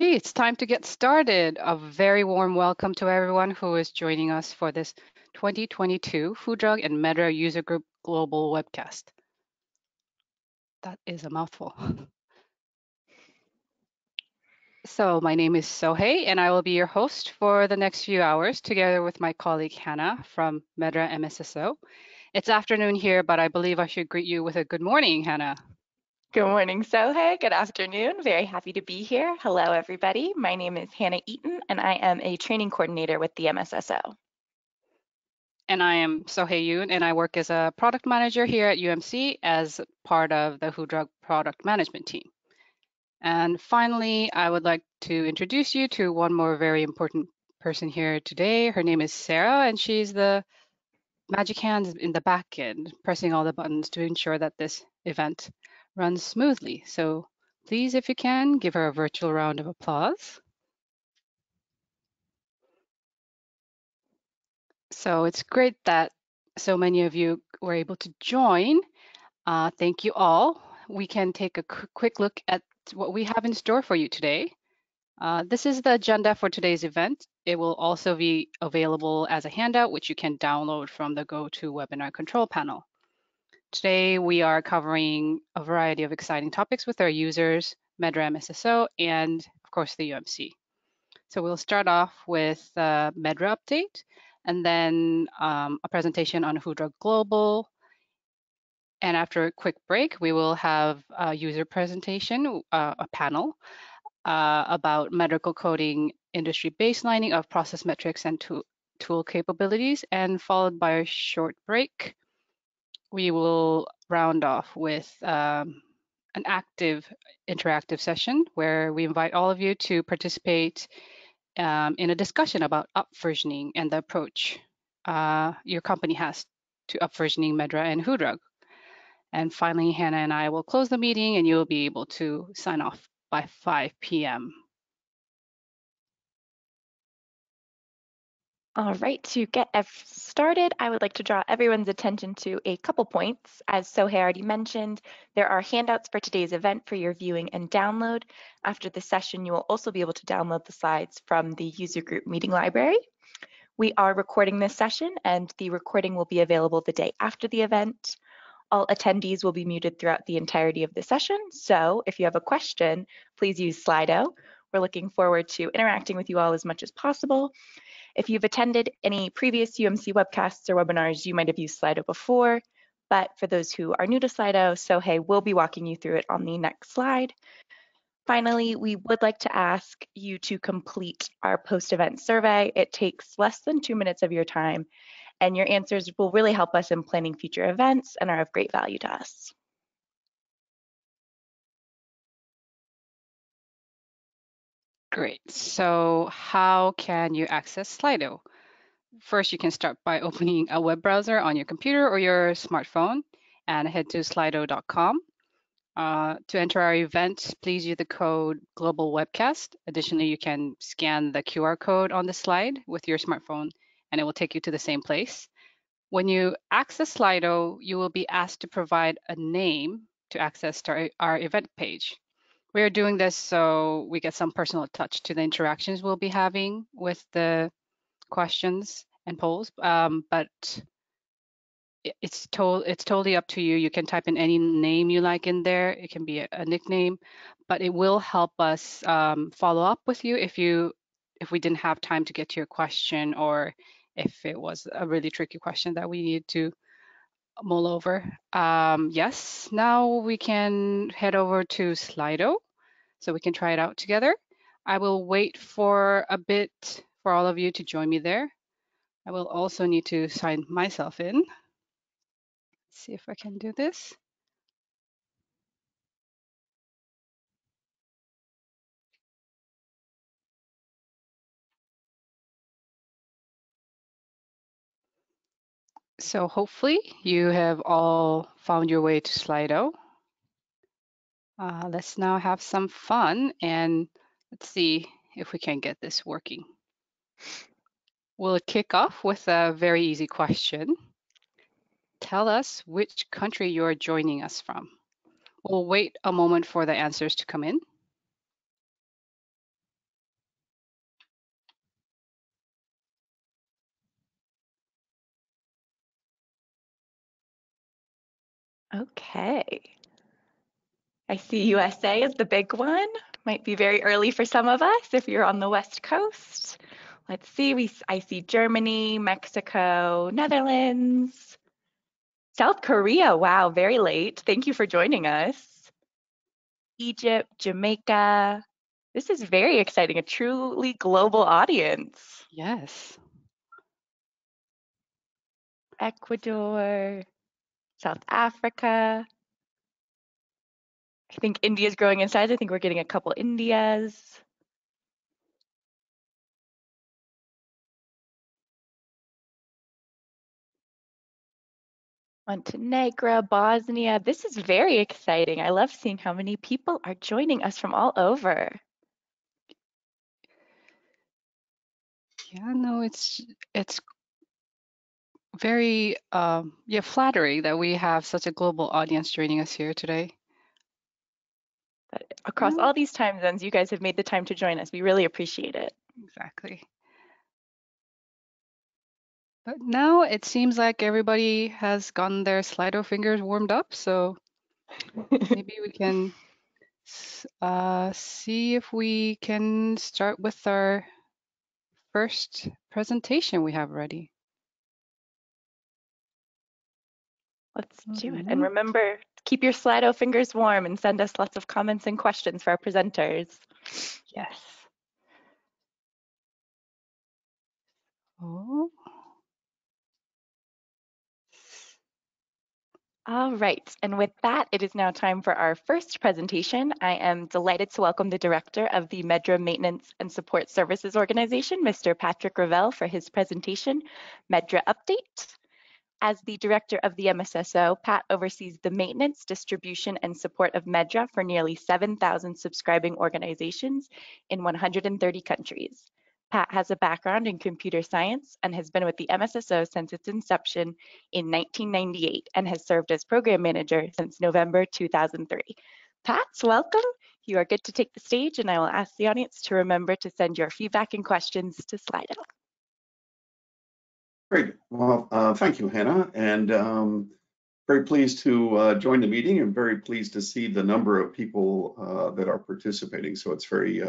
Hey, it's time to get started. A very warm welcome to everyone who is joining us for this 2022 WHODrug and Medra User Group Global Webcast. That is a mouthful. So my name is Sohei, and I will be your host for the next few hours, together with my colleague Hannah from Medra Msso. It's afternoon here, but I believe I should greet you with a good morning, Hannah. Good morning, Sohei. Good afternoon. Very happy to be here. Hello, everybody. My name is Hannah Eaton, and I am a training coordinator with the MSSO. And I am Sohei Yoon, and I work as a product manager here at UMC as part of the WHODrug product management team. And finally, I would like to introduce you to one more very important person here today. Her name is Sarah, and she's the magic hands in the back end, pressing all the buttons to ensure that this event runs smoothly. So please, if you can, give her a virtual round of applause. So it's great that so many of you were able to join. Thank you all. We can take a quick look at what we have in store for you today. This is the agenda for today's event. It will also be available as a handout, which you can download from the GoToWebinar control panel. Today, we are covering a variety of exciting topics with our users, Medra Msso, and of course, the UMC. So we'll start off with the Medra update, and then a presentation on WHODrug Global. And after a quick break, we will have a user presentation, a panel, about medical coding industry baselining of process metrics and tool capabilities, and followed by a short break. We will round off with an active interactive session where we invite all of you to participate in a discussion about upversioning and the approach your company has to upversioning Medra and WHODrug. And finally, Hannah and I will close the meeting, and you'll be able to sign off by 5 p.m. All right, to get started, I would like to draw everyone's attention to a couple points. As Sohei already mentioned, there are handouts for today's event for your viewing and download. After the session, you will also be able to download the slides from the user group meeting library. We are recording this session, and the recording will be available the day after the event. All attendees will be muted throughout the entirety of the session, so if you have a question, please use Slido. We're looking forward to interacting with you all as much as possible. If you've attended any previous UMC webcasts or webinars, you might have used Slido before, but for those who are new to Slido, Sohei will be walking you through it on the next slide. Finally, we would like to ask you to complete our post-event survey. It takes less than 2 minutes of your time, and your answers will really help us in planning future events and are of great value to us. Great. So how can you access Slido? First, you can start by opening a web browser on your computer or your smartphone and head to slido.com. To enter our event, please use the code Global Webcast. Additionally, you can scan the QR code on the slide with your smartphone, and it will take you to the same place. When you access Slido, you will be asked to provide a name to access our event page. We are doing this so we get some personal touch to the interactions we'll be having with the questions and polls, but it's totally up to you. You can type in any name you like in there. It can be a nickname, but it will help us follow up with you if we didn't have time to get to your question, or if it was a really tricky question that we need to mull over. Yes, now we can head over to Slido so we can try it out together. I will wait for a bit for all of you to join me there. I will also need to sign myself in. Let's see if I can do this. So hopefully you have all found your way to Slido. Let's now have some fun, and let's see if we can get this working. We'll kick off with a very easy question. Tell us which country you're joining us from. We'll wait a moment for the answers to come in. Okay. I see USA is the big one. Might be very early for some of us if you're on the West Coast. Let's see, I see Germany, Mexico, Netherlands, South Korea. Wow, very late. Thank you for joining us. Egypt, Jamaica. This is very exciting, a truly global audience. Yes. Ecuador, South Africa. I think India's growing in size. I think we're getting a couple Indias. Montenegro, Bosnia. This is very exciting. I love seeing how many people are joining us from all over. Yeah, no, it's very flattering that we have such a global audience joining us here today. But across all these time zones, you guys have made the time to join us. We really appreciate it. Exactly. But now it seems like everybody has gotten their Slido fingers warmed up, so maybe we can see if we can start with our first presentation we have ready. Let's do it. And remember, keep your Slido fingers warm and send us lots of comments and questions for our presenters. Yes. Oh. All right, and with that, it is now time for our first presentation. I am delighted to welcome the Director of the Medra Maintenance and Support Services Organization, Mr. Patrick Revell, for his presentation, Medra Update. As the Director of the MSSO, Pat oversees the maintenance, distribution, and support of Medra for nearly 7,000 subscribing organizations in 130 countries. Pat has a background in computer science and has been with the MSSO since its inception in 1998 and has served as program manager since November 2003. Pat, welcome. You are good to take the stage, and I will ask the audience to remember to send your feedback and questions to Slido. Great. Well, thank you, Hannah, and very pleased to join the meeting and very pleased to see the number of people that are participating. So it's very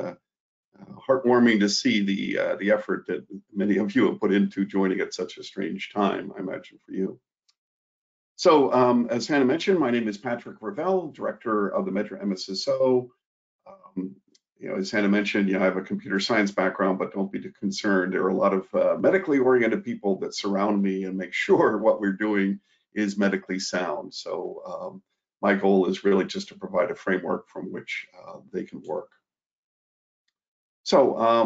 heartwarming to see the effort that many of you have put into joining at such a strange time, I imagine, for you. So as Hannah mentioned, my name is Patrick Revell, Director of the Medra MSSO. As Hannah mentioned, I have a computer science background, but don't be too concerned. There are a lot of medically oriented people that surround me and make sure what we're doing is medically sound. So my goal is really just to provide a framework from which they can work. So I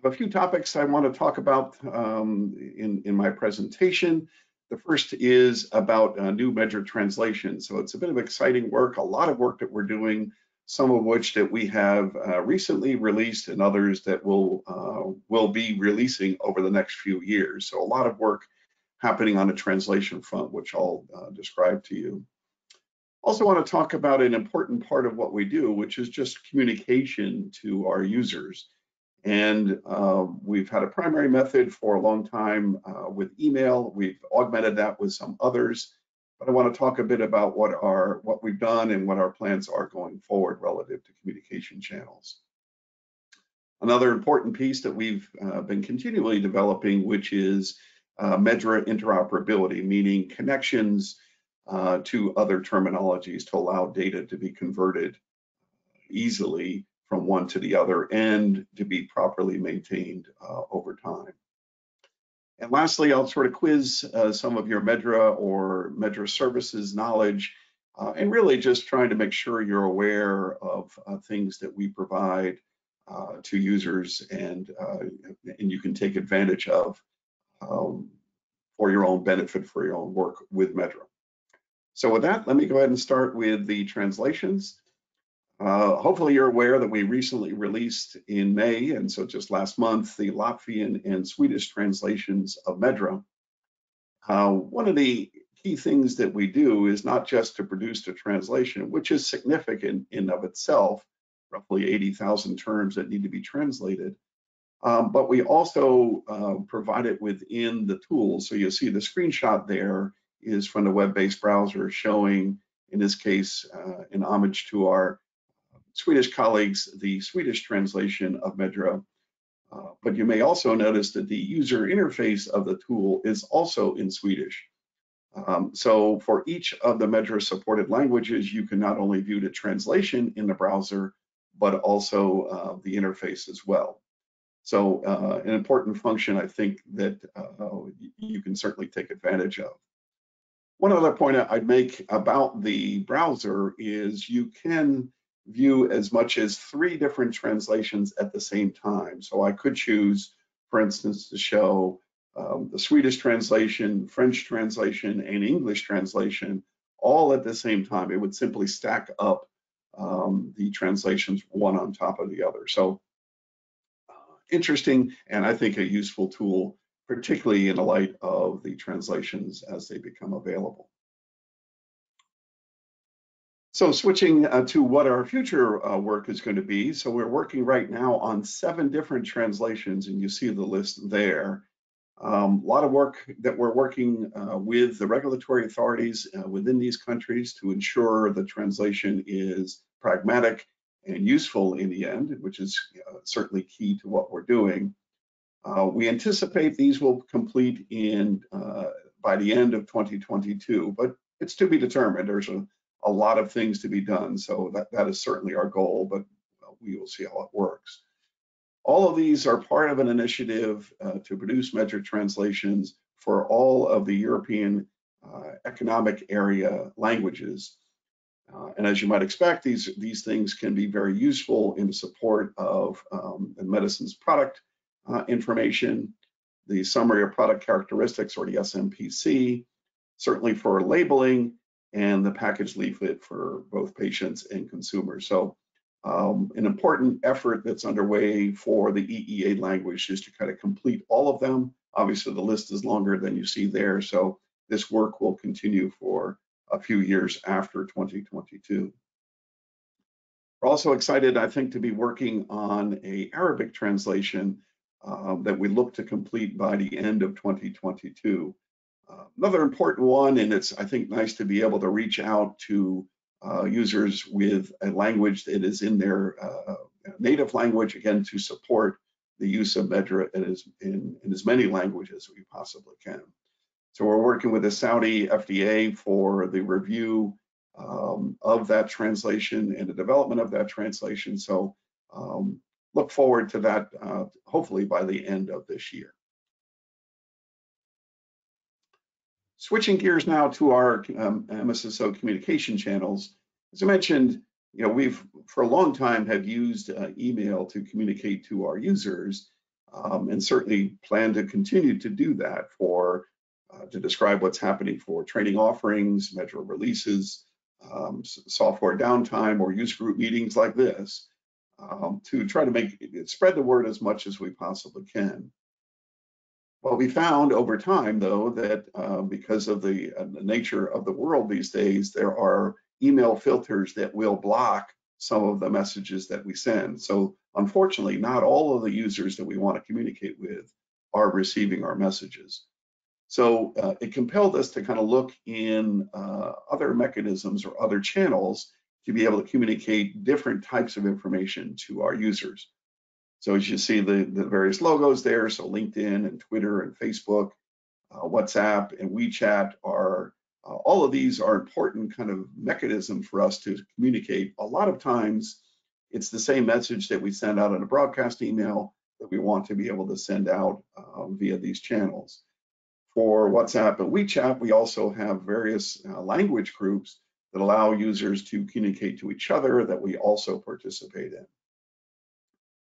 have a few topics I want to talk about in my presentation. The first is about new Medra translation. So it's a bit of exciting work, a lot of work that we're doing, some of which that we have recently released and others that will be releasing over the next few years. So a lot of work happening on the translation front, which I'll describe to you. Also want to talk about an important part of what we do, which is just communication to our users. And we've had a primary method for a long time with email. We've augmented that with some others. But I want to talk a bit about what we've done and what our plans are going forward relative to communication channels. Another important piece that we've been continually developing, which is Medra Interoperability, meaning connections to other terminologies to allow data to be converted easily from one to the other and to be properly maintained over time. And lastly, I'll sort of quiz some of your Medra or Medra services knowledge and really just trying to make sure you're aware of things that we provide to users and you can take advantage of for your own benefit, for your own work with Medra. So with that, let me go ahead and start with the translations. Hopefully you're aware that we recently released in May, and so just last month, the Latvian and Swedish translations of Medra. One of the key things that we do is not just to produce the translation, which is significant in of itself, roughly 80,000 terms that need to be translated, but we also provide it within the tools. So you'll see the screenshot there is from the web-based browser showing in this case, in homage to our Swedish colleagues, the Swedish translation of Medra. But you may also notice that the user interface of the tool is also in Swedish. So for each of the Medra supported languages, you can not only view the translation in the browser, but also the interface as well. So an important function, I think, that you can certainly take advantage of. One other point I'd make about the browser is you can view as much as 3 different translations at the same time. So I could choose, for instance, to show the Swedish translation, French translation, and English translation all at the same time. It would simply stack up the translations one on top of the other. So interesting, and I think a useful tool, particularly in the light of the translations as they become available. So switching to what our future work is going to be. So we're working right now on 7 different translations, and you see the list there. A lot of work that we're working with the regulatory authorities within these countries to ensure the translation is pragmatic and useful in the end, which is certainly key to what we're doing. We anticipate these will complete in by the end of 2022, but it's to be determined. There's a lot of things to be done, so that is certainly our goal, but we will see how it works. All of these are part of an initiative to produce Medra translations for all of the European economic area languages. And as you might expect, these things can be very useful in support of the medicine's product information, the summary of product characteristics, or the SMPC, certainly for labeling, and the package leaflet for both patients and consumers. So an important effort that's underway for the EEA language is to kind of complete all of them. Obviously, the list is longer than you see there, so this work will continue for a few years after 2022. We're also excited, I think, to be working on an Arabic translation that we look to complete by the end of 2022. Another important one, and it's, I think, nice to be able to reach out to users with a language that is in their native language, again, to support the use of Medra in as many languages as we possibly can. So we're working with the Saudi FDA for the review of that translation and the development of that translation. So look forward to that, hopefully by the end of this year. Switching gears now to our Msso communication channels. As I mentioned, we've for a long time have used email to communicate to our users, and certainly plan to continue to do that to describe what's happening for training offerings, Medra releases, software downtime, or use group meetings like this, to try to spread the word as much as we possibly can. Well, we found over time, though, that because of the nature of the world these days, there are email filters that will block some of the messages that we send. So unfortunately, not all of the users that we want to communicate with are receiving our messages. So it compelled us to kind of look in other mechanisms or other channels to be able to communicate different types of information to our users. So as you see the various logos there, so LinkedIn and Twitter and Facebook, WhatsApp and WeChat are, all of these are important kind of mechanisms for us to communicate. A lot of times it's the same message that we send out in a broadcast email that we want to be able to send out via these channels. For WhatsApp and WeChat, we also have various language groups that allow users to communicate to each other that we also participate in.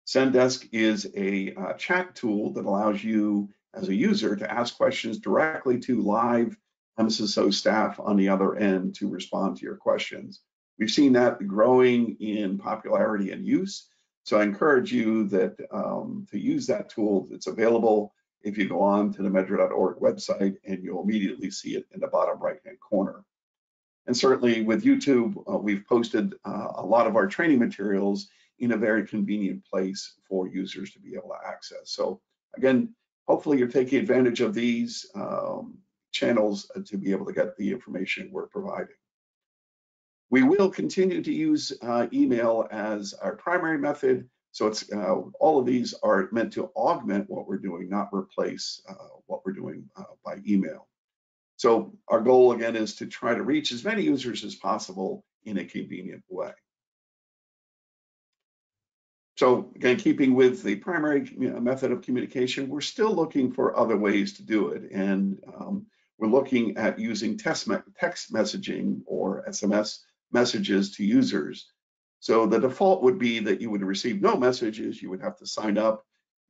Senddesk is a chat tool that allows you as a user to ask questions directly to live Msso staff on the other end to respond to your questions. We've seen that growing in popularity and use, so I encourage you that to use that tool. It's available if you go on to the Medra.org website, and you'll immediately see it in the bottom right-hand corner. And certainly with YouTube, we've posted a lot of our training materials in a very convenient place for users to be able to access. So again, hopefully you're taking advantage of these channels to be able to get the information we're providing. We will continue to use email as our primary method. So it's all of these are meant to augment what we're doing, not replace what we're doing by email. So our goal again is to try to reach as many users as possible in a convenient way. So again, keeping with the primary method of communication, we're still looking for other ways to do it. And we're looking at using text messaging or SMS messages to users. So the default would be that you would receive no messages. You would have to sign up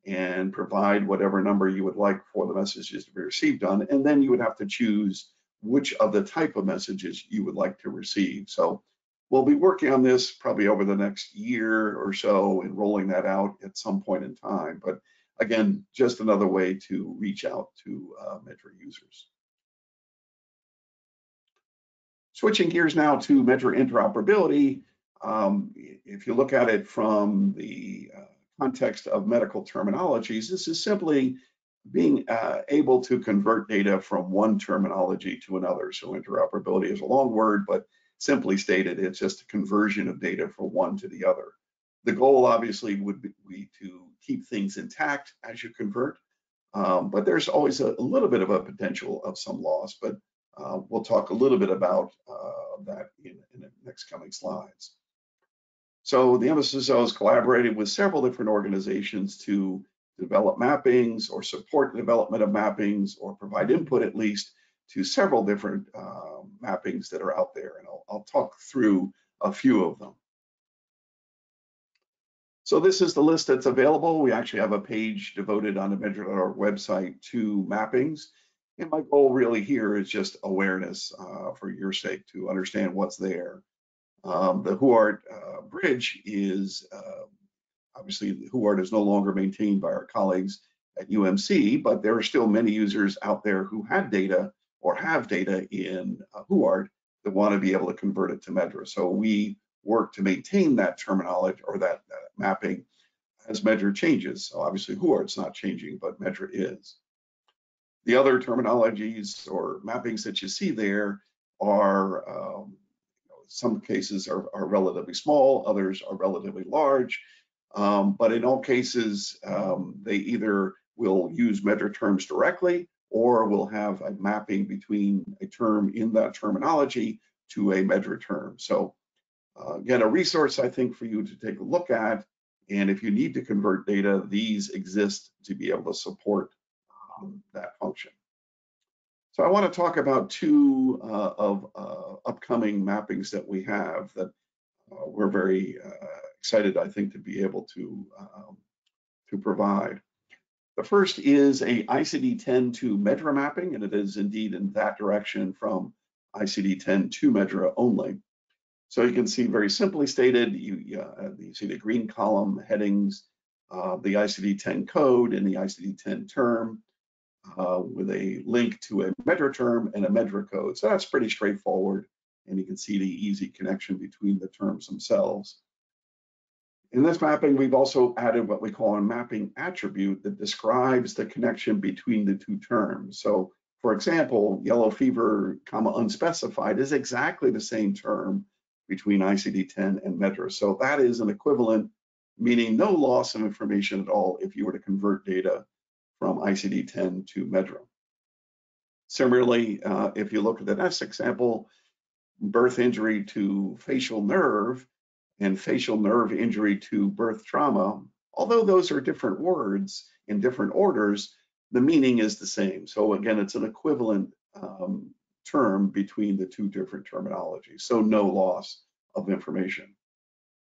and provide whatever number you would like for the messages to be received on. And then you would have to choose which of the type of messages you would like to receive. So we'll be working on this probably over the next year or so and rolling that out at some point in time. But again, just another way to reach out to Medra users. Switching gears now to Medra Interoperability, if you look at it from the context of medical terminologies, this is simply being able to convert data from one terminology to another. So interoperability is a long word, but simply stated, it's just a conversion of data from one to the other. The goal obviously would be to keep things intact as you convert, but there's always a little bit of a potential of some loss, but we'll talk a little bit about that in the next coming slides. So the Msso has collaborated with several different organizations to develop mappings or support the development of mappings or provide input at least to several different mappings that are out there. And I'll talk through a few of them. So this is the list that's available. We actually have a page devoted on the Medra website to mappings. And my goal really here is just awareness for your sake to understand what's there. The WHODrug bridge is, obviously WHODrug is no longer maintained by our colleagues at UMC, but there are still many users out there who had data or have data in WHODrug that want to be able to convert it to Medra. So we work to maintain that terminology or that mapping as Medra changes. So obviously WHODrug's not changing, but Medra is. The other terminologies or mappings that you see there are, some cases are relatively small, others are relatively large, but in all cases, they either will use Medra terms directly or will have a mapping between a term in that terminology to a Medra term. So again, a resource I think for you to take a look at, and if you need to convert data, these exist to be able to support that function. So I want to talk about two of upcoming mappings that we have that we're very excited, I think, to be able to provide. The first is a Icd-10 to Medra mapping, and it is indeed in that direction from Icd-10 to Medra only. So you can see very simply stated, you see the green column headings, the Icd-10 code and the Icd-10 term with a link to a Medra term and a Medra code. So that's pretty straightforward, and you can see the easy connection between the terms themselves. In this mapping, we've also added what we call a mapping attribute that describes the connection between the two terms. So for example, yellow fever, unspecified is exactly the same term between Icd-10 and Medra. So that is an equivalent, meaning no loss of information at all if you were to convert data from Icd-10 to Medra. Similarly, if you look at the next example, birth injury to facial nerve and facial nerve injury to birth trauma, although those are different words in different orders, the meaning is the same. So again, it's an equivalent term between the two different terminologies, so no loss of information.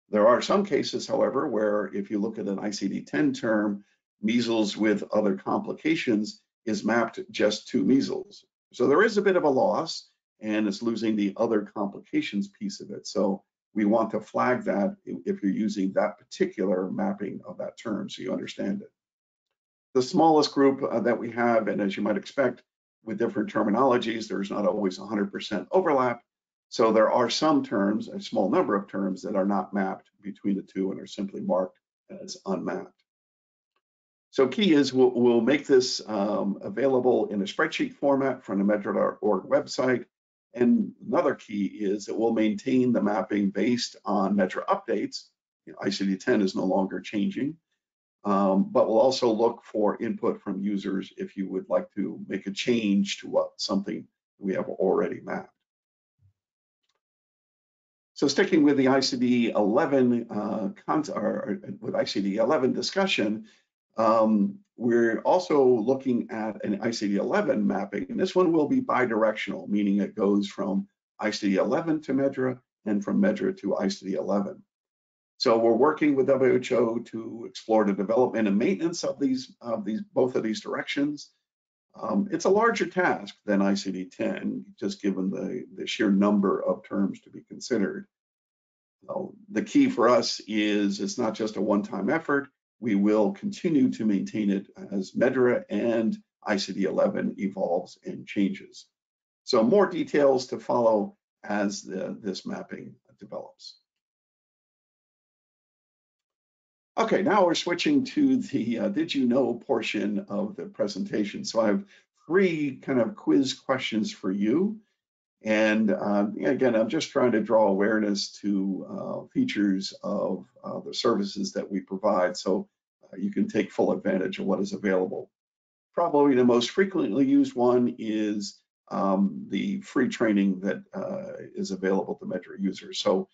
There are some cases, however, where if you look at an Icd-10 term, measles with other complications is mapped just to measles. So there is a bit of a loss, and it's losing the other complications piece of it. So we want to flag that if you're using that particular mapping of that term so you understand it. The smallest group that we have, and as you might expect with different terminologies, there's not always 100% overlap. So there are some terms, a small number of terms that are not mapped between the two and are simply marked as unmapped. So key is we'll make this available in a spreadsheet format from the Medra.org website. And another key is it will maintain the mapping based on Medra updates. ICD-10 is no longer changing, but we'll also look for input from users if you would like to make a change to something we have already mapped. So sticking with the ICD-11 with ICD-11 discussion, we're also looking at an ICD-11 mapping, and this one will be bidirectional, meaning it goes from ICD-11 to Medra and from Medra to ICD-11. So we're working with WHO to explore the development and maintenance of both of these directions. It's a larger task than ICD-10, just given the sheer number of terms to be considered. The key for us is it's not just a one-time effort. We will continue to maintain it as Medra and ICD-11 evolves and changes. So more details to follow as this mapping develops. Okay, now we're switching to the did you know portion of the presentation. So I have 3 kind of quiz questions for you. And again, I'm just trying to draw awareness to features of the services that we provide so you can take full advantage of what is available. Probably the most frequently used one is the free training that is available to Medra users. So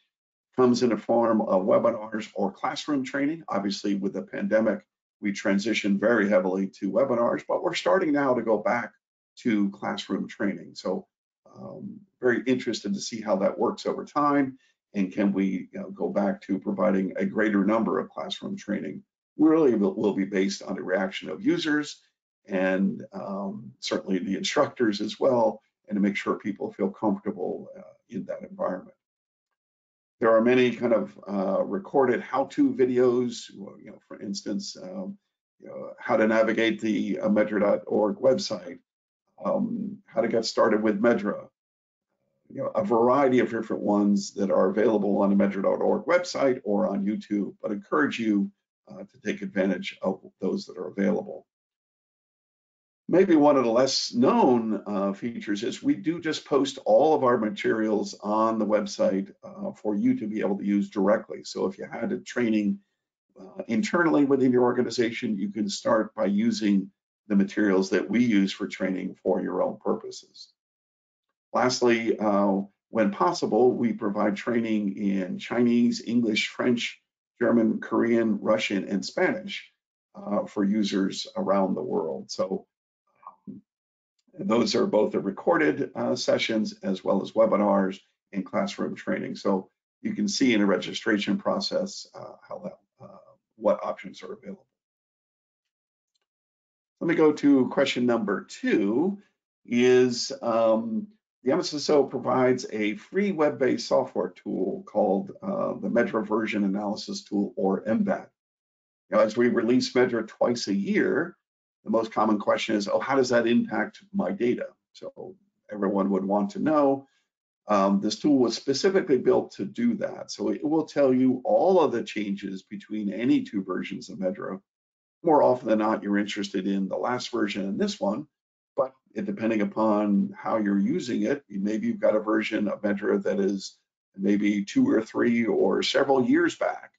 comes in the form of webinars or classroom training. Obviously, with the pandemic, we transitioned very heavily to webinars, but we're starting now to go back to classroom training. So very interested to see how that works over time, and can we go back to providing a greater number of classroom training. Really will be based on the reaction of users and certainly the instructors as well, and to make sure people feel comfortable in that environment. There are many kind of recorded how-to videos, for instance, how to navigate the Medra.org website, how to get started with Medra, a variety of different ones that are available on the Medra.org website or on YouTube, but encourage you to take advantage of those that are available. Maybe one of the less known features is we do just post all of our materials on the website for you to be able to use directly. So if you had a training internally within your organization, you can start by using the materials that we use for training for your own purposes. Lastly, when possible, we provide training in Chinese, English, French, German, Korean, Russian, and Spanish for users around the world. So those are both the recorded sessions as well as webinars and classroom training. So you can see in the registration process what options are available. Let me go to question number 2. Is the Msso provides a free web-based software tool called the Medra Version Analysis Tool, or MVAT. As we release Medra twice a year, the most common question is, oh, how does that impact my data? So everyone would want to know. This tool was specifically built to do that. So it will tell you all of the changes between any 2 versions of Medra. More often than not, you're interested in the last version and this one, but depending upon how you're using it, maybe you've got a version of Medra that is maybe 2 or 3 or several years back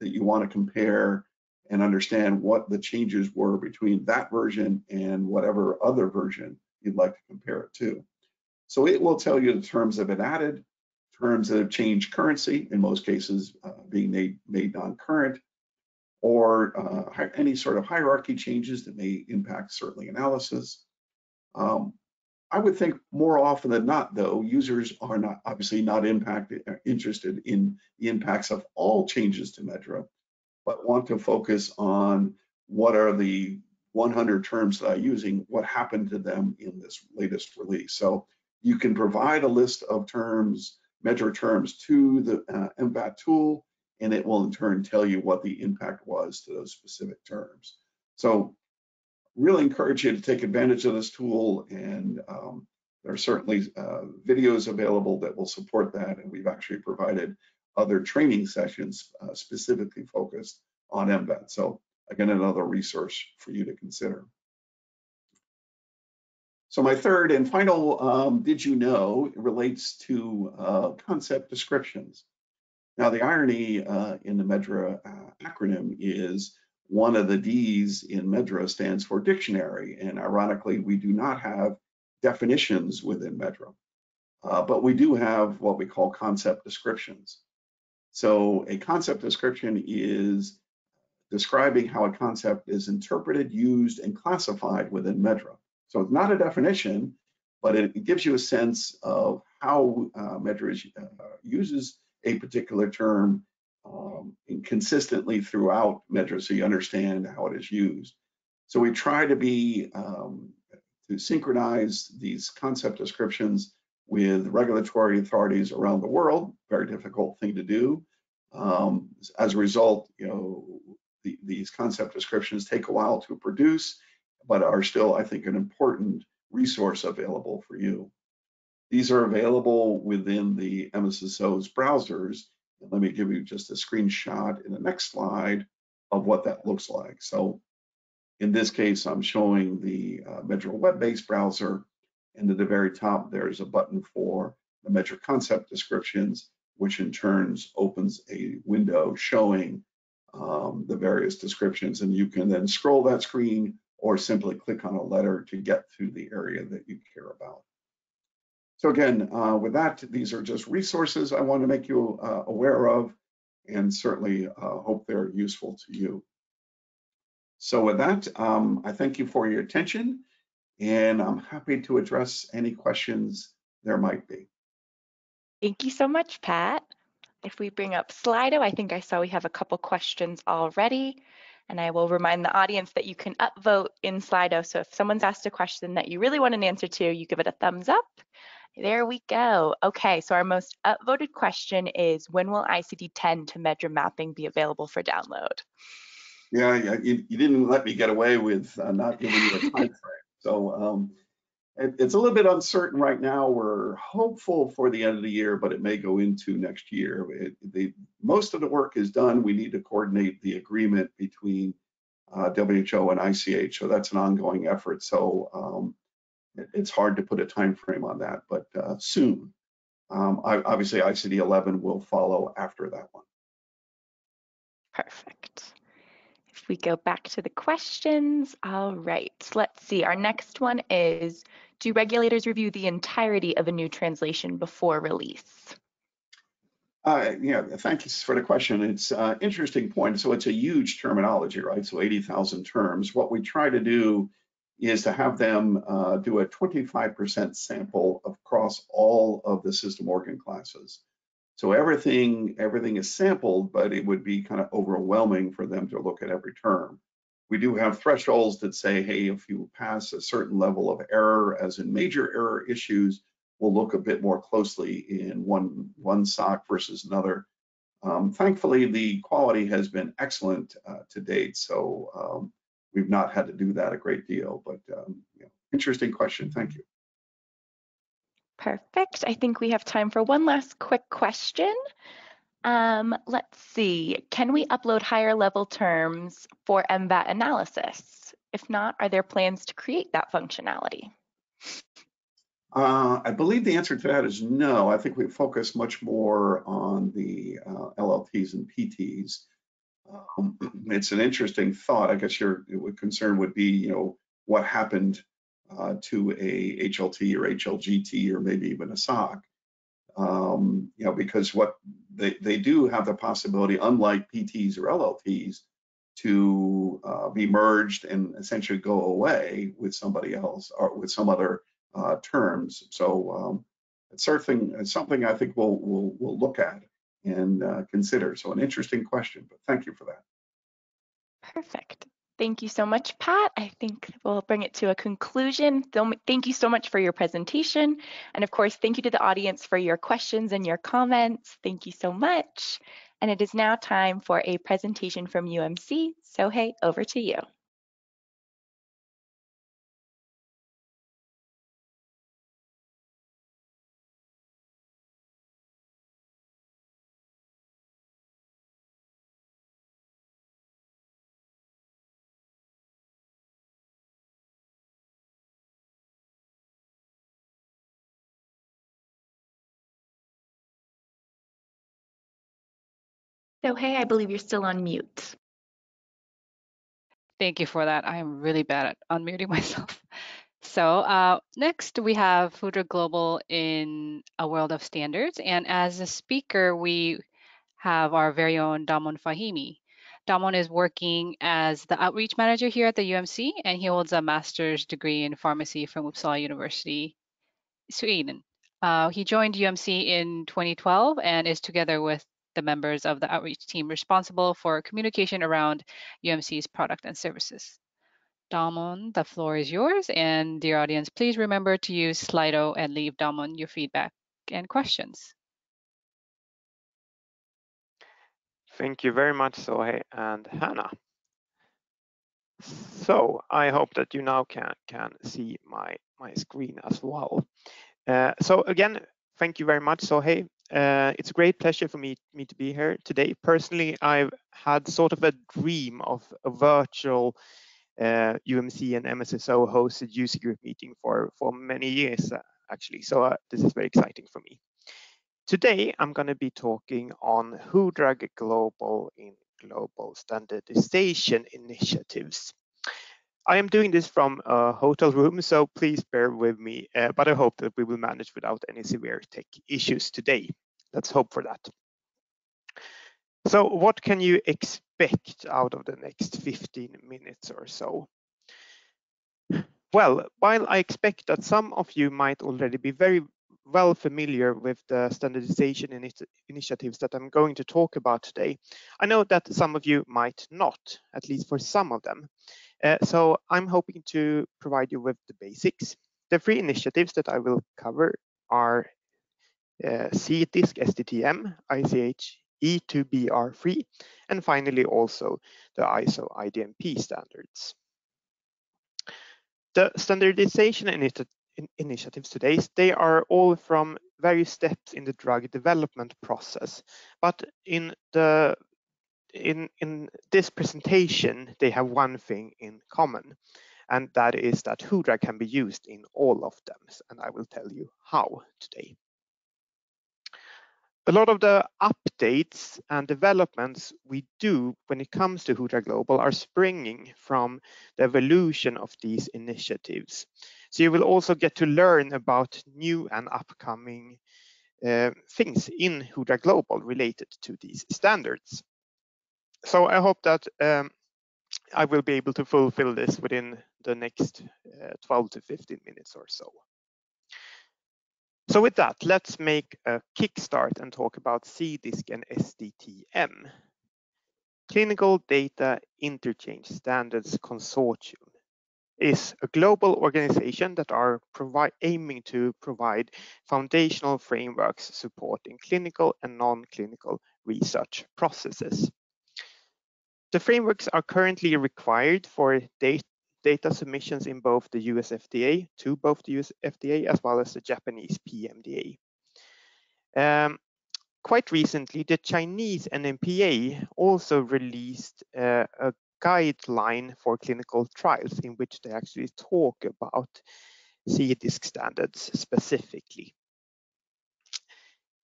that you want to compare and understand what the changes were between that version and whatever other version you'd like to compare it to. So it will tell you the terms that have been added, terms that have changed currency, in most cases being made non-current, or any sort of hierarchy changes that may impact certainly analysis. I would think more often than not, though, users are obviously not interested in the impacts of all changes to Medra, but want to focus on what are the 100 terms that I'm using, what happened to them in this latest release. So you can provide a list of terms, Medra terms, to the MVAT tool, and it will in turn tell you what the impact was to those specific terms. So really encourage you to take advantage of this tool, and there are certainly videos available that will support that, and we've actually provided other training sessions specifically focused on MVAT. So again, another resource for you to consider. So my third and final did you know relates to concept descriptions. Now the irony in the Medra acronym is one of the D's in Medra stands for dictionary, and ironically we do not have definitions within Medra, but we do have what we call concept descriptions. So a concept description is describing how a concept is interpreted, used, and classified within Medra. So it's not a definition, but it gives you a sense of how Medra uses a particular term consistently throughout Medra, so you understand how it is used. So we try to synchronize these concept descriptions with regulatory authorities around the world. Very difficult thing to do. As a result, these concept descriptions take a while to produce, but are still, I think, an important resource available for you. These are available within the Msso's browsers. And let me give you just a screenshot in the next slide of what that looks like. So in this case, I'm showing the Medra web-based browser, and at the very top, there's a button for the Medra concept descriptions, which in turn opens a window showing the various descriptions, and you can then scroll that screen or simply click on a letter to get to the area that you care about. So again, with that, these are just resources I want to make you aware of, and certainly hope they're useful to you. So with that, I thank you for your attention, and I'm happy to address any questions there might be. Thank you so much, Pat. If we bring up Slido, I think I saw we have a couple questions already, and I will remind the audience that you can upvote in Slido. So if someone's asked a question that you really want an answer to, you give it a thumbs up. There we go. Okay, so our most upvoted question is, when will ICD-10 to Medra mapping be available for download? Yeah, you didn't let me get away with not giving you a time frame. So it's a little bit uncertain right now. We're hopeful for the end of the year, but it may go into next year. Most of the work is done. We need to coordinate the agreement between WHO and ICH, so that's an ongoing effort. So it's hard to put a time frame on that, but soon. Obviously, ICD-11 will follow after that one. Perfect. If we go back to the questions, all right, let's see. Our next one is, do regulators review the entirety of a new translation before release? Yeah, thank you for the question. It's an interesting point. So it's a huge terminology, right? So 80,000 terms. What we try to do is to have them do a 25% sample across all of the system organ classes. So everything is sampled, but it would be kind of overwhelming for them to look at every term. We do have thresholds that say, hey, if you pass a certain level of error, as in major error issues, we'll look a bit more closely in one SOC versus another. Thankfully, the quality has been excellent to date, so we've not had to do that a great deal, but interesting question, thank you. Perfect. I think we have time for one last quick question. Let's see, can we upload higher level terms for MVAT analysis? If not, are there plans to create that functionality? I believe the answer to that is no. I think we focus much more on the LLTs and PTs. It's an interesting thought. I guess your concern would be, what happened to a HLT or HLGT or maybe even a SOC. Because what they do have the possibility, unlike PTs or LLTs, to be merged and essentially go away with somebody else or with some other terms. So it's something I think we'll look at and consider. So an interesting question, but thank you for that. Perfect. Thank you so much, Pat. I think we'll bring it to a conclusion. Thank you so much for your presentation. And of course, thank you to the audience for your questions and your comments. Thank you so much. And it is now time for a presentation from UMC. Sohei, over to you. So, hey, I believe you're still on mute. Thank you for that. I am really bad at unmuting myself. So next we have WHODrug Global in a world of standards. And as a speaker, we have our very own Damon Fahimi. Damon is working as the outreach manager here at the UMC, and he holds a master's degree in pharmacy from Uppsala University, Sweden. He joined UMC in 2012 and is together with the members of the outreach team responsible for communication around UMC's product and services. Damon, the floor is yours. And dear audience, please remember to use Slido and leave Damon your feedback and questions. Thank you very much, Sohei and Hannah. So I hope that you now can see my screen as well. So again, thank you very much, Sohei. It's a great pleasure for me to be here today. Personally, I've had sort of a dream of a virtual UMC and Msso hosted user group meeting for many years, actually. So this is very exciting for me. Today, I'm going to be talking on WHODrug Global in global standardization initiatives. I am doing this from a hotel room, so please bear with me, but I hope that we will manage without any severe tech issues today. Let's hope for that. So what can you expect out of the next 15 minutes or so? Well, while I expect that some of you might already be very well familiar with the standardization initiatives that I'm going to talk about today, I know that some of you might not, at least for some of them. So I'm hoping to provide you with the basics. The three initiatives that I will cover are CDISC Sdtm, ICH E2BR3, and finally also the ISO Idmp standards. The standardization initiatives today, they are all from various steps in the drug development process, but in this presentation, they have one thing in common, and that is that WHODrug can be used in all of them, and I will tell you how today. A lot of the updates and developments we do when it comes to WHODrug Global are springing from the evolution of these initiatives. So you will also get to learn about new and upcoming things in WHODrug Global related to these standards. So I hope that I will be able to fulfill this within the next 12 to 15 minutes or so. So with that, let's make a kickstart and talk about CDISC and Sdtm. Clinical Data Interchange Standards Consortium is a global organization that are aiming to provide foundational frameworks supporting clinical and non-clinical research processes. The frameworks are currently required for data submissions in both the US FDA, to both the US FDA as well as the Japanese PMDA. Quite recently, the Chinese NMPA also released a guideline for clinical trials in which they actually talk about CDISC standards specifically.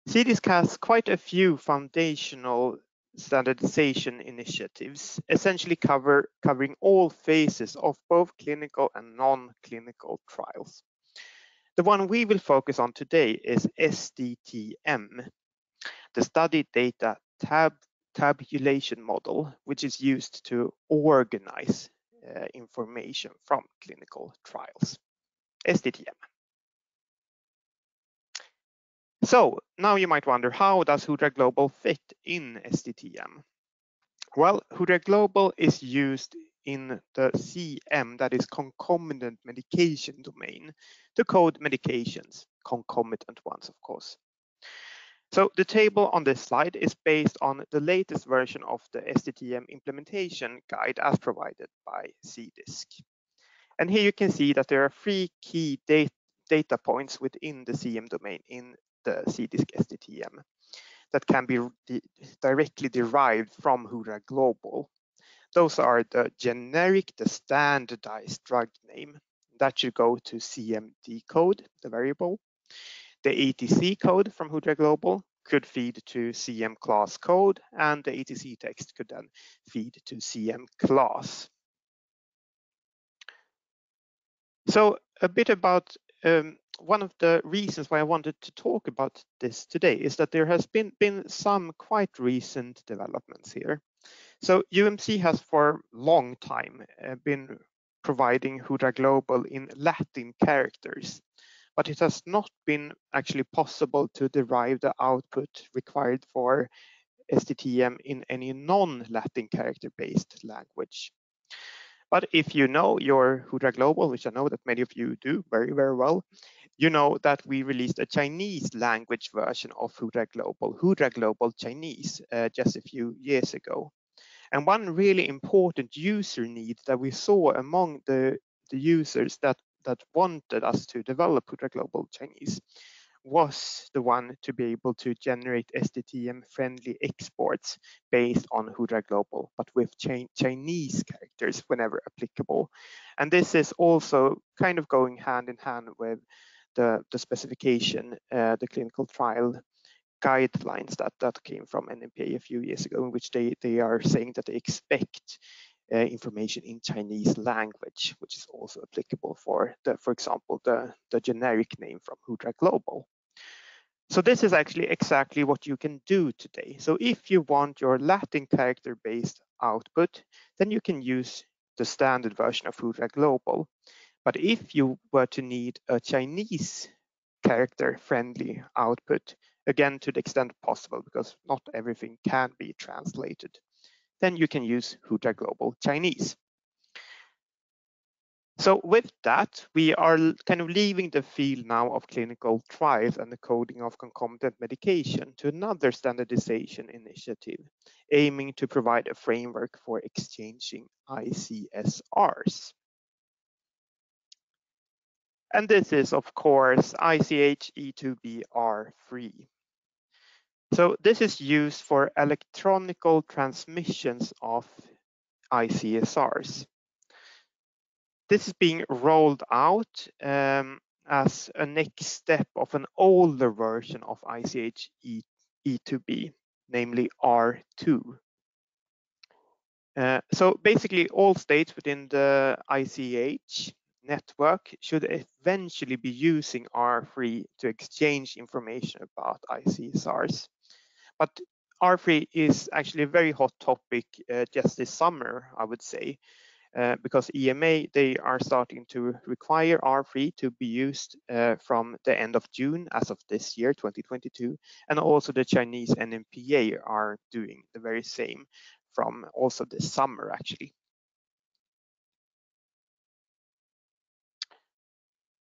CDISC has quite a few foundational standardization initiatives, essentially covering all phases of both clinical and non-clinical trials. The one we will focus on today is Sdtm, the study data tabulation model, which is used to organize information from clinical trials, Sdtm. So now you might wonder, how does WHODrug Global fit in Sdtm? Well, WHODrug Global is used in the CM, that is concomitant medication domain, to code medications, concomitant ones, of course. So the table on this slide is based on the latest version of the Sdtm implementation guide as provided by CDISC. And here you can see that there are three key data points within the CM domain in the CDISC Sdtm that can be directly derived from WHODrug Global. Those are the generic, the standardized drug name. That should go to Cmde code, the variable, the ATC code from WHODrug Global, could feed to CM class code, and the ATC text could then feed to CM class. So a bit about one of the reasons why I wanted to talk about this today is that there has been some quite recent developments here. So UMC has for a long time been providing WHODrug Global in Latin characters, but it has not been actually possible to derive the output required for Sdtm in any non-Latin character-based language. But if you know your WHODrug Global, which I know that many of you do very, very well, you know that we released a Chinese language version of WHODrug Global Chinese, just a few years ago. And one really important user need that we saw among the users that wanted us to develop WHODrug Global Chinese was the one to be able to generate Sdtm-friendly exports based on WHODrug Global, but with Chinese characters whenever applicable. And this is also kind of going hand in hand with the specification, the clinical trial guidelines that came from NMPA a few years ago, in which they are saying that they expect information in Chinese language, which is also applicable for example, the generic name from WHODrug Global. So this is actually exactly what you can do today. So if you want your Latin character-based output, then you can use the standard version of WHODrug Global. But if you were to need a Chinese character-friendly output, again, to the extent possible, because not everything can be translated, then you can use WHODrug Global Chinese. So with that, we are kind of leaving the field now of clinical trials and the coding of concomitant medication to another standardization initiative, aiming to provide a framework for exchanging ICSRs. And this is, of course, ICH E2BR3. So this is used for electronical transmissions of ICSRs. This is being rolled out as a next step of an older version of ICH E2B, namely R2. So basically all states within the ICH network should eventually be using R3 to exchange information about ICSRs. But R3 is actually a very hot topic just this summer, I would say, because EMA, they are starting to require R3 to be used from the end of June as of this year, 2022. And also the Chinese NMPA are doing the very same from also this summer, actually.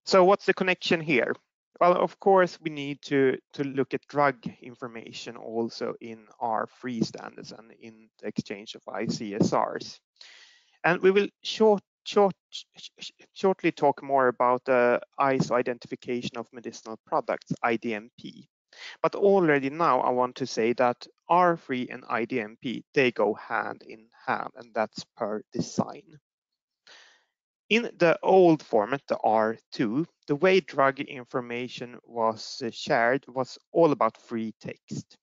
So what's the connection here? Well, of course, we need to look at drug information also in R3 standards and in the exchange of ICSRs. And we will shortly talk more about the ISO identification of medicinal products, IDMP. But already now I want to say that R3 and IDMP, they go hand in hand, and that's per design. In the old format, the R2, the way drug information was shared was all about free text.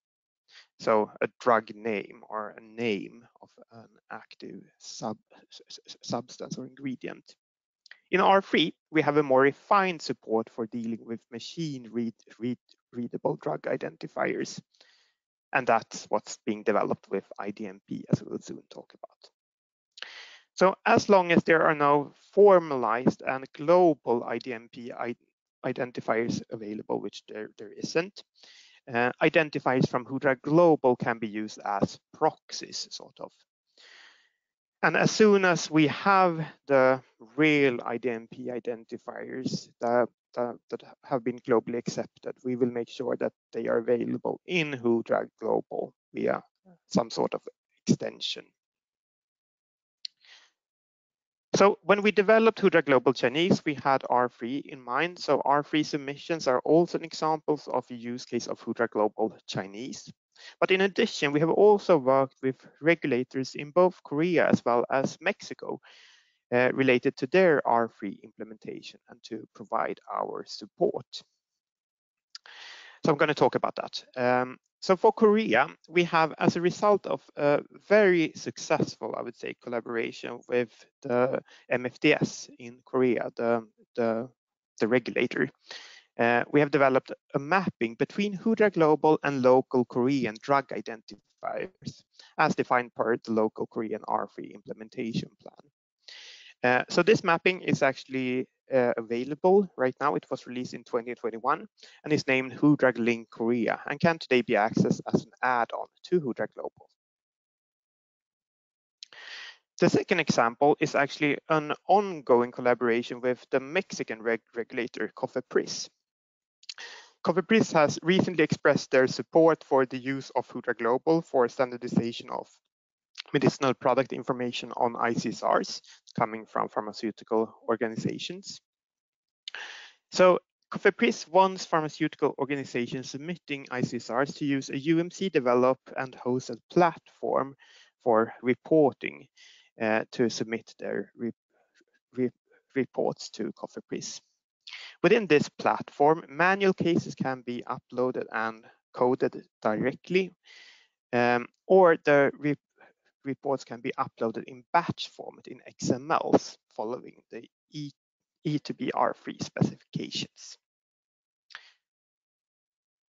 So a drug name or a name of an active substance or ingredient. In R3, we have a more refined support for dealing with machine readable drug identifiers. And that's what's being developed with IDMP, as we will soon talk about. So as long as there are no formalized and global IDMP identifiers available, which there isn't, identifiers from WHODrug Global can be used as proxies, sort of. And as soon as we have the real IDMP identifiers that have been globally accepted, we will make sure that they are available in WHODrug Global via some sort of extension. So when we developed WHODrug Global Chinese, we had R3 in mind. So R3 submissions are also examples of a use case of WHODrug Global Chinese. But in addition, we have also worked with regulators in both Korea as well as Mexico related to their R3 implementation and to provide our support. So I'm going to talk about that. So for Korea, we have, as a result of a very successful, I would say, collaboration with the MFDS in Korea, the regulator, we have developed a mapping between WHODrug global and local Korean drug identifiers, as defined per the local Korean R3 implementation plan. So this mapping is actually available right now. It was released in 2021 and is named WHODrug Link Korea and can today be accessed as an add-on to WHODrug Global. The second example is actually an ongoing collaboration with the Mexican regulator, COFEPRIS. COFEPRIS has recently expressed their support for the use of WHODrug Global for standardization of medicinal product information on ICSRs coming from pharmaceutical organizations. So COFEPRIS wants pharmaceutical organizations submitting ICSRs to use a UMC developed and hosted platform for reporting to submit their reports to COFEPRIS. Within this platform, manual cases can be uploaded and coded directly, or the reports can be uploaded in batch format in XMLs following the E2B R3 specifications.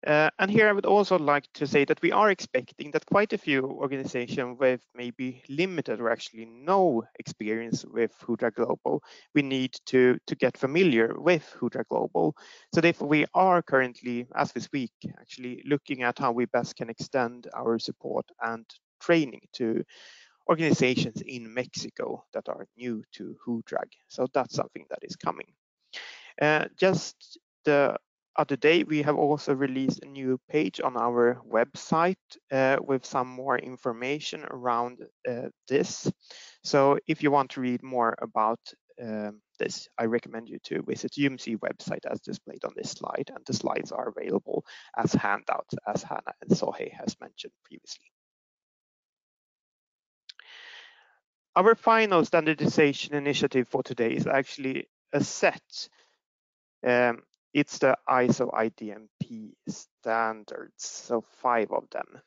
And here I would also like to say that we are expecting that quite a few organizations with maybe limited or actually no experience with WHODrug Global, we need to get familiar with WHODrug Global. So therefore we are currently, as we speak, actually looking at how we best can extend our support and training to organizations in Mexico that are new to WHODrug. So that's something that is coming. Just the other day, we have also released a new page on our website with some more information around this. So if you want to read more about this, I recommend you to visit UMC website as displayed on this slide, and the slides are available as handouts, as Hannah and Sohei has mentioned previously. Our final standardization initiative for today is actually a set. It's the ISO Idmp standards, so 5 of them.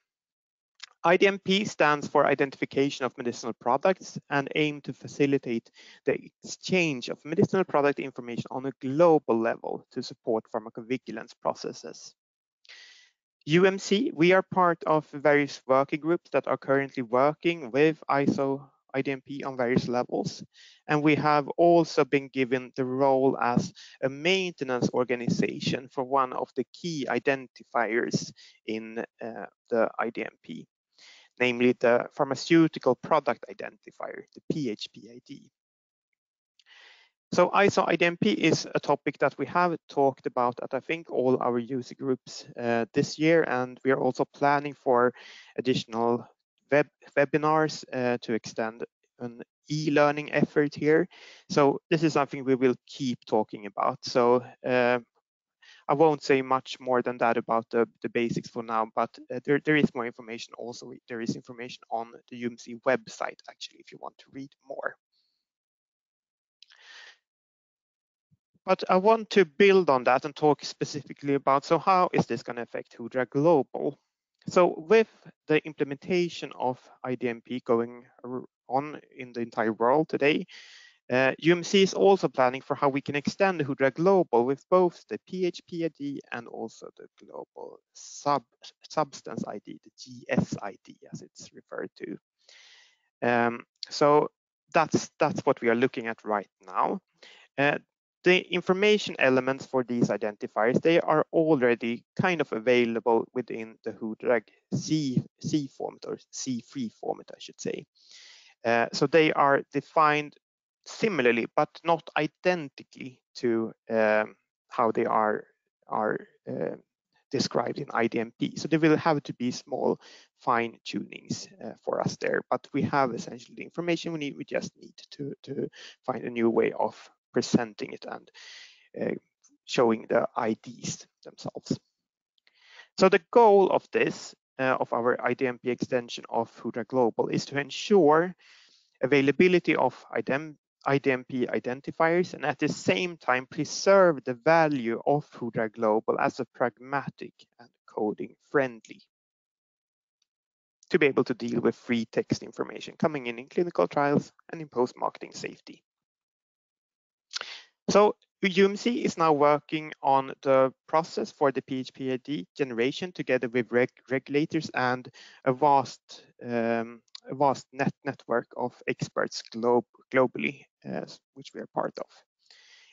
Idmp stands for Identification of Medicinal Products and aim to facilitate the exchange of medicinal product information on a global level to support pharmacovigilance processes. UMC, we are part of various working groups that are currently working with ISO Idmp on various levels, and we have also been given the role as a maintenance organization for one of the key identifiers in the Idmp, namely the pharmaceutical product identifier, the PHPID. So ISO Idmp is a topic that we have talked about at I think all our user groups this year, and we are also planning for additional webinars to extend an e-learning effort here. So this is something we will keep talking about. So I won't say much more than that about the basics for now, but there is more information also. There is information on the UMC website actually if you want to read more. But I want to build on that and talk specifically about, so how is this going to affect WHODrug Global? So with the implementation of Idmp going on in the entire world today, UMC is also planning for how we can extend WHODrug Global with both the PHPID and also the Global Substance ID, the GSID as it's referred to. So that's what we are looking at right now. The information elements for these identifiers, they are already kind of available within the WHODrug C format or C3 format, I should say. So they are defined similarly, but not identically to how they are described in Idmp. So there will have to be small fine tunings for us there, but we have essentially the information we need. We just need to find a new way of presenting it and showing the IDs themselves. So the goal of this, of our Idmp extension of WHODrug Global, is to ensure availability of IDMP identifiers and at the same time preserve the value of WHODrug Global as a pragmatic and coding friendly to be able to deal with free text information coming in clinical trials and in post-marketing safety. So UMC is now working on the process for the PHP-ID generation together with regulators and a vast network of experts globally, which we are part of.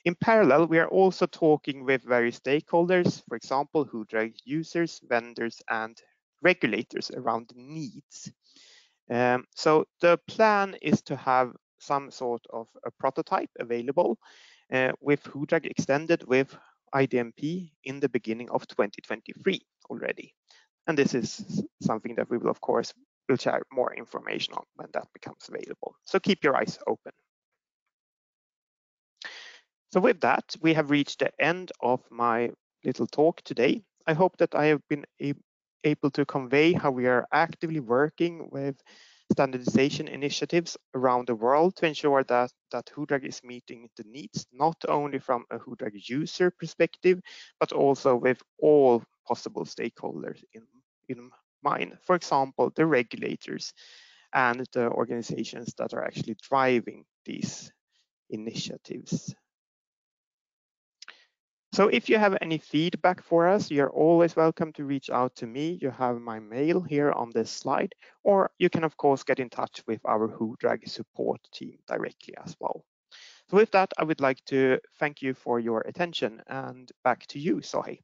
In parallel, we are also talking with various stakeholders, for example, WHODrug users, vendors, and regulators around the needs. So the plan is to have some sort of a prototype available with WHODrug extended with IDMP in the beginning of 2023 already. And this is something that we will, of course, will share more information on when that becomes available. So keep your eyes open. So with that, we have reached the end of my little talk today. I hope that I have been able to convey how we are actively working with standardization initiatives around the world to ensure that WHODrug is meeting the needs, not only from a WHODrug user perspective, but also with all possible stakeholders in mind. For example, the regulators and the organizations that are actually driving these initiatives. So if you have any feedback for us, you're always welcome to reach out to me. You have my mail here on this slide, or you can of course get in touch with our WHODrug support team directly as well. So with that, I would like to thank you for your attention and back to you, Sohei.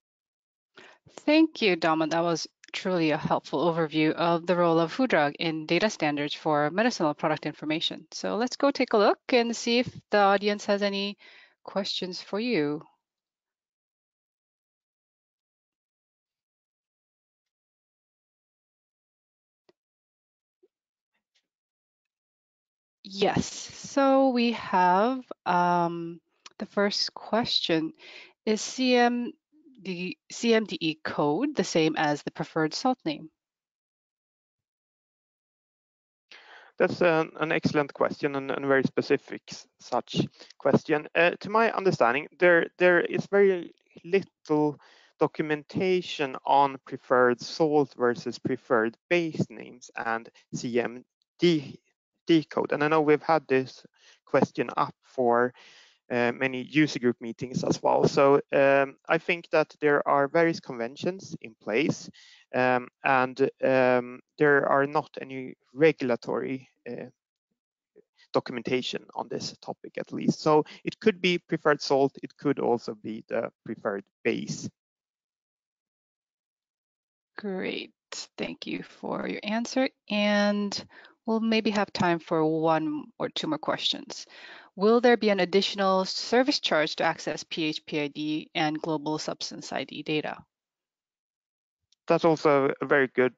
Thank you, Damon. That was truly a helpful overview of the role of WHODrug in data standards for medicinal product information. So let's go take a look and see if the audience has any questions for you. Yes, so we have the first question. Is CMDE code the same as the preferred salt name? That's an excellent question and very specific such question. To my understanding, there is very little documentation on preferred salt versus preferred base names and CMD code. And I know we've had this question up for many user group meetings as well. So I think that there are various conventions in place and there are not any regulatory documentation on this topic at least. So it could be preferred salt, it could also be the preferred base. Great, thank you for your answer. And we'll maybe have time for one or two more questions. Will there be an additional service charge to access PHP-ID and global substance ID data? That's also a very good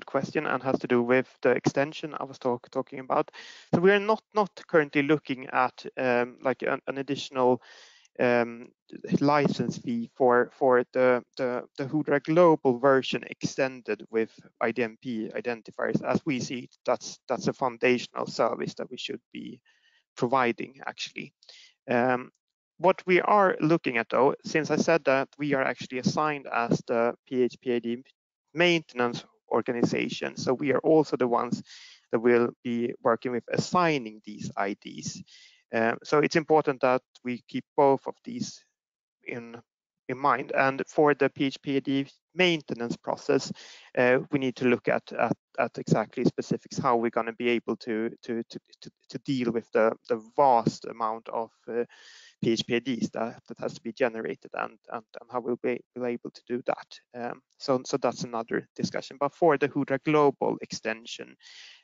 question and has to do with the extension I was talking about. So we are not currently looking at like an additional license fee for the WHODrug global version extended with IDMP identifiers. As we see, that's a foundational service that we should be providing actually. What we are looking at though, since I said that we are actually assigned as the PHP-ID maintenance organization, so we are also the ones that will be working with assigning these IDs. So it's important that we keep both of these in mind. And for the PHP-ID maintenance process, we need to look at exactly specifics how we're going to be able to deal with the vast amount of PHP-IDs that has to be generated and how we'll be able to do that. So that's another discussion. But for the WHODrug global extension,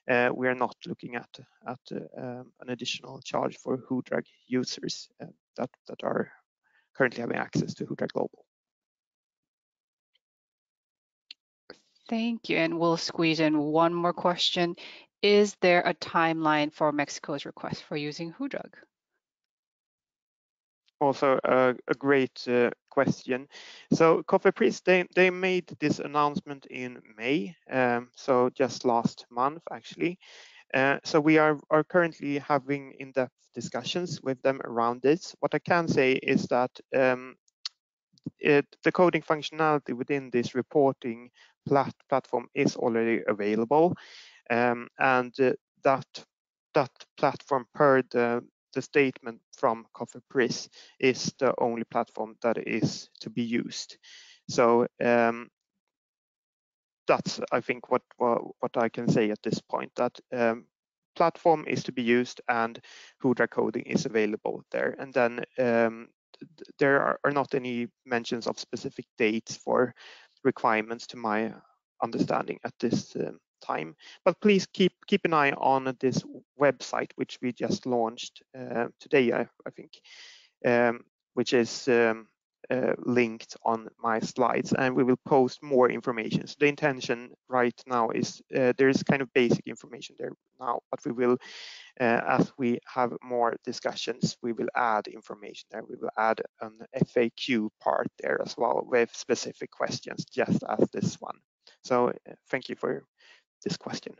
we are not looking at an additional charge for WHODrug users that are currently having access to WHODrug Global. Thank you, and we'll squeeze in one more question. Is there a timeline for Mexico's request for using WHODrug? Also a great question. So COFEPRIS, they made this announcement in May, so just last month actually. So we are currently having in-depth discussions with them around this. What I can say is that the coding functionality within this reporting platform is already available, and that platform, per the statement from COFEPRIS, is the only platform that is to be used. So that's, I think, what I can say at this point, that platform is to be used and WHODrug coding is available there. And then there are not any mentions of specific dates for requirements to my understanding at this time. But please keep an eye on this website, which we just launched today, I think, which is linked on my slides, and we will post more information. So the intention right now is there is kind of basic information there now, but we will, as we have more discussions, we will add information there. We will add an FAQ part there as well with specific questions, just as this one. So thank you for this question.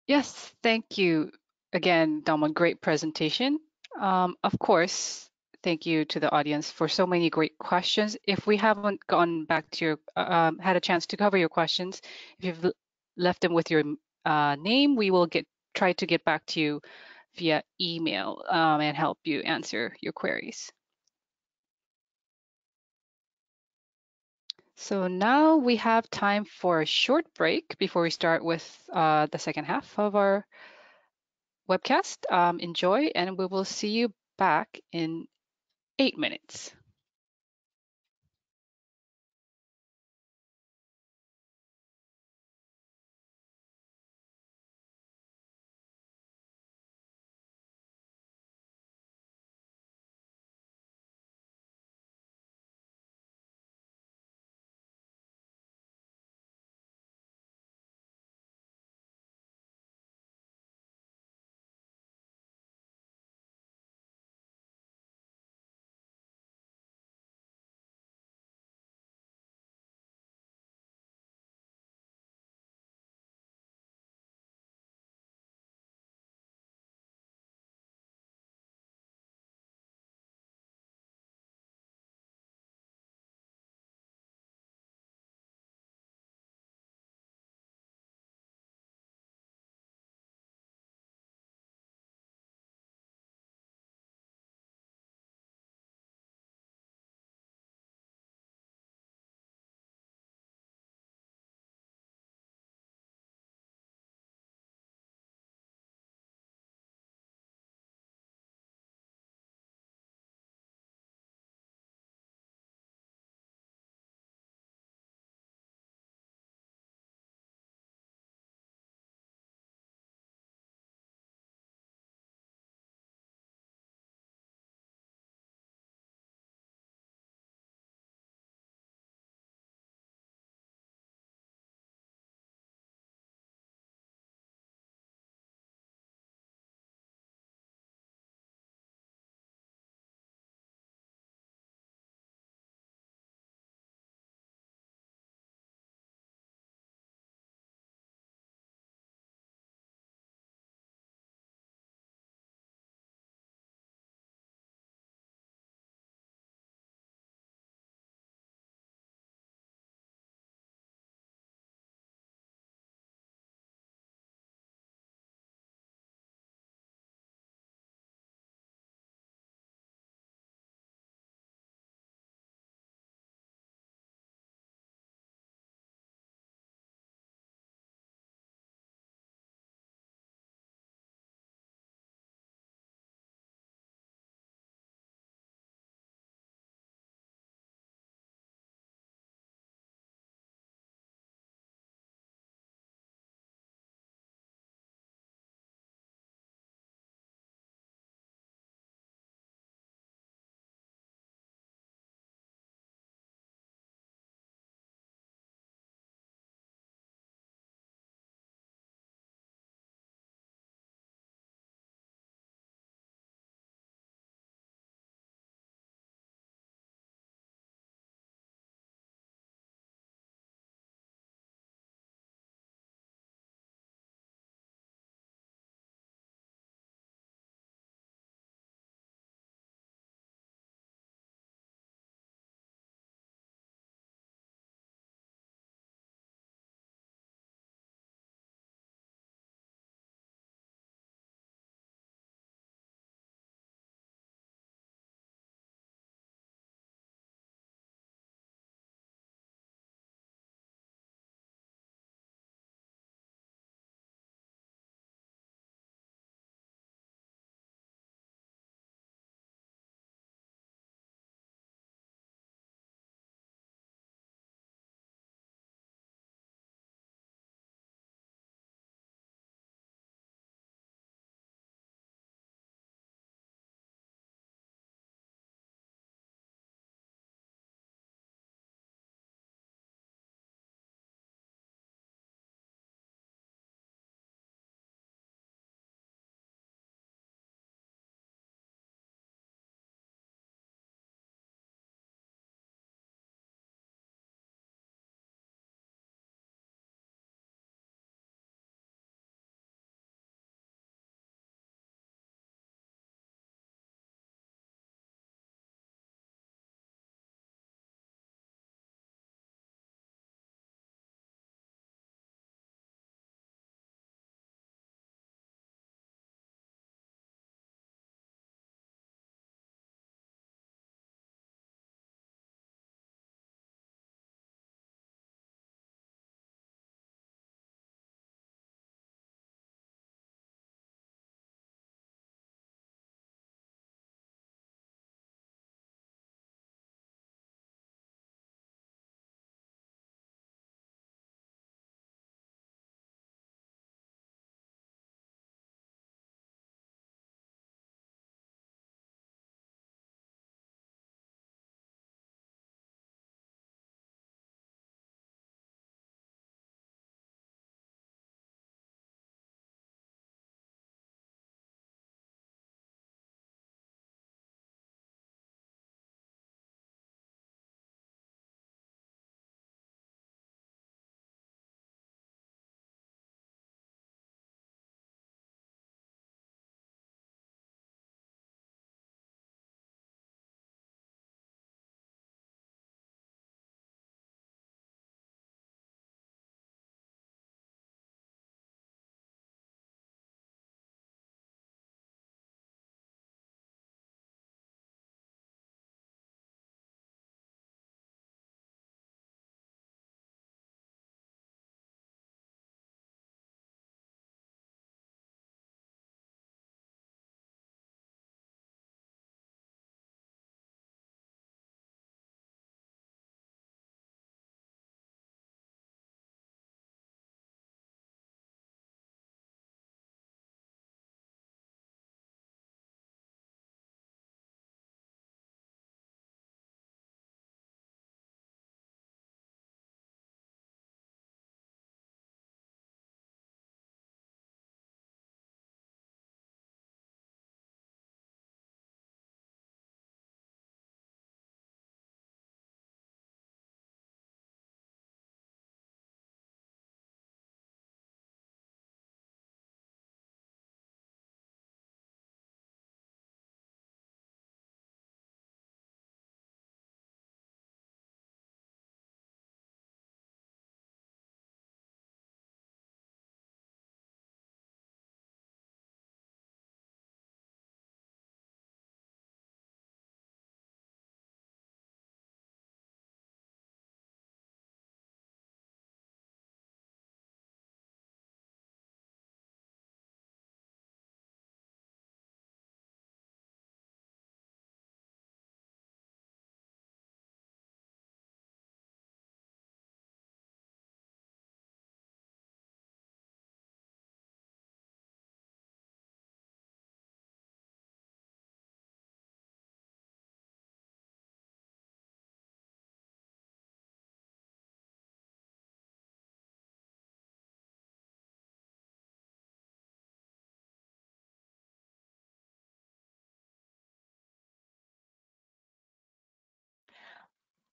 Yes, thank you again, Damon. Great presentation. Of course, thank you to the audience for so many great questions. If we haven't gone back to your, had a chance to cover your questions, if you've left them with your name, we will try to get back to you via email and help you answer your queries. So now we have time for a short break before we start with the second half of our webcast. Enjoy, and we will see you back in 8 minutes.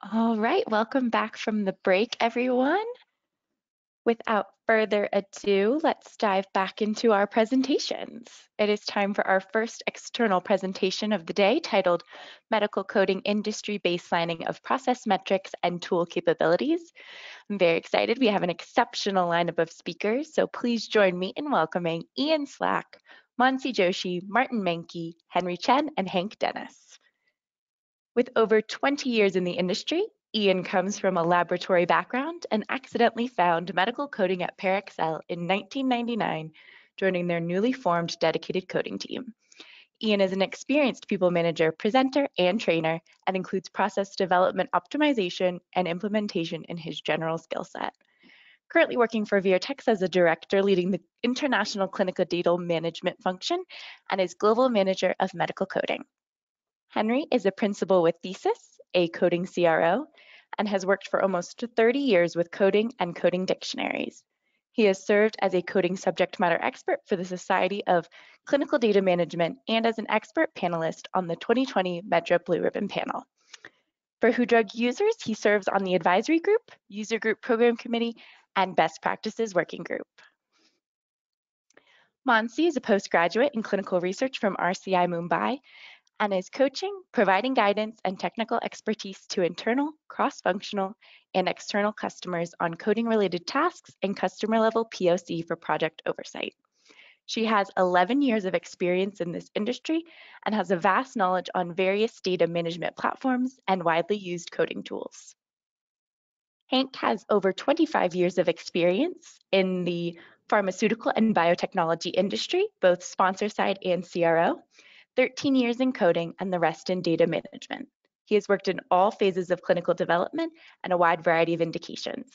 All right, welcome back from the break, everyone. Without further ado, let's dive back into our presentations. It is time for our first external presentation of the day, titled Medical Coding Industry Baselining of Process Metrics and Tool Capabilities. I'm very excited. We have an exceptional lineup of speakers, so please join me in welcoming Ian Slack, Mansi Joshi, Martin Menke, Henry Chen, and Hank Dennis. With over 20 years in the industry, Ian comes from a laboratory background and accidentally found medical coding at Parexel in 1999, joining their newly formed dedicated coding team. Ian is an experienced people manager, presenter, and trainer, and includes process development optimization and implementation in his general skill set. Currently working for Vertex as a director leading the international clinical data management function and is global manager of medical coding. Henry is a principal with Thesis, a coding CRO, and has worked for almost 30 years with coding and coding dictionaries. He has served as a coding subject matter expert for the Society of Clinical Data Management and as an expert panelist on the 2020 Medra Blue Ribbon panel. For WHODrug users, he serves on the advisory group, user group program committee, and best practices working group. Mansi is a postgraduate in clinical research from RCI Mumbai and is coaching, providing guidance and technical expertise to internal, cross-functional, and external customers on coding-related tasks and customer-level POC for project oversight. She has 11 years of experience in this industry and has a vast knowledge on various data management platforms and widely used coding tools. Hank has over 25 years of experience in the pharmaceutical and biotechnology industry, both sponsor side and CRO. 13 years in coding and the rest in data management. He has worked in all phases of clinical development and a wide variety of indications.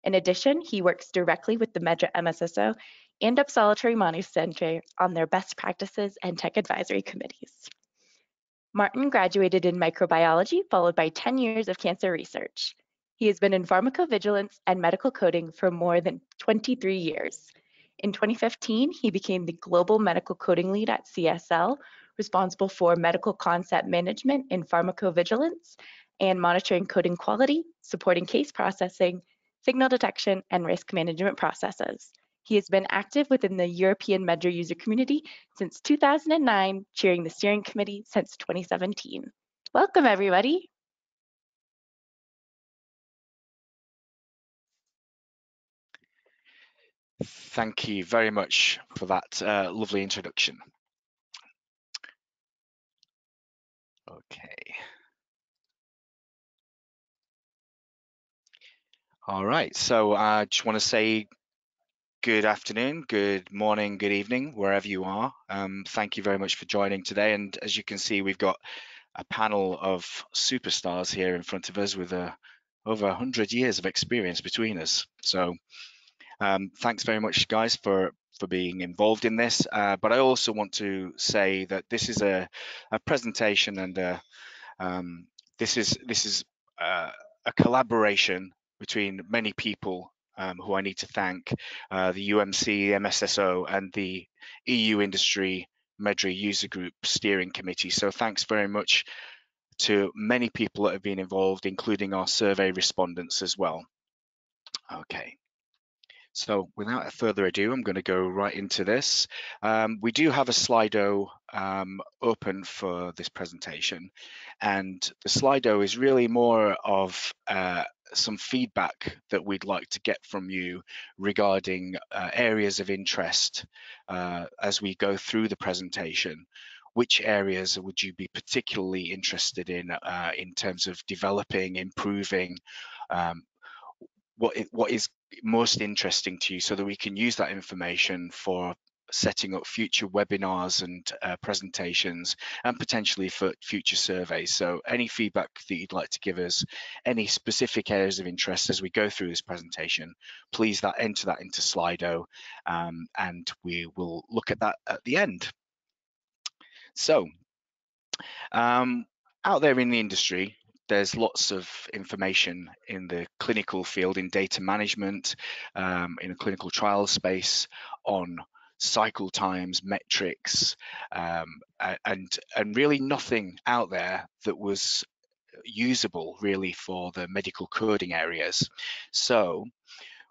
In addition, he works directly with the Medra Msso and Uppsala Tremonti Center on their best practices and tech advisory committees. Martin graduated in microbiology, followed by 10 years of cancer research. He has been in pharmacovigilance and medical coding for more than 23 years. In 2015, he became the global medical coding lead at CSL, responsible for medical concept management in pharmacovigilance and monitoring coding quality, supporting case processing, signal detection, and risk management processes. He has been active within the European Medra user community since 2009, chairing the steering committee since 2017. Welcome, everybody. Thank you very much for that lovely introduction. Okay. All right, so I just want to say good afternoon, good morning, good evening, wherever you are. Thank you very much for joining today. And as you can see, we've got a panel of superstars here in front of us with over 100 years of experience between us. So thanks very much, guys, for being involved in this. But I also want to say that this is a presentation, and this is a collaboration between many people who I need to thank, the UMC, MSSO, and the EU Industry Medra User Group Steering Committee. So thanks very much to many people that have been involved, including our survey respondents as well. Okay. So without further ado, I'm going to go right into this. We do have a Slido open for this presentation, and the Slido is really more of some feedback that we'd like to get from you regarding areas of interest as we go through the presentation. Which areas would you be particularly interested in terms of developing, improving? What is most interesting to you, so that we can use that information for setting up future webinars and presentations, and potentially for future surveys. So any feedback that you'd like to give us, any specific areas of interest as we go through this presentation, please enter that into Slido, and we will look at that at the end. So out there in the industry, there's lots of information in the clinical field, in data management, in a clinical trial space, on cycle times, metrics, and really nothing out there that was usable really for the medical coding areas. So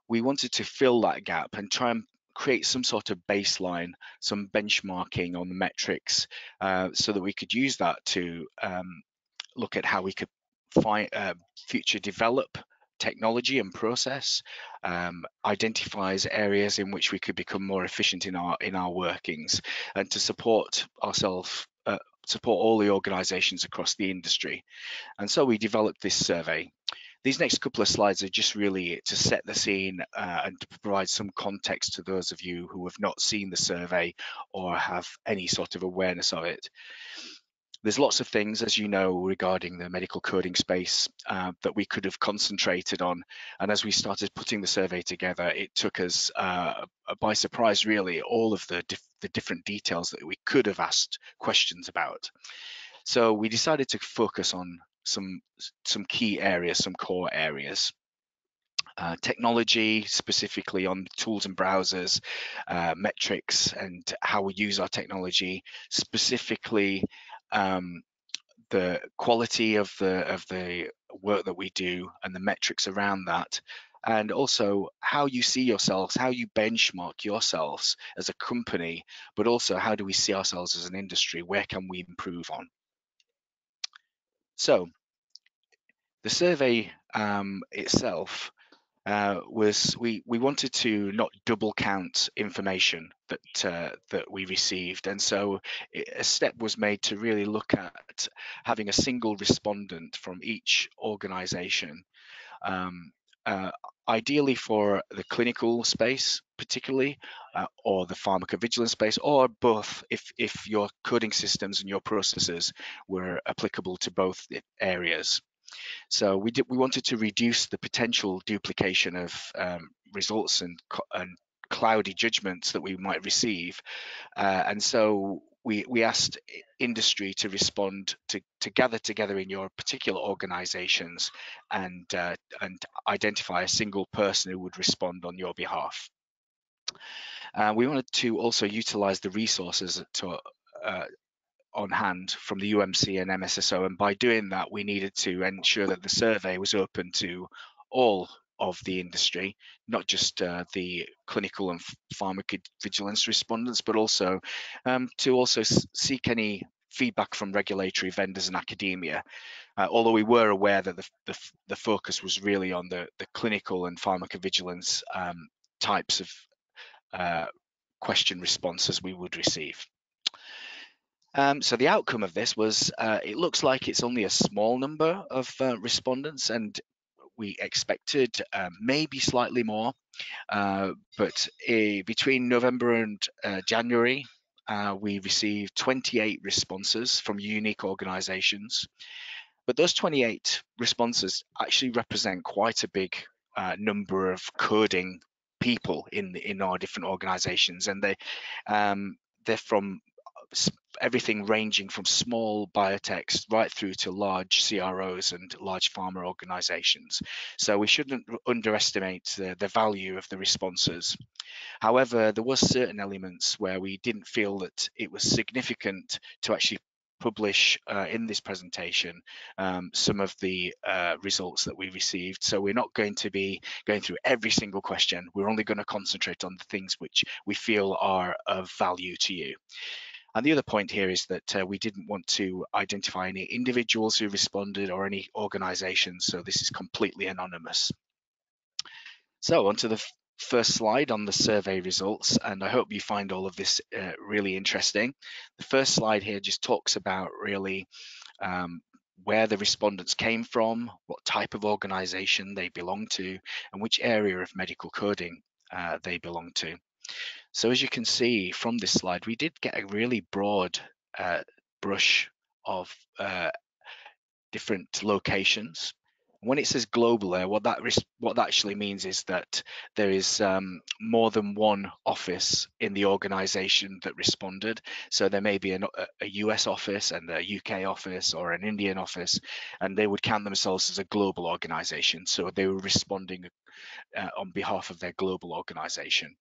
we wanted to fill that gap and try and create some sort of baseline, some benchmarking on the metrics, so that we could use that to look at how we could find future develop technology and process, identifies areas in which we could become more efficient in our workings, and to support ourselves, support all the organisations across the industry. And so we developed this survey. These next couple of slides are just really to set the scene and to provide some context to those of you who have not seen the survey or have any sort of awareness of it. There's lots of things, as you know, regarding the medical coding space that we could have concentrated on. And as we started putting the survey together, it took us by surprise, really, all of the different details that we could have asked questions about. So we decided to focus on some key areas, some core areas. Technology, specifically on tools and browsers, metrics, and how we use our technology, specifically the quality of the work that we do and the metrics around that, and also how you see yourselves, how you benchmark yourselves as a company, but also how do we see ourselves as an industry, where can we improve on. So the survey itself was we wanted to not double count information that we received, and so a step was made to really look at having a single respondent from each organization, ideally for the clinical space particularly, or the pharmacovigilance space, or both if your coding systems and your processes were applicable to both areas. So we wanted to reduce the potential duplication of results and cloudy judgments that we might receive, and so we asked industry to respond, to gather together in your particular organizations and identify a single person who would respond on your behalf. We wanted to also utilize the resources on hand from the UMC and MSSO, and by doing that we needed to ensure that the survey was open to all of the industry, not just the clinical and pharmacovigilance respondents, but also to also seek any feedback from regulatory vendors and academia, although we were aware that the focus was really on the clinical and pharmacovigilance types of question responses we would receive. So the outcome of this was, it looks like it's only a small number of respondents, and we expected maybe slightly more, but between November and January, we received 28 responses from unique organizations. But those 28 responses actually represent quite a big number of coding people in our different organizations, and they're from everything ranging from small biotechs right through to large CROs and large pharma organizations. So we shouldn't underestimate the value of the responses. However, there was certain elements where we didn't feel that it was significant to actually publish in this presentation some of the results that we received. So we're not going to be going through every single question. We're only going to concentrate on the things which we feel are of value to you. And the other point here is that we didn't want to identify any individuals who responded or any organizations, so this is completely anonymous. So onto the first slide on the survey results, and I hope you find all of this really interesting. The first slide here just talks about really where the respondents came from, what type of organization they belong to, and which area of medical coding they belong to. So as you can see from this slide, we did get a really broad brush of different locations. When it says global there, what that actually means is that there is more than one office in the organization that responded. So there may be a US office and a UK office or an Indian office, and they would count themselves as a global organization. So they were responding on behalf of their global organization.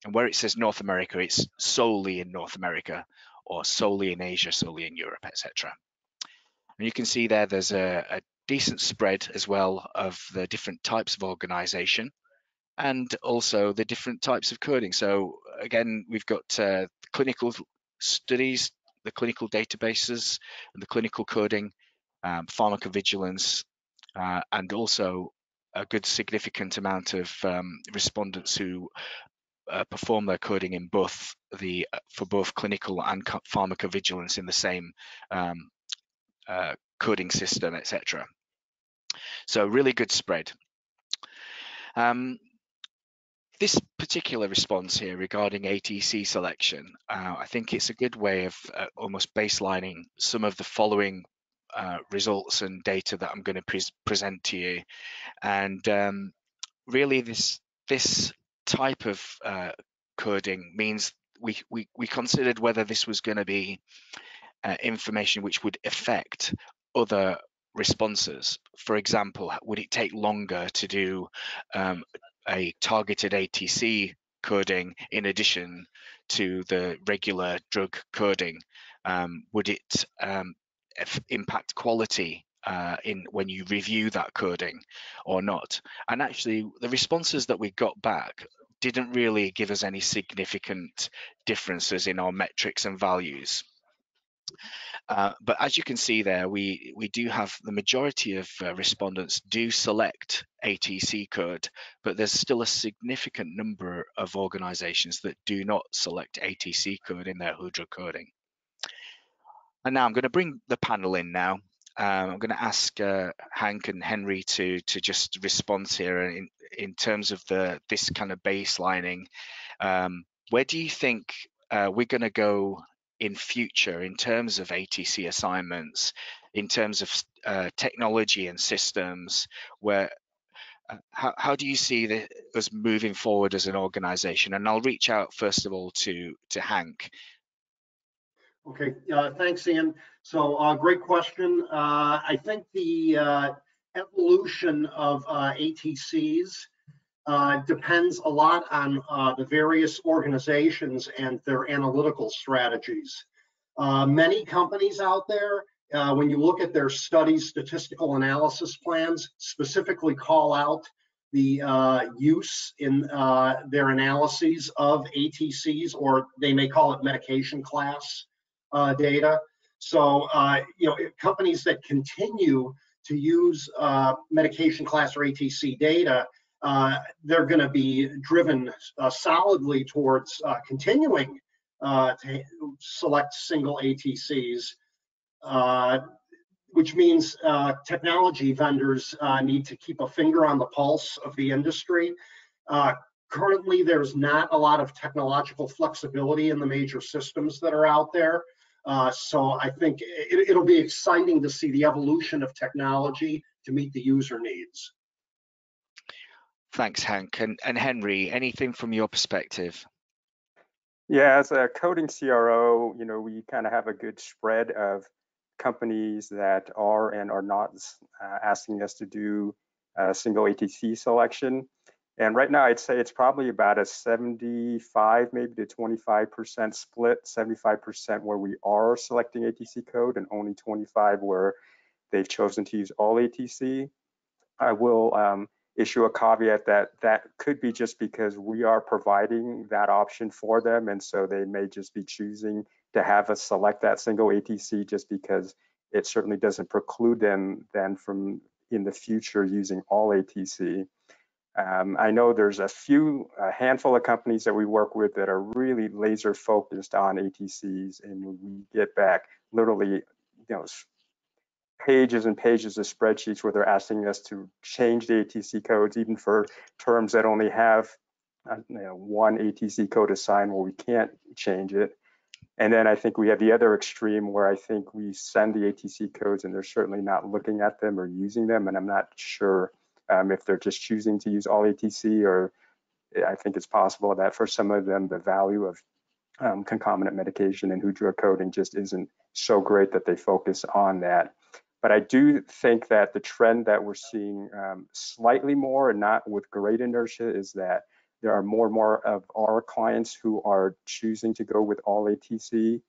And where it says North America, it's solely in North America, or solely in Asia, solely in Europe, etc. And you can see there's a decent spread as well of the different types of organization and also the different types of coding. So again, we've got clinical studies, the clinical databases, and the clinical coding, pharmacovigilance, and also a good significant amount of respondents who perform their coding in both for both clinical and pharmacovigilance in the same coding system, etc. So really good spread. This particular response here regarding ATC selection, I think it's a good way of almost baselining some of the following results and data that I'm going to present to you. And really this type of coding means we considered whether this was going to be information which would affect other responses. For example, would it take longer to do a targeted ATC coding in addition to the regular drug coding? Would it impact quality when you review that coding or not? And actually, the responses that we got back didn't really give us any significant differences in our metrics and values. But as you can see there, we do have the majority of respondents do select ATC code, but there's still a significant number of organizations that do not select ATC code in their WHODrug coding. And now I'm going to bring the panel in now. I'm going to ask Hank and Henry to just respond here in terms of this kind of baselining. Where do you think we're going to go in future in terms of ATC assignments, in terms of technology and systems? How do you see us moving forward as an organization? And I'll reach out first of all to Hank. Okay, thanks, Ian. So great question. I think the evolution of ATCs depends a lot on the various organizations and their analytical strategies. Many companies out there, when you look at their studies, statistical analysis plans, specifically call out the use in their analyses of ATCs, or they may call it medication class data. So, companies that continue to use medication class or ATC data, they're going to be driven solidly towards continuing to select single ATCs, which means technology vendors need to keep a finger on the pulse of the industry. Currently, there's not a lot of technological flexibility in the major systems that are out there. So I think it'll be exciting to see the evolution of technology to meet the user needs. Thanks, Hank. And Henry, anything from your perspective? Yeah, as a coding CRO, we kind of have a good spread of companies that are and are not asking us to do a single ATC selection. And right now, I'd say it's probably about a 75, maybe to 25% split, 75% where we are selecting ATC code and only 25 where they've chosen to use all ATC. I will issue a caveat that could be just because we are providing that option for them, and so they may just be choosing to have us select that single ATC just because it certainly doesn't preclude them then from in the future using all ATC. I know there's a handful of companies that we work with that are really laser focused on ATCs, and we get back literally, pages and pages of spreadsheets where they're asking us to change the ATC codes, even for terms that only have one ATC code assigned where we can't change it. And then I think we have the other extreme where I think we send the ATC codes and they're certainly not looking at them or using them, and I'm not sure if they're just choosing to use all ATC, or I think it's possible that for some of them the value of concomitant medication and WHODrug coding just isn't so great that they focus on that. But I do think that the trend that we're seeing slightly more, and not with great inertia, is that there are more and more of our clients who are choosing to go with all ATC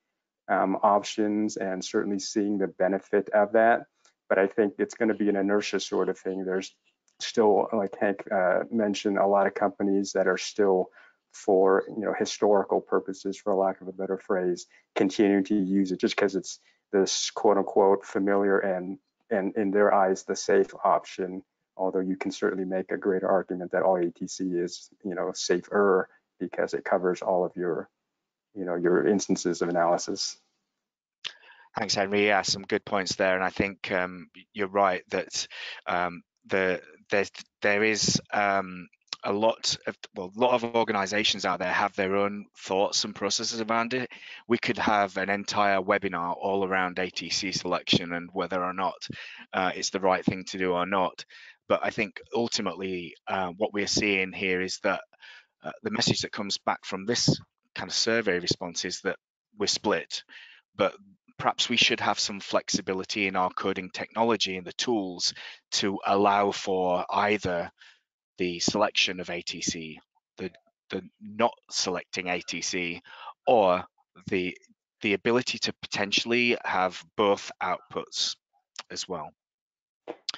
options and certainly seeing the benefit of that. but I think it's going to be an inertia sort of thing. There's still, like Hank mentioned, a lot of companies that are still, for historical purposes, for lack of a better phrase, continue to use it just because it's this quote unquote familiar and in their eyes the safe option. Although you can certainly make a greater argument that all ATC is safer because it covers all of your your instances of analysis. Thanks, Henry. Yeah, some good points there, and I think you're right that there is a lot of organizations out there have their own thoughts and processes around it. We could have an entire webinar all around ATC selection and whether or not it's the right thing to do or not. But I think ultimately what we're seeing here is that the message that comes back from this kind of survey response is that we're split, but perhaps we should have some flexibility in our coding technology and the tools to allow for either the selection of ATC, the not selecting ATC, or the ability to potentially have both outputs as well.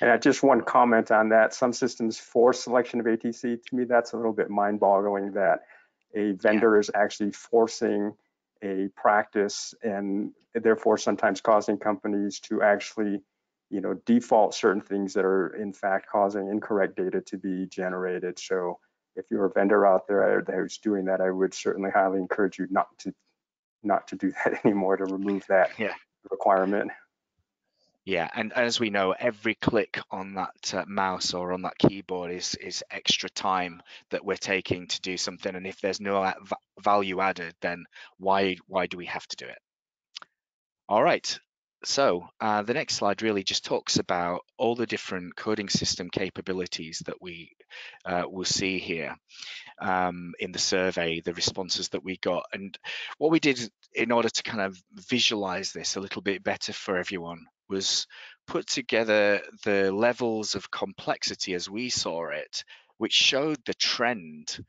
And just one comment on that, some systems force selection of ATC. To me, that's a little bit mind-boggling that a vendor is actually forcing a practice and therefore sometimes causing companies to actually default certain things that are in fact causing incorrect data to be generated. So if you're a vendor out there who's doing that, I would certainly highly encourage you not to do that anymore, to remove that requirement. Yeah, and as we know, every click on that mouse or on that keyboard is extra time that we're taking to do something. And if there's no value added, then why do we have to do it? All right. So the next slide really just talks about all the different coding system capabilities that we will see here in the survey, the responses that we got. And what we did in order to kind of visualize this a little bit better for everyone was put together the levels of complexity as we saw it, which showed the trend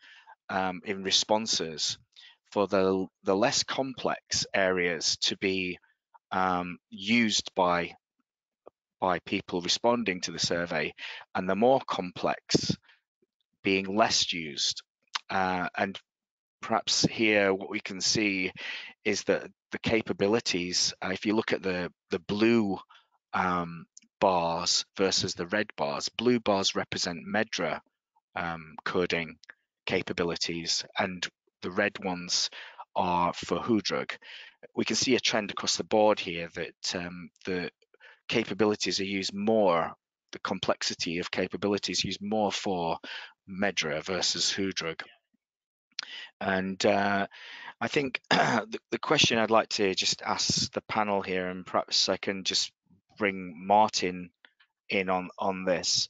in responses for the less complex areas to be used by people responding to the survey, and the more complex being less used. And perhaps here what we can see is that the capabilities, if you look at the blue bars versus the red bars, blue bars represent Medra coding capabilities, and the red ones are for WHODrug. We can see a trend across the board here that the capabilities are used more, the complexity of capabilities used more for Medra versus WHODrug. And I think the question I'd like to just ask the panel here, and perhaps I can just bring Martin in on this.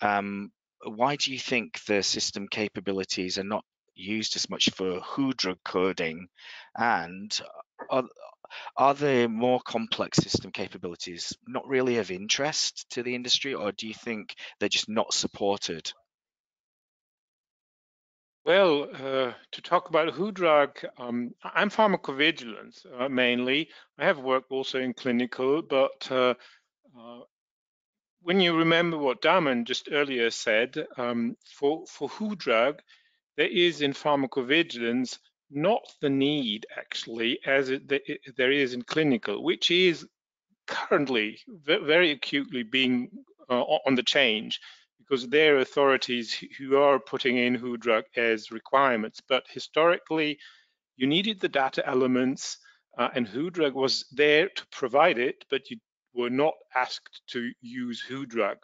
Why do you think the system capabilities are not used as much for WHODrug coding, and are the more complex system capabilities not really of interest to the industry, or do you think they're just not supported? Well, to talk about WHODrug, I'm pharmacovigilance mainly. I have worked also in clinical, but when you remember what Damon just earlier said, for WHODrug, there is in pharmacovigilance not the need actually as there is in clinical, which is currently very acutely being on the change, because there are authorities who are putting in WHODrug as requirements. But historically, you needed the data elements, and WHODrug was there to provide it, but you were not asked to use WHODrug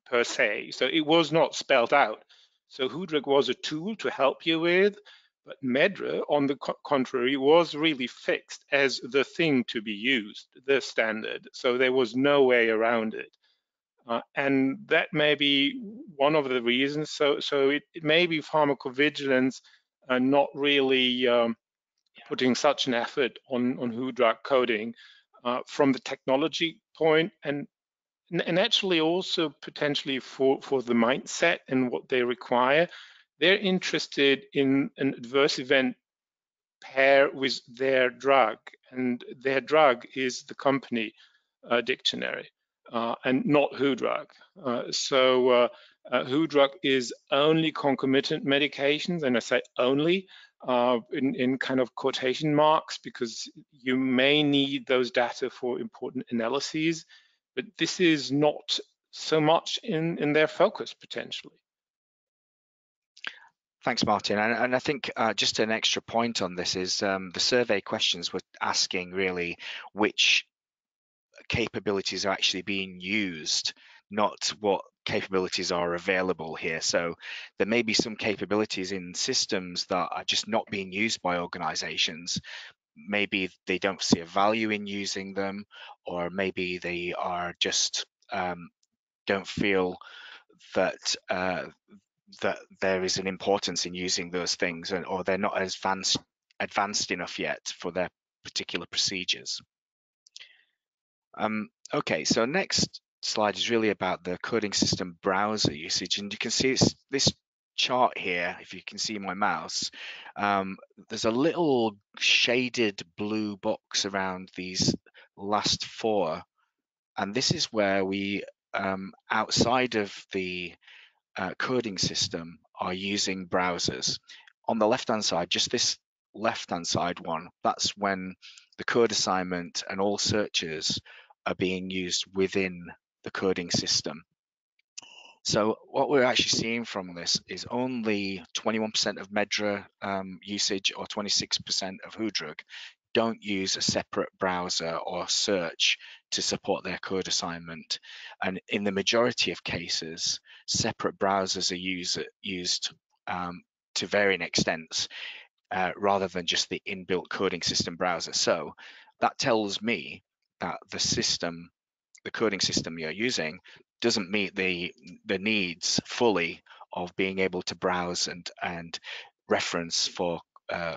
per se. So it was not spelled out. So WHODrug was a tool to help you with, but Medra, on the contrary, was really fixed as the thing to be used, the standard. So there was no way around it. And that may be one of the reasons. So it may be pharmacovigilance not really putting such an effort on WHODrug coding from the technology point, and actually also potentially for the mindset and what they require. They're interested in an adverse event pair with their drug, and their drug is the company dictionary. and not WHODrug. WHODrug is only concomitant medications, and I say only in kind of quotation marks, because you may need those data for important analyses, but this is not so much in their focus potentially. Thanks, Martin. And I think just an extra point on this is the survey questions were asking really which capabilities are actually being used, not what capabilities are available here. So there may be some capabilities in systems that are just not being used by organizations. Maybe they don't see a value in using them, or maybe they are just don't feel that that there is an importance in using those things, or they're not as advanced enough yet for their particular procedures. Okay, so next slide is really about the coding system browser usage, and you can see this chart here. If you can see my mouse, there's a little shaded blue box around these last four, and this is where we outside of the coding system are using browsers. On the left hand side, just this left hand side one, that's when the code assignment and all searches are being used within the coding system. So what we're actually seeing from this is only 21% of Medra usage or 26% of WHODrug don't use a separate browser or search to support their code assignment. And in the majority of cases, separate browsers are used to varying extents rather than just the inbuilt coding system browser. So that tells me that the coding system you're using doesn't meet the needs fully of being able to browse and reference for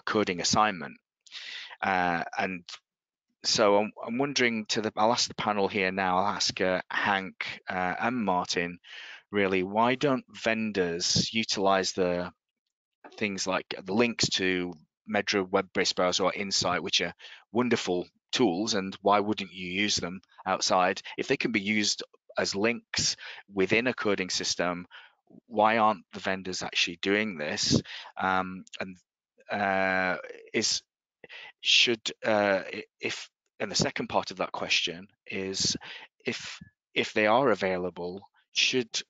coding assignment. And so I'm wondering I'll ask the panel here now, I'll ask Hank and Martin, really, why don't vendors utilize the things like the links to Medra web-based browser or Insight, which are wonderful tools, and why wouldn't you use them outside? If they can be used as links within a coding system, why aren't the vendors actually doing this? And the second part of that question is, if they are available, should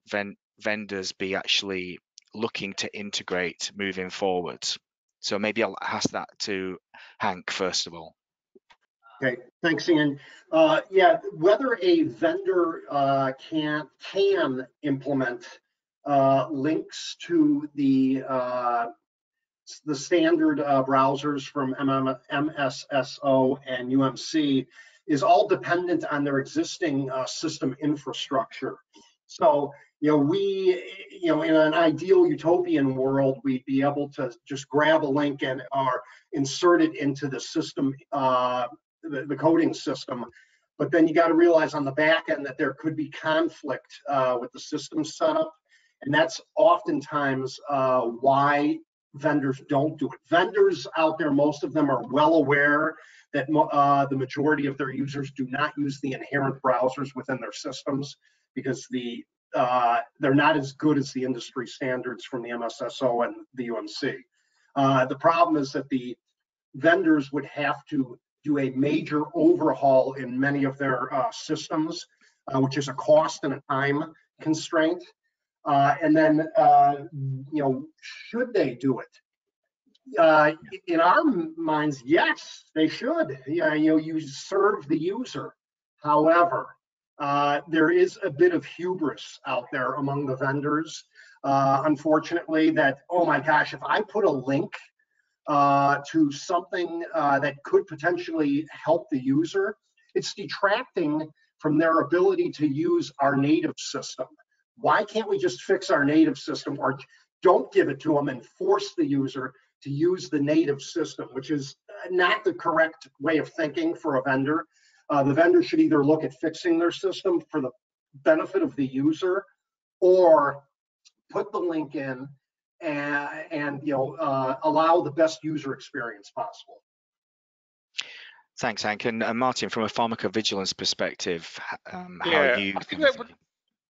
vendors be actually looking to integrate moving forward? So maybe I'll ask that to Hank first of all. Okay, thanks, Ian. Yeah, whether a vendor can implement links to the standard browsers from MSSO and UMC is all dependent on their existing system infrastructure. So, in an ideal utopian world, we'd be able to just grab a link and insert it into the system, the coding system. But then you got to realize on the back end that there could be conflict with the system setup. And that's oftentimes why vendors don't do it. Vendors out there, most of them are well aware that the majority of their users do not use the inherent browsers within their systems, because they're not as good as the industry standards from the MSSO and the UMC. The problem is that the vendors would have to do a major overhaul in many of their systems, which is a cost and a time constraint. And then, should they do it? In our minds, yes, they should. You serve the user. However, there is a bit of hubris out there among the vendors, unfortunately, that, oh my gosh, if I put a link to something that could potentially help the user, it's detracting from their ability to use our native system. Why can't we just fix our native system, or don't give it to them and force the user to use the native system, which is not the correct way of thinking for a vendor. The vendor should either look at fixing their system for the benefit of the user, or put the link in and allow the best user experience possible. Thanks, Hank. And Martin, from a pharmacovigilance perspective, how are Yeah, you I think kind of thinking?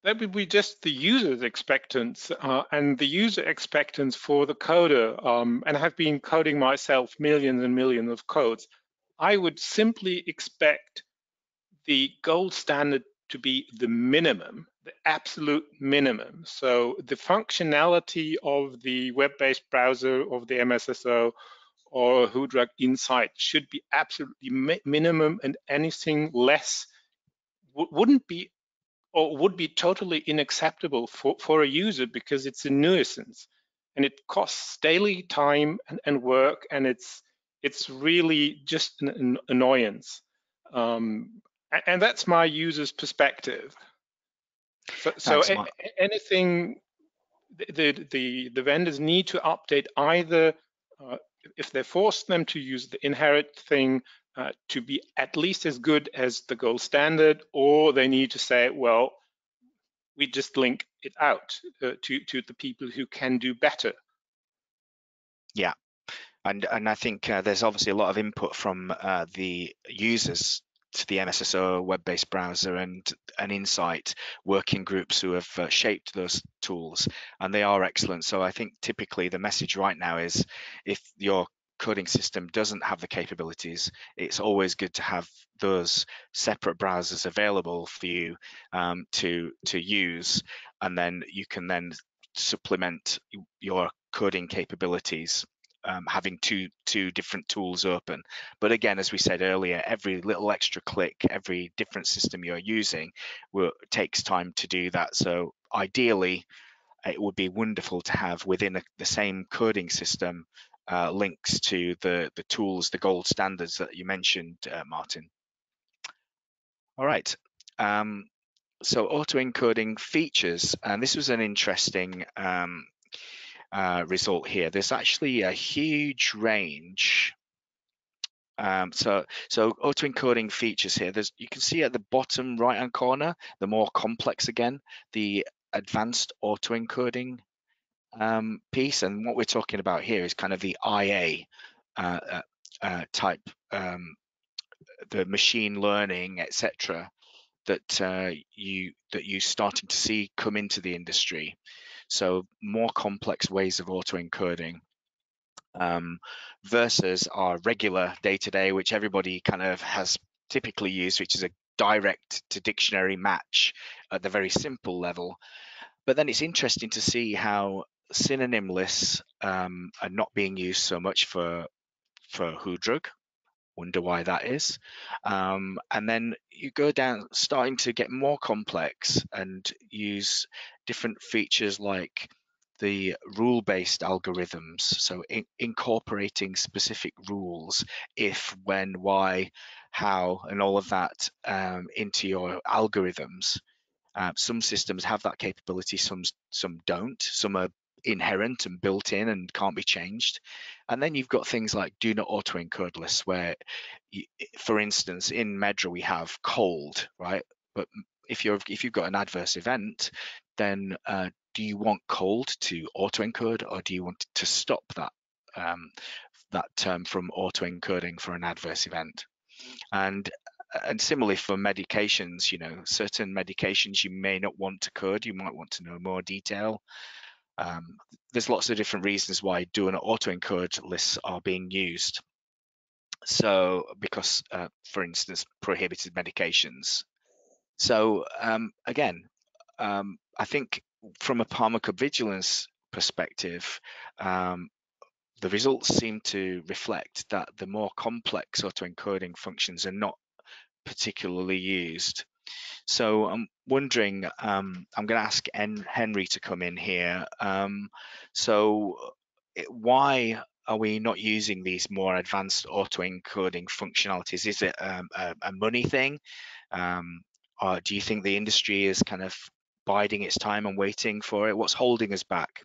that would be just the user's expectance and the user expectance for the coder. And I've been coding myself millions and millions of codes. I would simply expect the gold standard to be the minimum, the absolute minimum. So the functionality of the web-based browser of the MSSO or WHODrug Insight should be absolutely minimum, and anything less wouldn't be or would be totally unacceptable for a user, because it's a nuisance and it costs daily time and work, and it's really just an annoyance. And that's my user's perspective. So Thanks, Mark. anything the vendors need to update, either if they force them to use the inherit thing to be at least as good as the gold standard, or they need to say, well, we just link it out to the people who can do better. Yeah, and I think there's obviously a lot of input from the users to the MSSO web-based browser and an Insight working groups who have shaped those tools, and they are excellent. So I think typically the message right now is, if your coding system doesn't have the capabilities, it's always good to have those separate browsers available for you to use, and then you can then supplement your coding capabilities, having two different tools open. But again, as we said earlier, every little extra click, every different system you're using takes time to do that. So ideally, it would be wonderful to have within the same coding system links to the tools, the gold standards that you mentioned, Martin. All right. So auto-encoding features, and this was an interesting result here. There's actually a huge range. So auto-encoding features here. You can see at the bottom right-hand corner, the more complex again, the advanced auto-encoding piece, and what we're talking about here is kind of the IA type, the machine learning, etc., that you're starting to see come into the industry. So more complex ways of auto-encoding versus our regular day-to-day, which everybody kind of has typically used, which is a direct to dictionary match at the very simple level. But then it's interesting to see how synonym lists are not being used so much for WHODrug. Wonder why that is. And then you go down, starting to get more complex and use different features like the rule-based algorithms. So incorporating specific rules, if, when, why, how, and all of that into your algorithms. Some systems have that capability, some don't. Some are inherent and built in and can't be changed. And then you've got things like do not auto encode lists, where, for instance, in Medra we have cold, right? But if you've got an adverse event, then do you want cold to auto encode, or do you want to stop that term from auto encoding for an adverse event? And similarly for medications, certain medications you may not want to code, you might want to know more detail. There's lots of different reasons why do not auto encode lists are being used. So because, for instance, prohibited medications. So again, I think from a pharmacovigilance perspective, the results seem to reflect that the more complex auto-encoding functions are not particularly used. So I'm wondering, I'm going to ask Henry to come in here. So why are we not using these more advanced auto-encoding functionalities? Is it a money thing? Or do you think the industry is kind of biding its time and waiting for it? What's holding us back?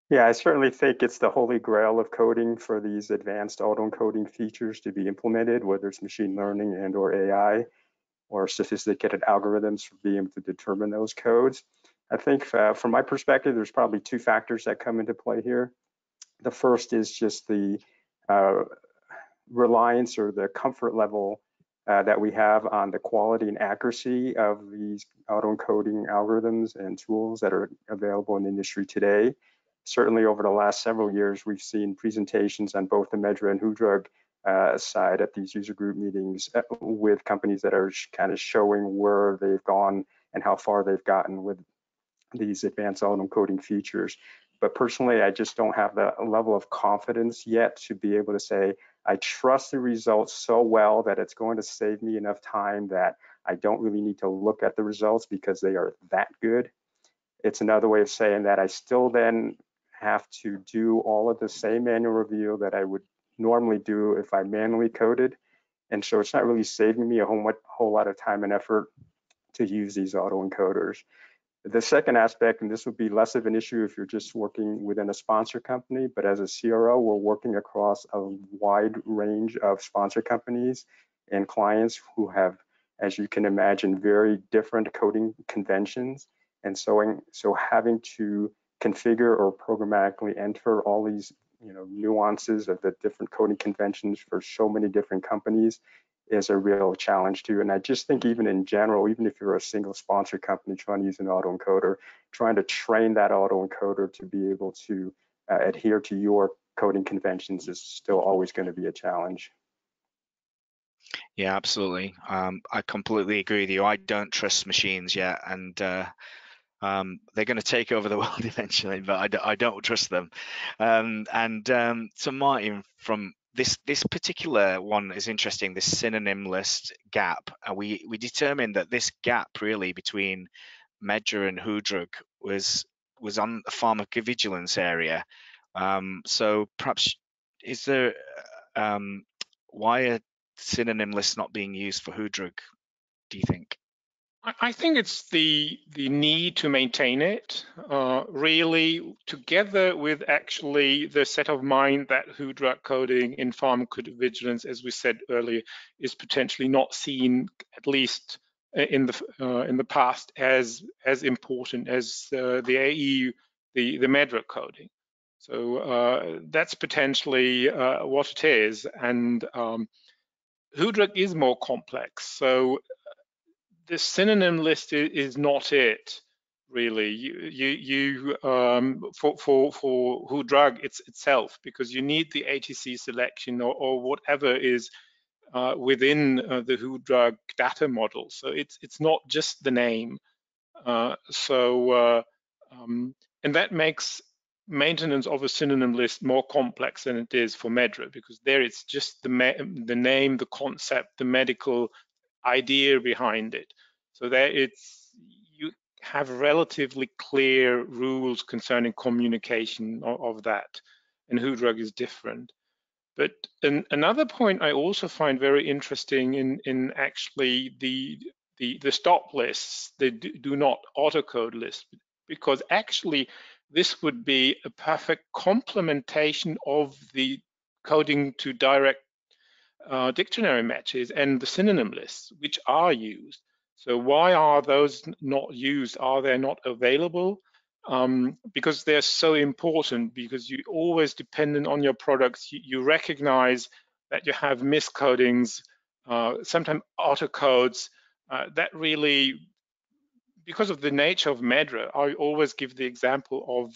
Yeah, I certainly think it's the holy grail of coding for these advanced auto-encoding features to be implemented, whether it's machine learning and or AI or sophisticated algorithms for being able to determine those codes. I think from my perspective, there's probably two factors that come into play here. The first is just the reliance or the comfort level that we have on the quality and accuracy of these autoencoding algorithms and tools that are available in the industry today. Certainly over the last several years, we've seen presentations on both the Medra and WHODrug side at these user group meetings with companies that are kind of showing where they've gone and how far they've gotten with these advanced autoencoding features. But personally, I just don't have the level of confidence yet to be able to say, I trust the results so well that it's going to save me enough time that I don't really need to look at the results because they are that good. It's another way of saying that I still then have to do all of the same manual review that I would normally do if I manually coded. And so it's not really saving me a whole lot of time and effort to use these autoencoders. The second aspect, and this would be less of an issue if you're just working within a sponsor company, but as a CRO, we're working across a wide range of sponsor companies and clients who have, as you can imagine, very different coding conventions. And so having to configure or programmatically enter all these nuances of the different coding conventions for so many different companies is a real challenge too. And I just think even in general, even if you're a single sponsor company trying to use an autoencoder, trying to train that autoencoder to be able to adhere to your coding conventions is still always going to be a challenge. Yeah, absolutely. I completely agree with you. I don't trust machines yet, and they're going to take over the world eventually, but I don't trust them. So Martin, from this particular one is interesting, this synonym list gap. We determined that this gap really between Medra and WHODrug was on the pharmacovigilance area. So perhaps is there why are synonym lists not being used for WHODrug, do you think? I think it's the need to maintain it, really, together with actually the set of mind that WHODrug coding in pharmacovigilance, as we said earlier, is potentially not seen, at least in the past, as important as the AE, the Medra coding. So that's potentially what it is, and WHODrug is more complex. So the synonym list is not it, really. For WHODrug itself, because you need the ATC selection or whatever is within the WHODrug data model. So it's not just the name. And that makes maintenance of a synonym list more complex than it is for Medra, because there it's just the name, the concept, the medical idea behind it. So there you have relatively clear rules concerning communication of that, and WHODrug is different. But another point I also find very interesting in actually the stop lists, the do not autocode list, because actually this would be a perfect complementation of the coding to direct dictionary matches and the synonym lists, which are used. So why are those not used? Are they not available? Because they're so important, because you always dependent on your products. You recognize that you have miscodings, sometimes autocodes, that really, because of the nature of Medra, I always give the example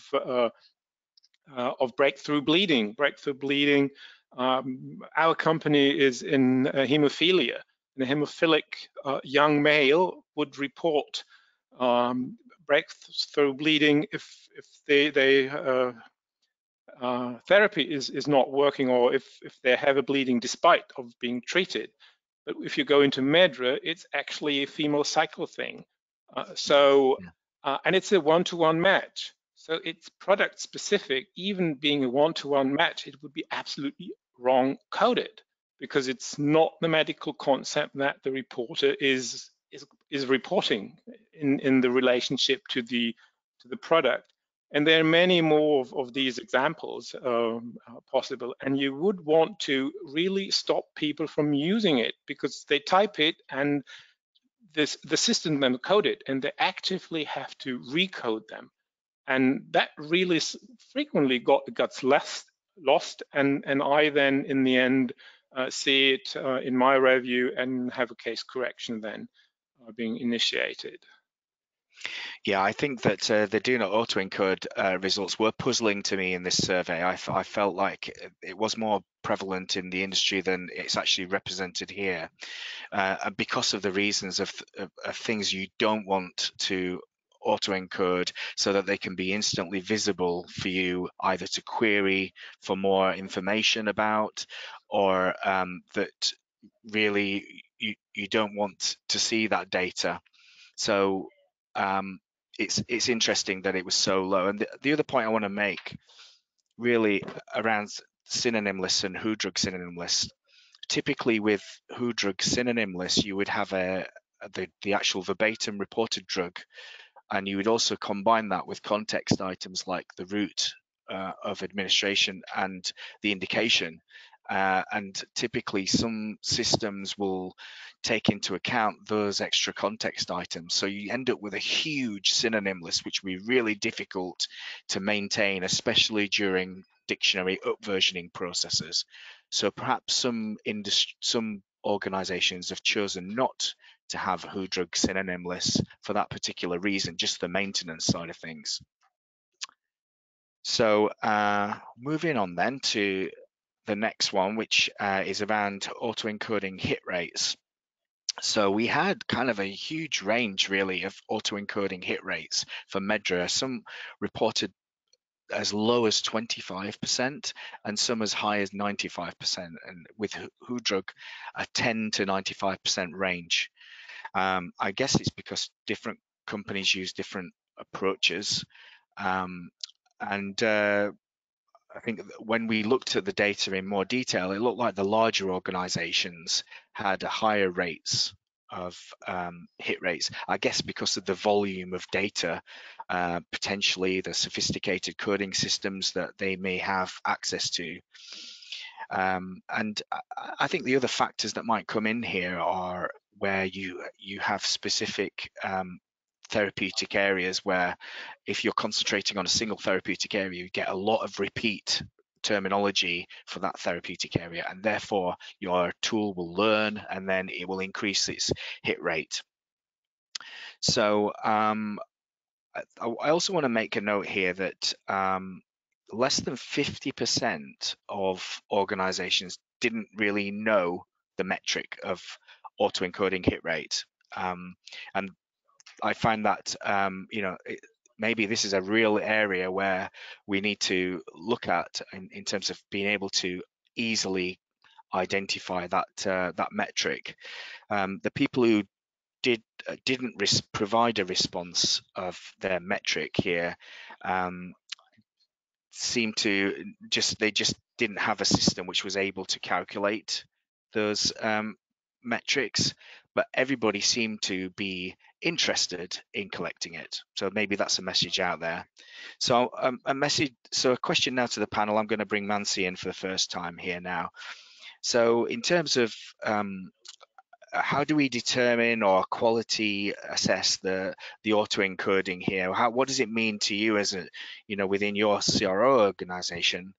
of breakthrough bleeding. Breakthrough bleeding, our company is in hemophilia. And a hemophilic young male would report breakthrough bleeding if therapy is not working, or if they have a bleeding despite of being treated. But if you go into Medra, it's actually a female cycle thing. And it's a one-to-one match. So it's product specific. Even being a one-to-one match, it would be absolutely wrong coded, because it's not the medical concept that the reporter is reporting in the relationship to the product. And there are many more of these examples possible. And you would want to really stop people from using it, because they type it and the system then code it, and they actively have to recode them. And that really frequently gets lost. And I then, in the end, see it in my review and have a case correction then being initiated. Yeah, I think that the do not autoencode results were puzzling to me in this survey. I felt like it was more prevalent in the industry than it's actually represented here, because of the reasons of things you don't want to autoencode so that they can be instantly visible for you either to query for more information about, or that really you don't want to see that data. So it's interesting that it was so low. And the other point I want to make really around synonym lists and WHODrug synonym lists. Typically with WHODrug synonym lists, you would have the actual verbatim reported drug, and you would also combine that with context items like the route of administration and the indication. And typically some systems will take into account those extra context items. So you end up with a huge synonym list, which will be really difficult to maintain, especially during dictionary upversioning processes. So perhaps some organizations have chosen not to have WHODrug synonym lists for that particular reason, just the maintenance side of things. So moving on then to the next one, which is around autoencoding hit rates. So we had kind of a huge range really of autoencoding hit rates for Medra. Some reported as low as 25% and some as high as 95%, and with WHODrug a 10 to 95% range. I guess it's because different companies use different approaches, and I think when we looked at the data in more detail, it looked like the larger organizations had higher rates of hit rates, I guess because of the volume of data, potentially the sophisticated coding systems that they may have access to. And I think the other factors that might come in here are where you have specific therapeutic areas where if you're concentrating on a single therapeutic area, you get a lot of repeat terminology for that therapeutic area, and therefore your tool will learn and then it will increase its hit rate. So I also want to make a note here that less than 50% of organizations didn't really know the metric of autoencoding hit rate. And I find that, maybe this is a real area where we need to look at in terms of being able to easily identify that that metric. The people who didn't provide a response of their metric here seem to they just didn't have a system which was able to calculate those metrics, but everybody seemed to be interested in collecting it. So maybe that's a message out there. So a question now to the panel. I'm going to bring Mansi in for the first time here now. So in terms of how do we determine or quality assess the autoencoding here? What does it mean to you as a, within your CRO organization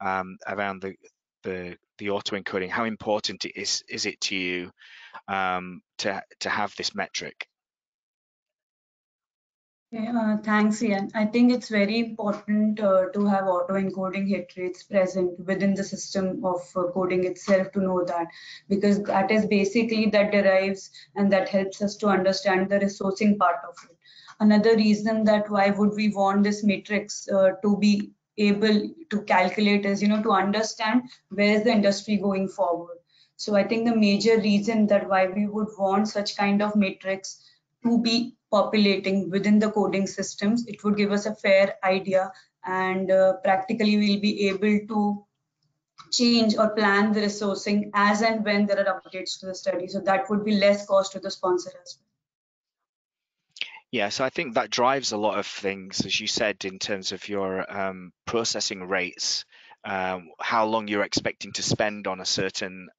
around the autoencoding? How important is it to you to have this metric? Thanks, Ian. I think it's very important to have autoencoding hit rates present within the system of coding itself, to know that, because that is basically that derives and that helps us to understand the resourcing part of it. Another reason that why would we want this matrix to be able to calculate is, to understand where is the industry going forward. So I think the major reason that why we would want such kind of matrix to be populating within the coding systems, it would give us a fair idea, and practically we'll be able to change or plan the resourcing as and when there are updates to the study. So that would be less cost to the sponsor as well. Yeah, so I think that drives a lot of things, as you said, in terms of your processing rates, how long you're expecting to spend on a certain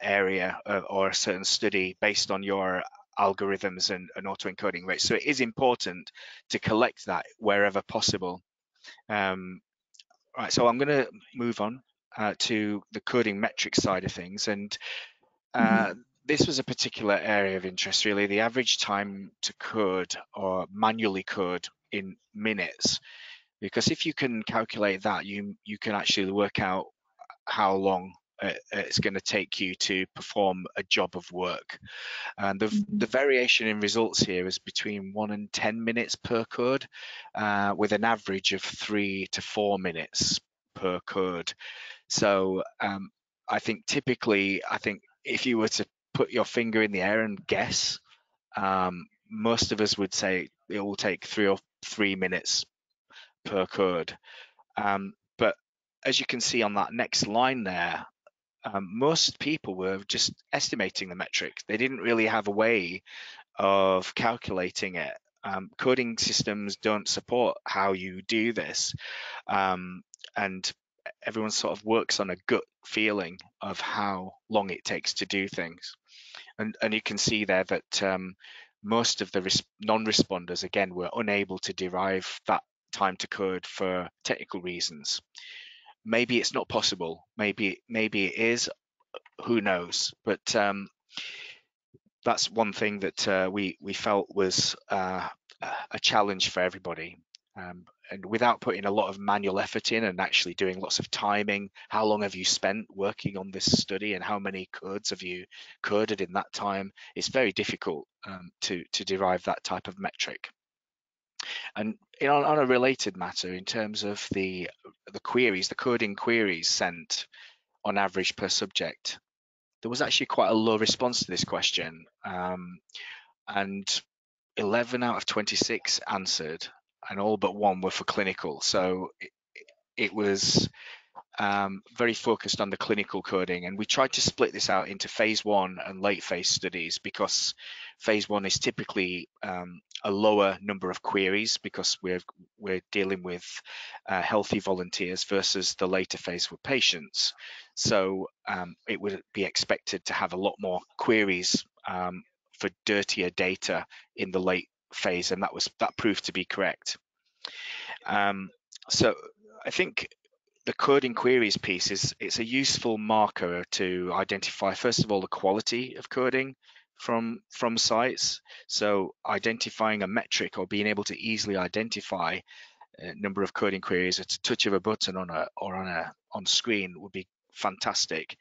area or a certain study based on your algorithms and autoencoding rates. So it is important to collect that wherever possible. Right, so I'm going to move on. to the coding metric side of things, and this was a particular area of interest, really. The average time to code or manually code in minutes, because if you can calculate that, you can actually work out how long it's going to take you to perform a job of work. And the variation in results here is between 1 and 10 minutes per code, with an average of 3 to 4 minutes per code. So I think typically, if you were to put your finger in the air and guess, most of us would say it will take 3 minutes per code. But as you can see on that next line there, most people were just estimating the metric. They didn't really have a way of calculating it. Coding systems don't support how you do this, and everyone sort of works on a gut feeling of how long it takes to do things. And you can see there that most of the non-responders, again, were unable to derive that time to code for technical reasons. Maybe it's not possible. Maybe it is. Who knows? But that's one thing that we felt was a challenge for everybody. And without putting a lot of manual effort in and actually doing lots of timing, how long have you spent working on this study and how many codes have you coded in that time? It's very difficult to derive that type of metric. And on a related matter, in terms of the queries, the coding queries sent on average per subject, there was actually quite a low response to this question, and 11 out of 26 answered, and all but 1 were for clinical. So it was very focused on the clinical coding, and we tried to split this out into phase 1 and late phase studies, because phase 1 is typically a lower number of queries because we're dealing with healthy volunteers versus the later phase with patients. So it would be expected to have a lot more queries for dirtier data in the late phase, and that proved to be correct. So I think the coding queries piece it's a useful marker to identify, first of all, the quality of coding from sites. So identifying a metric or being able to easily identify a number of coding queries at a touch of a button on screen would be fantastic.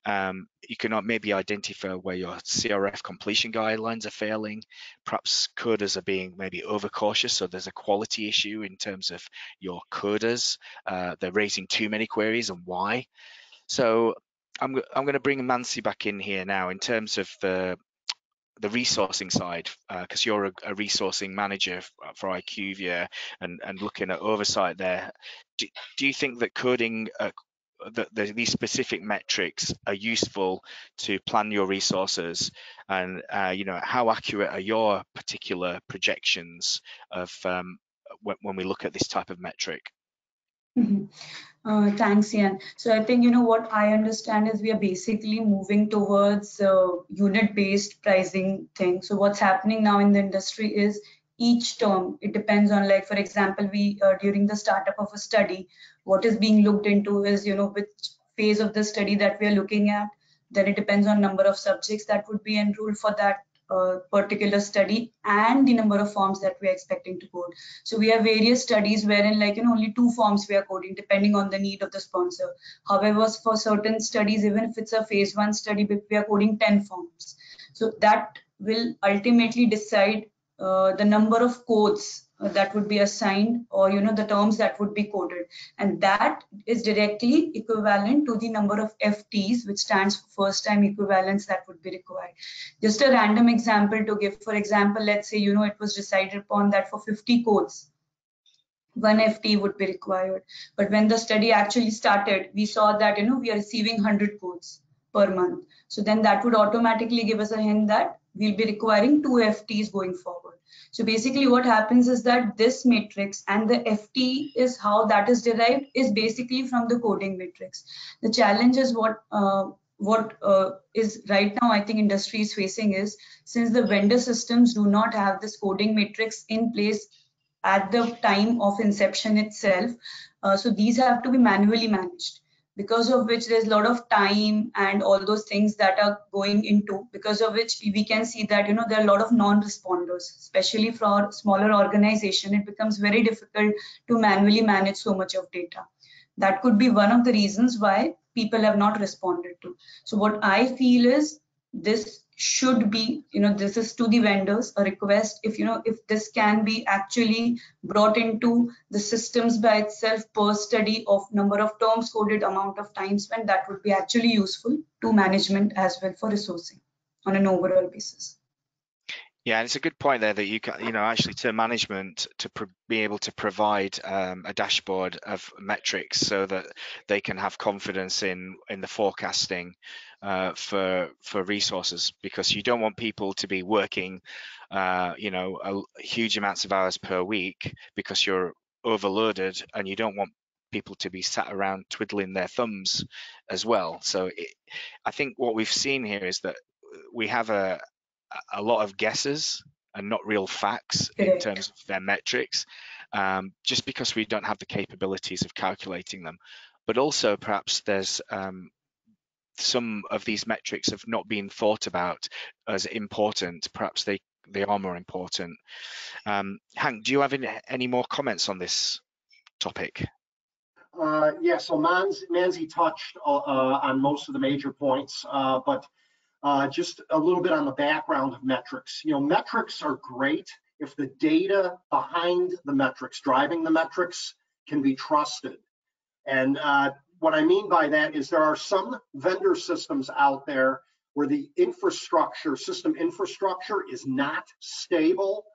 You can maybe identify where your CRF completion guidelines are failing. Perhaps coders are being maybe overcautious, so there's a quality issue in terms of your coders. They're raising too many queries, and why? So I'm going to bring Mansi back in here now in terms of the resourcing side, because you're a resourcing manager for IQVIA and looking at oversight there. Do you think that coding these specific metrics are useful to plan your resources, and how accurate are your particular projections of when we look at this type of metric? Thanks, Ian. So I think, what I understand is we are basically moving towards unit-based pricing thing. So what's happening now in the industry is each term, it depends on, like, for example, we during the startup of a study, what is being looked into is, which phase of the study that we are looking at. Then it depends on number of subjects that would be enrolled for that particular study and the number of forms that we are expecting to code. So we have various studies wherein, like, only 2 forms we are coding depending on the need of the sponsor. However, for certain studies, even if it's a phase 1 study, we are coding 10 forms. So that will ultimately decide the number of codes that would be assigned, or the terms that would be coded, and that is directly equivalent to the number of FTs, which stands for first time equivalence, that would be required. Just a random example to give, for example, let's say it was decided upon that for 50 codes 1 FT would be required, but when the study actually started, we saw that we are receiving 100 codes per month. So then that would automatically give us a hint that we'll be requiring 2 FTs going forward. So basically what happens is that this matrix and the FT is how that is derived is basically from the coding matrix. The challenge is what is right now I think industry is facing is, since the vendor systems do not have this coding matrix in place at the time of inception itself, so these have to be manually managed. because of which there's a lot of time and all those things that are going into, because of which we can see that, you know, there are a lot of non-responders, especially for smaller organization. It becomes very difficult to manually manage so much of data. That could be one of the reasons why people have not responded to. So what I feel is this should be, you know, this is to the vendors a request, if, you know, if this can be actually brought into the systems by itself per study of number of terms coded, amount of time spent, that would be actually useful to management as well for resourcing on an overall basis. Yeah, and it's a good point there that you can, you know, actually to management to be able to provide a dashboard of metrics so that they can have confidence in the forecasting for resources, because you don't want people to be working, you know, huge amounts of hours per week because you're overloaded, and you don't want people to be sat around twiddling their thumbs as well. So I think what we've seen here is that we have a lot of guesses and not real facts in terms of their metrics, just because we don't have the capabilities of calculating them. But also perhaps there's some of these metrics have not been thought about as important. Perhaps they are more important. Hank, do you have any more comments on this topic? Yeah, so Manzi touched on most of the major points, but just a little bit on the background of metrics. You know, metrics are great if the data behind the metrics, driving the metrics, can be trusted. And what I mean by that is there are some vendor systems out there where the system infrastructure is not stable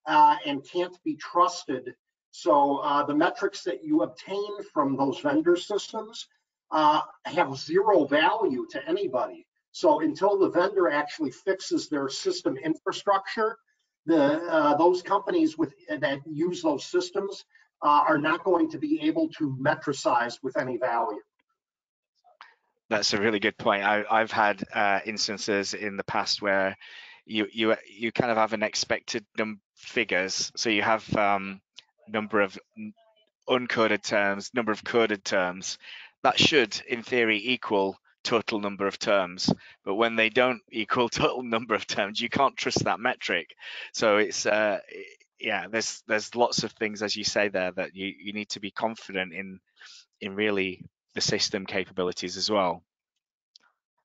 and can't be trusted. So the metrics that you obtain from those vendor systems have zero value to anybody. So until the vendor actually fixes their system infrastructure, those companies that use those systems are not going to be able to metricize with any value. That's a really good point. I've had instances in the past where you kind of have an expected figures. So you have number of uncoded terms, number of coded terms. That should, in theory, equal total number of terms. But when they don't equal total number of terms, you can't trust that metric. So it's yeah, there's lots of things, as you say there, that you need to be confident in really the system capabilities as well.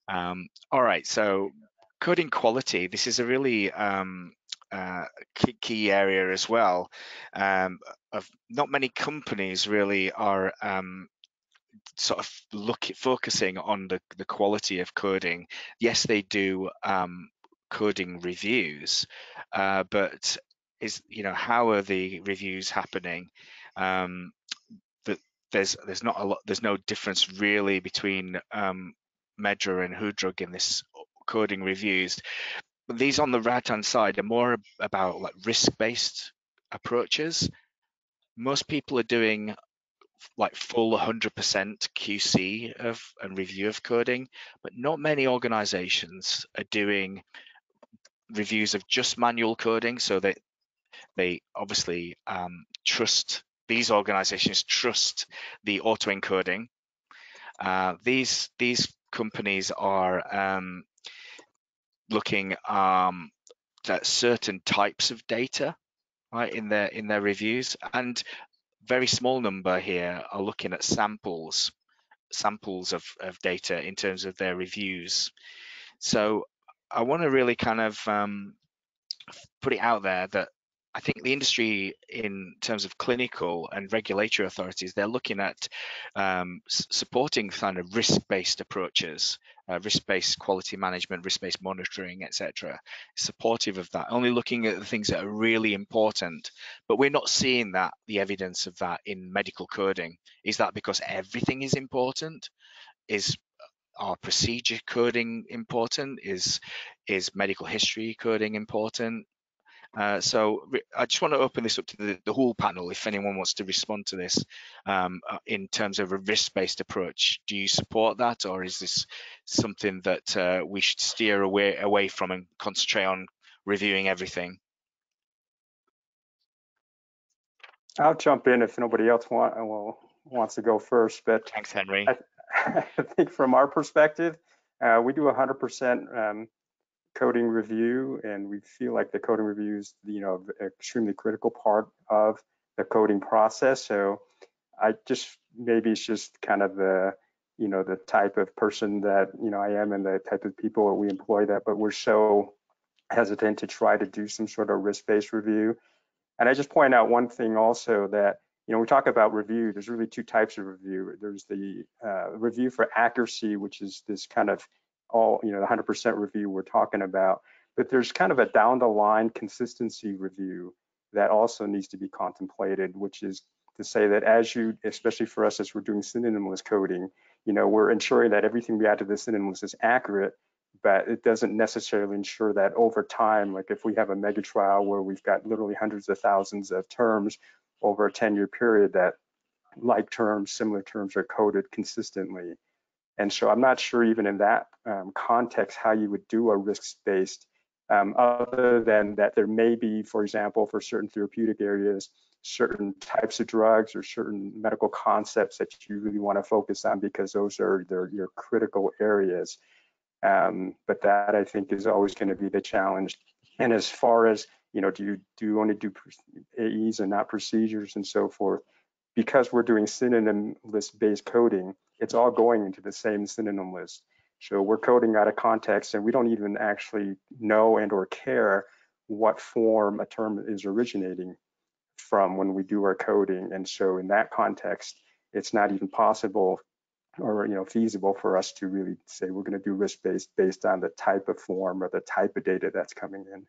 All right, so coding quality, this is a really key area as well. Of not many companies really are sort of focusing on the quality of coding. Yes, they do coding reviews, but how are the reviews happening? There's not a lot. There's no difference really between Medra and WHODrug in this coding reviews. But these on the right-hand side are more about like risk-based approaches. Most people are doing like full 100% QC and review of coding, but not many organizations are doing reviews of just manual coding, so that they obviously trust, these organizations trust the auto encoding. These companies are looking at certain types of data, right, in their reviews, and very small number here are looking at samples of data in terms of their reviews. So I want to really kind of put it out there that I think the industry, in terms of clinical and regulatory authorities, they're looking at supporting kind of risk-based approaches, risk-based quality management, risk-based monitoring, etc. Supportive of that, only looking at the things that are really important. But we're not seeing the evidence of that in medical coding. Is that because everything is important? Is our procedure coding important? Is medical history coding important? So I just want to open this up to the whole panel if anyone wants to respond to this in terms of a risk-based approach. Do you support that, or is this something that we should steer away from and concentrate on reviewing everything? I'll jump in if nobody else wants to go first. But thanks, Henry. I think from our perspective, we do 100% coding review, and we feel like the coding review is, you know, an extremely critical part of the coding process. So I just, maybe it's just kind of the, you know, the type of person that, you know, I am and the type of people that we employ, that, but we're so hesitant to try to do some sort of risk-based review. And I just point out one thing also, that, you know, we talk about review, there's really two types of review. There's the review for accuracy, which is this kind of all, you know, the 100% review we're talking about. But there's kind of a down the line consistency review that also needs to be contemplated, which is to say that as you, especially for us as we're doing synonymous coding, you know, we're ensuring that everything we add to the synonymous is accurate, but it doesn't necessarily ensure that over time, like if we have a mega trial where we've got literally hundreds of thousands of terms over a 10-year period, that like terms, similar terms are coded consistently. And so I'm not sure even in that context how you would do a risk-based, other than that there may be, for example, for certain therapeutic areas, certain types of drugs or certain medical concepts that you really want to focus on because those are your critical areas. But that, I think, is always going to be the challenge. And as far as, you know, do you only do AEs and not procedures and so forth? Because we're doing synonym list-based coding, it's all going into the same synonym list. So we're coding out of context, and we don't even actually know and or care what form a term is originating from when we do our coding. And so in that context, it's not even possible or, you know, feasible for us to really say we're going to do risk-based based on the type of form or the type of data that's coming in.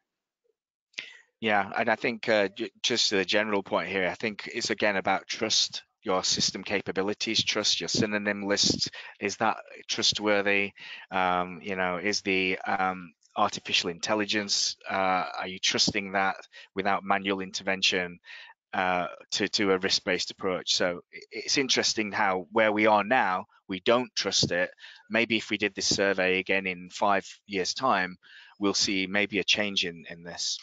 Yeah, and I think just the general point here, I think it's again about trust your system capabilities, trust your synonym lists. Is that trustworthy? You know, is the artificial intelligence, are you trusting that without manual intervention to a risk-based approach? So it's interesting how where we are now, we don't trust it. Maybe if we did this survey again in 5 years' time, we'll see maybe a change in this.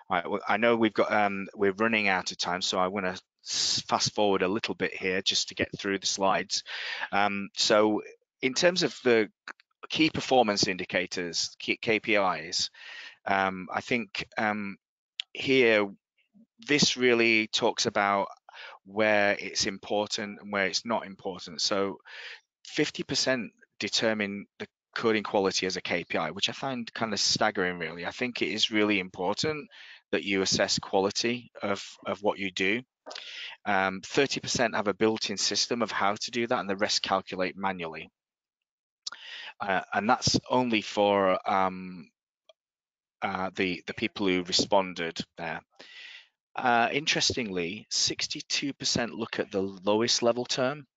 All right, well, I know we've got we're running out of time, so I want to fast forward a little bit here just to get through the slides. So in terms of the key performance indicators, KPIs, I think here this really talks about where it's important and where it's not important. So 50% determine the coding quality as a KPI, which I find kind of staggering, really. I think it is really important that you assess quality of what you do. 30% have a built-in system of how to do that, and the rest calculate manually. And that's only for the people who responded there. Interestingly, 62% look at the lowest level term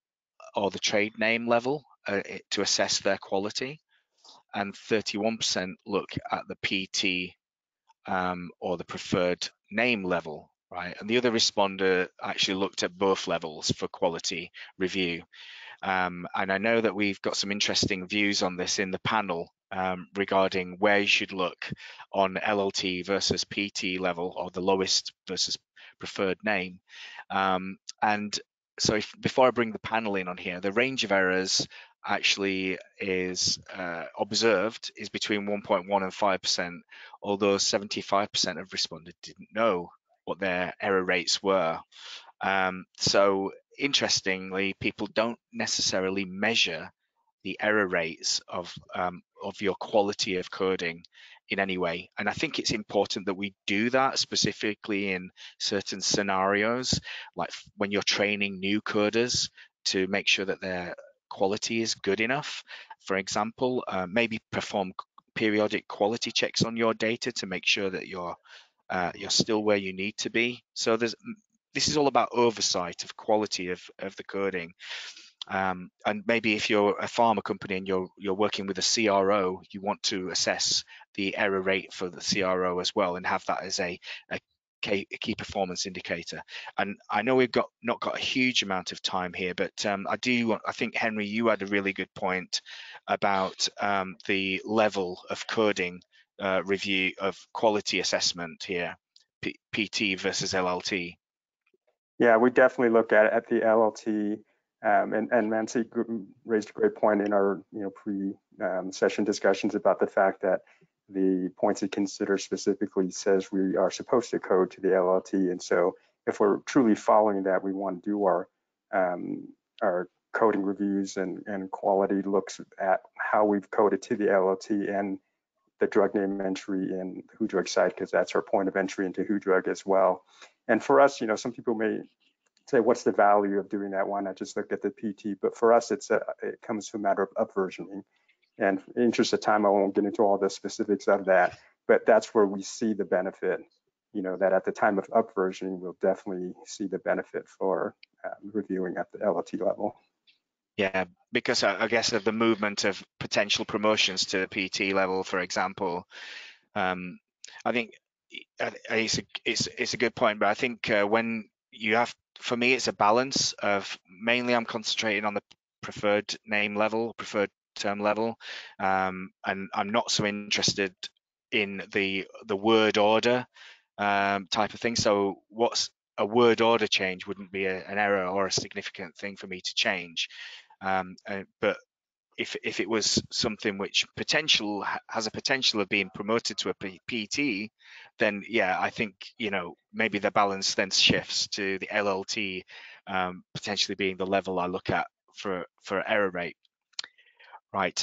or the trade name level to assess their quality, and 31% look at the PT or the preferred name level, right? And the other responder actually looked at both levels for quality review. And I know that we've got some interesting views on this in the panel regarding where you should look on LLT versus PT level, or the lowest versus preferred name. And so before I bring the panel in on here, the range of errors actually is observed is between 1.1 and 5%, although 75% of respondents didn't know what their error rates were. So interestingly, people don't necessarily measure the error rates of your quality of coding in any way. And I think it's important that we do that specifically in certain scenarios, like when you're training new coders to make sure that their quality is good enough. For example, maybe perform periodic quality checks on your data to make sure that you're still where you need to be. So this is all about oversight of quality of the coding. And maybe if you're a pharma company and you're working with a CRO, you want to assess the error rate for the CRO as well, and have that as a key performance indicator. And I know we've not got a huge amount of time here, but I think Henry, you had a really good point about the level of coding review of quality assessment here, PT versus LLT. Yeah, we definitely look at the LLT. And Nancy raised a great point in our pre-session discussions about the fact that the points it considers specifically says we are supposed to code to the LLT, and so if we're truly following that, we want to do our coding reviews and quality looks at how we've coded to the LLT and the drug name entry in the WHODrug site, because that's our point of entry into WHODrug as well. And for us, some people may say, what's the value of doing that? Why not just look at the PT? But for us, it comes to a matter of upversioning. And in interest of time, I won't get into all the specifics of that, but that's where we see the benefit, that at the time of upversioning, we'll definitely see the benefit for reviewing at the LLT level. Yeah, because I guess of the movement of potential promotions to the PT level, for example, I think it's a good point, but I think when you have, for me, it's a balance of mainly I'm concentrating on the preferred name level, preferred term level, and I'm not so interested in the word order type of thing. So what's a word order change wouldn't be an error or a significant thing for me to change. But if it was something which has a potential of being promoted to a PT, then yeah, I think maybe the balance then shifts to the LLT potentially being the level I look at for error rate. Right.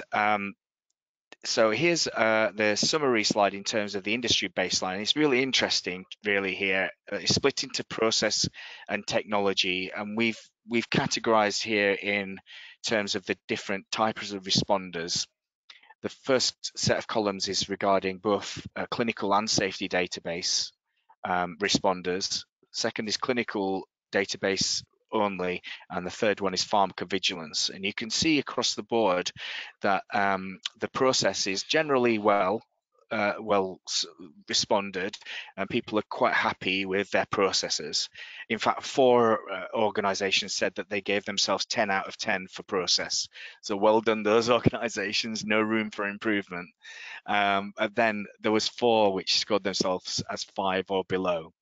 So here's the summary slide in terms of the industry baseline. It's really interesting, really here. It's split into process and technology, and we've categorized here in terms of the different types of responders. The first set of columns is regarding both clinical and safety database responders. Second is clinical database only, and the third one is pharmacovigilance. And you can see across the board that the process is generally well responded, and people are quite happy with their processes. In fact, 4 organizations said that they gave themselves 10 out of 10 for process. So well done, those organizations, no room for improvement. And then there was 4 which scored themselves as 5 or below.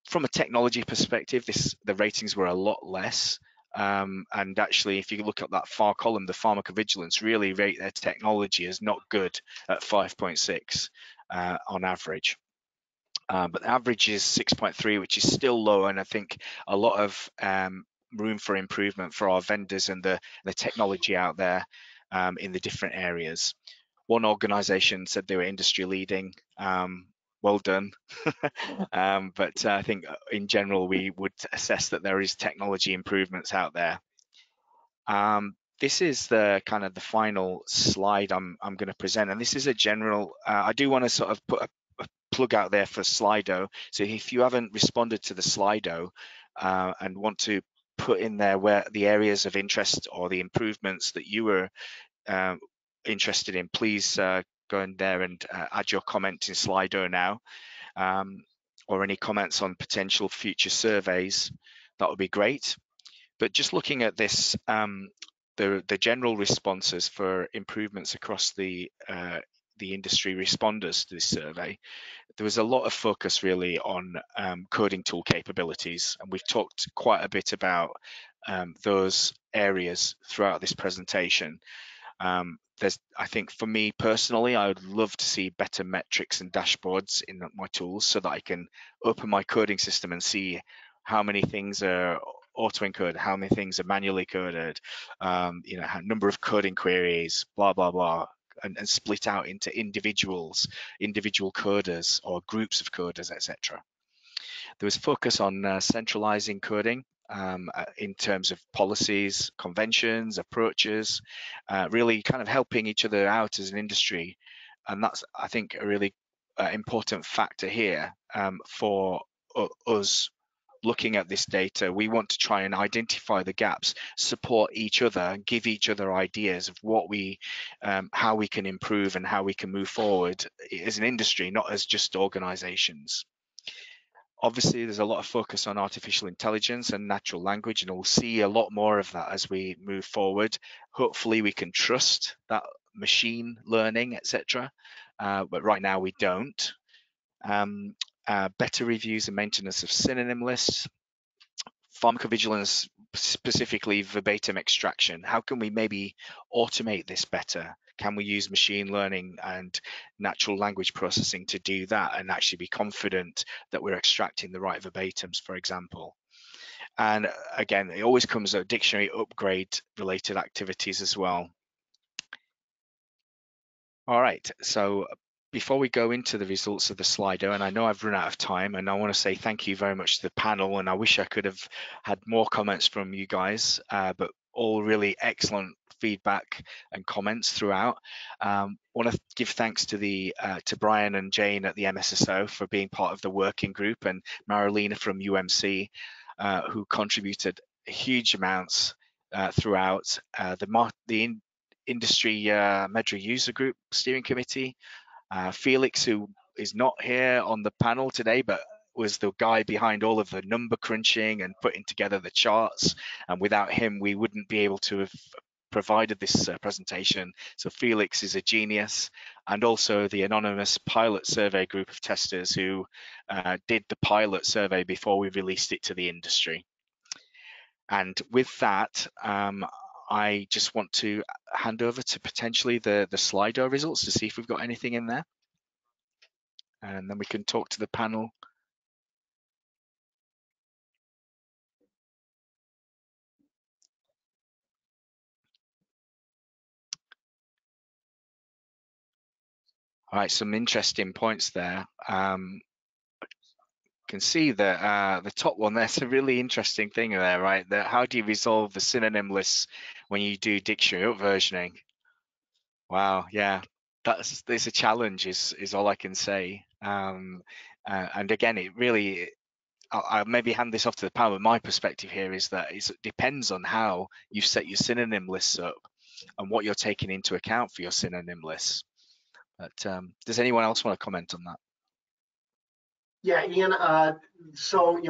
From a technology perspective, the ratings were a lot less. And actually, if you look at that far column, the pharmacovigilance really rate their technology as not good at 5.6 on average. But the average is 6.3, which is still low, and I think a lot of room for improvement for our vendors and the technology out there in the different areas. One organization said they were industry leading. Well done. But I think in general, we would assess that there is technology improvements out there. This is the kind of the final slide I'm going to present, and this is a general, I do want to sort of put a plug out there for Slido. So if you haven't responded to the Slido and want to put in there where the areas of interest or the improvements that you were interested in, please go in there and add your comment in Slido now, or any comments on potential future surveys. That would be great. But just looking at this, the general responses for improvements across the industry responders to this survey, there was a lot of focus really on coding tool capabilities, and we've talked quite a bit about those areas throughout this presentation. I think for me personally, I would love to see better metrics and dashboards in my tools so that I can open my coding system and see how many things are auto-encoded, how many things are manually coded, number of coding queries, blah, blah, blah, and split out into individual coders or groups of coders, etc. There was focus on centralizing coding in terms of policies, conventions, approaches, really kind of helping each other out as an industry. And that's, I think, a really important factor here for us looking at this data. We want to try and identify the gaps, support each other, give each other ideas of what how we can improve and how we can move forward as an industry, not as just organizations. Obviously, there's a lot of focus on artificial intelligence and natural language, and we'll see a lot more of that as we move forward. Hopefully, we can trust that machine learning, etc. But right now, we don't. Better reviews and maintenance of synonym lists. Pharmacovigilance specifically verbatim extraction. How can we maybe automate this better? Can we use machine learning and natural language processing to do that and actually be confident that we're extracting the right verbatims, for example? And again, it always comes at dictionary upgrade related activities as well. All right, so before we go into the results of the Slido, and I know I've run out of time, and I want to say thank you very much to the panel, and I wish I could have had more comments from you guys, but all really excellent feedback and comments throughout. I want to give thanks to Brian and Jane at the MSSO for being part of the working group, and Marilena from UMC, who contributed huge amounts throughout the industry Medra user group steering committee, Felix, who is not here on the panel today, but was the guy behind all of the number crunching and putting together the charts, and without him we wouldn't be able to have provided this presentation. So Felix is a genius, and also the anonymous pilot survey group of testers who did the pilot survey before we released it to the industry. And with that, I just want to hand over to potentially the Slido results to see if we've got anything in there. And then we can talk to the panel. All right, some interesting points there. Can see that the top one, there's a really interesting thing there, right? That how do you resolve the synonym lists when you do dictionary upversioning? Wow, yeah, there's a challenge is all I can say. And again, it really, I'll maybe hand this off to the panel. But my perspective here is that it depends on how you set your synonym lists up and what you're taking into account for your synonym lists. But does anyone else want to comment on that? Yeah, Ian, so,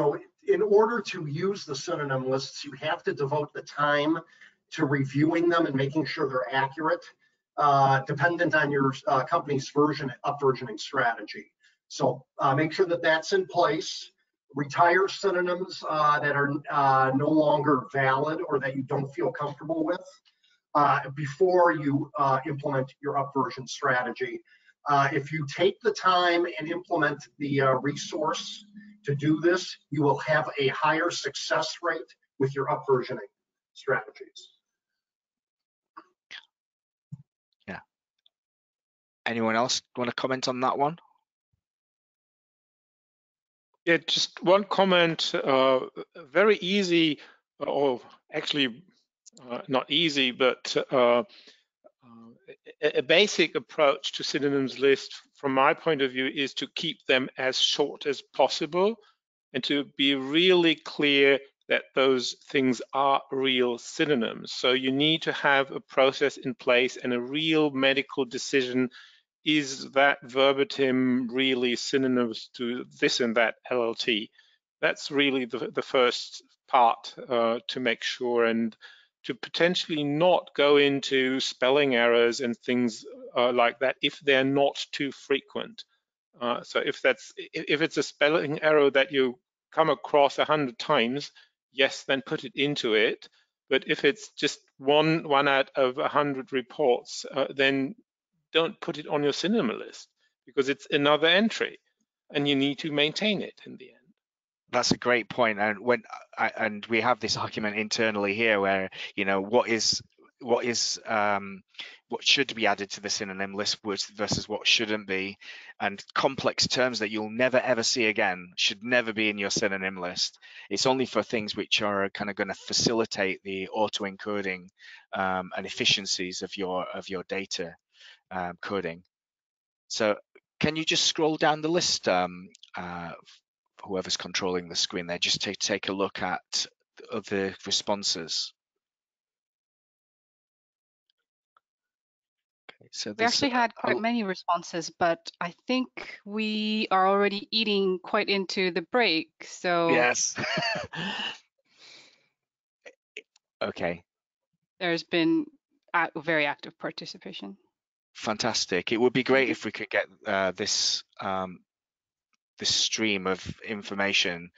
in order to use the synonym lists, you have to devote the time to reviewing them and making sure they're accurate, dependent on your company's upversioning strategy. So make sure that that's in place. Retire synonyms that are no longer valid or that you don't feel comfortable with before you implement your upversion strategy. If you take the time and implement the resource to do this, you will have a higher success rate with your upversioning strategies. Yeah. Anyone else want to comment on that one? Yeah, just one comment. Very easy, or actually not easy, but a basic approach to synonyms list, from my point of view, is to keep them as short as possible and to be really clear that those things are real synonyms. So you need to have a process in place and a real medical decision. Is that verbatim really synonymous to this and that LLT? That's really the first part to make sure, and to potentially not go into spelling errors and things like that if they're not too frequent. So if it's a spelling error that you come across 100 times, yes, then put it into it. But if it's just one out of 100 reports, then don't put it on your synonym list, because it's another entry and you need to maintain it in the end. That's a great point. And we have this argument internally here where, what should be added to the synonym list versus what shouldn't be, and complex terms that you'll never ever see again should never be in your synonym list. It's only for things which are kind of going to facilitate the auto encoding and efficiencies of your data coding. So can you just scroll down the list, whoever's controlling the screen there, just to take a look at the responses? Okay, so We actually had quite many responses, but I think we are already eating quite into the break. So yes. Okay. There's been very active participation. Fantastic. It would be great if we could get this stream of information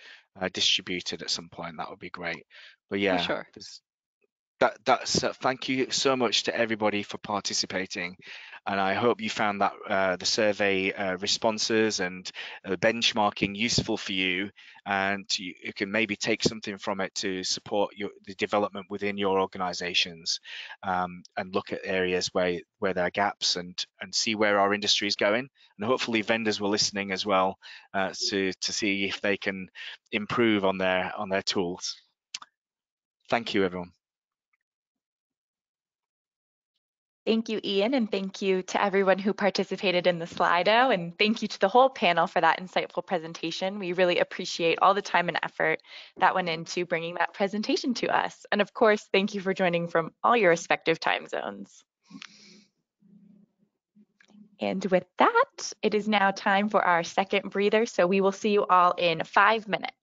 distributed at some point. That would be great. But yeah, sure. that's thank you so much to everybody for participating, and I hope you found that the survey responses and benchmarking useful for you, and you can maybe take something from it to support the development within your organizations, and look at areas where there are gaps, and see where our industry is going, and hopefully vendors were listening as well, to see if they can improve on their tools. Thank you, everyone. Thank you, Ian, and thank you to everyone who participated in the Slido, and thank you to the whole panel for that insightful presentation. We really appreciate all the time and effort that went into bringing that presentation to us. And of course, thank you for joining from all your respective time zones. And with that, it is now time for our second breather, so we will see you all in 5 minutes.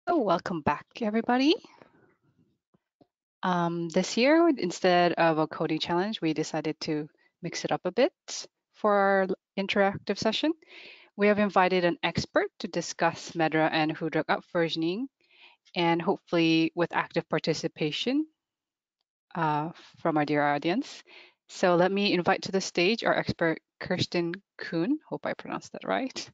Oh, welcome back, everybody. This year, instead of a coding challenge, we decided to mix it up a bit for our interactive session. We have invited an expert to discuss Medra and WHODrug upversioning, and hopefully with active participation from our dear audience. So let me invite to the stage our expert, Kirsten Kuhn, hope I pronounced that right,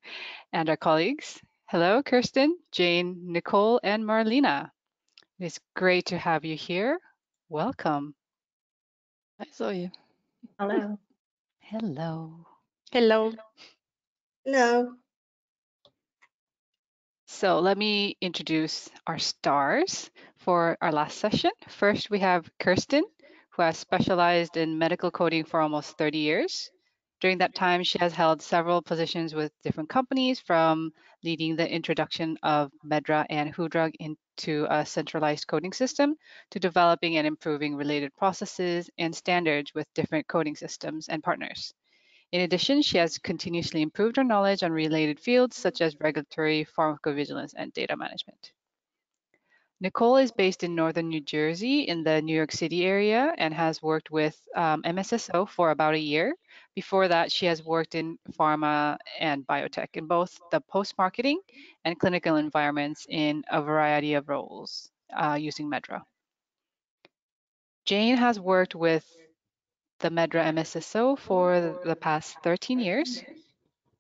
and our colleagues. Hello, Kirsten, Jane, Nicole, and Marlena. It's great to have you here. Welcome. I saw you. Hello. Hello. Hello. Hello. So let me introduce our stars for our last session. First, we have Kirsten, who has specialized in medical coding for almost 30 years. During that time, she has held several positions with different companies, from leading the introduction of Medra and WHODrug into a centralized coding system to developing and improving related processes and standards with different coding systems and partners. In addition, she has continuously improved her knowledge on related fields such as regulatory, pharmacovigilance, and data management. Nicole is based in northern New Jersey in the New York City area and has worked with Msso for about a year. Before that, she has worked in pharma and biotech in both the post-marketing and clinical environments in a variety of roles using Medra. Jane has worked with the Medra MSSO for the past 13 years,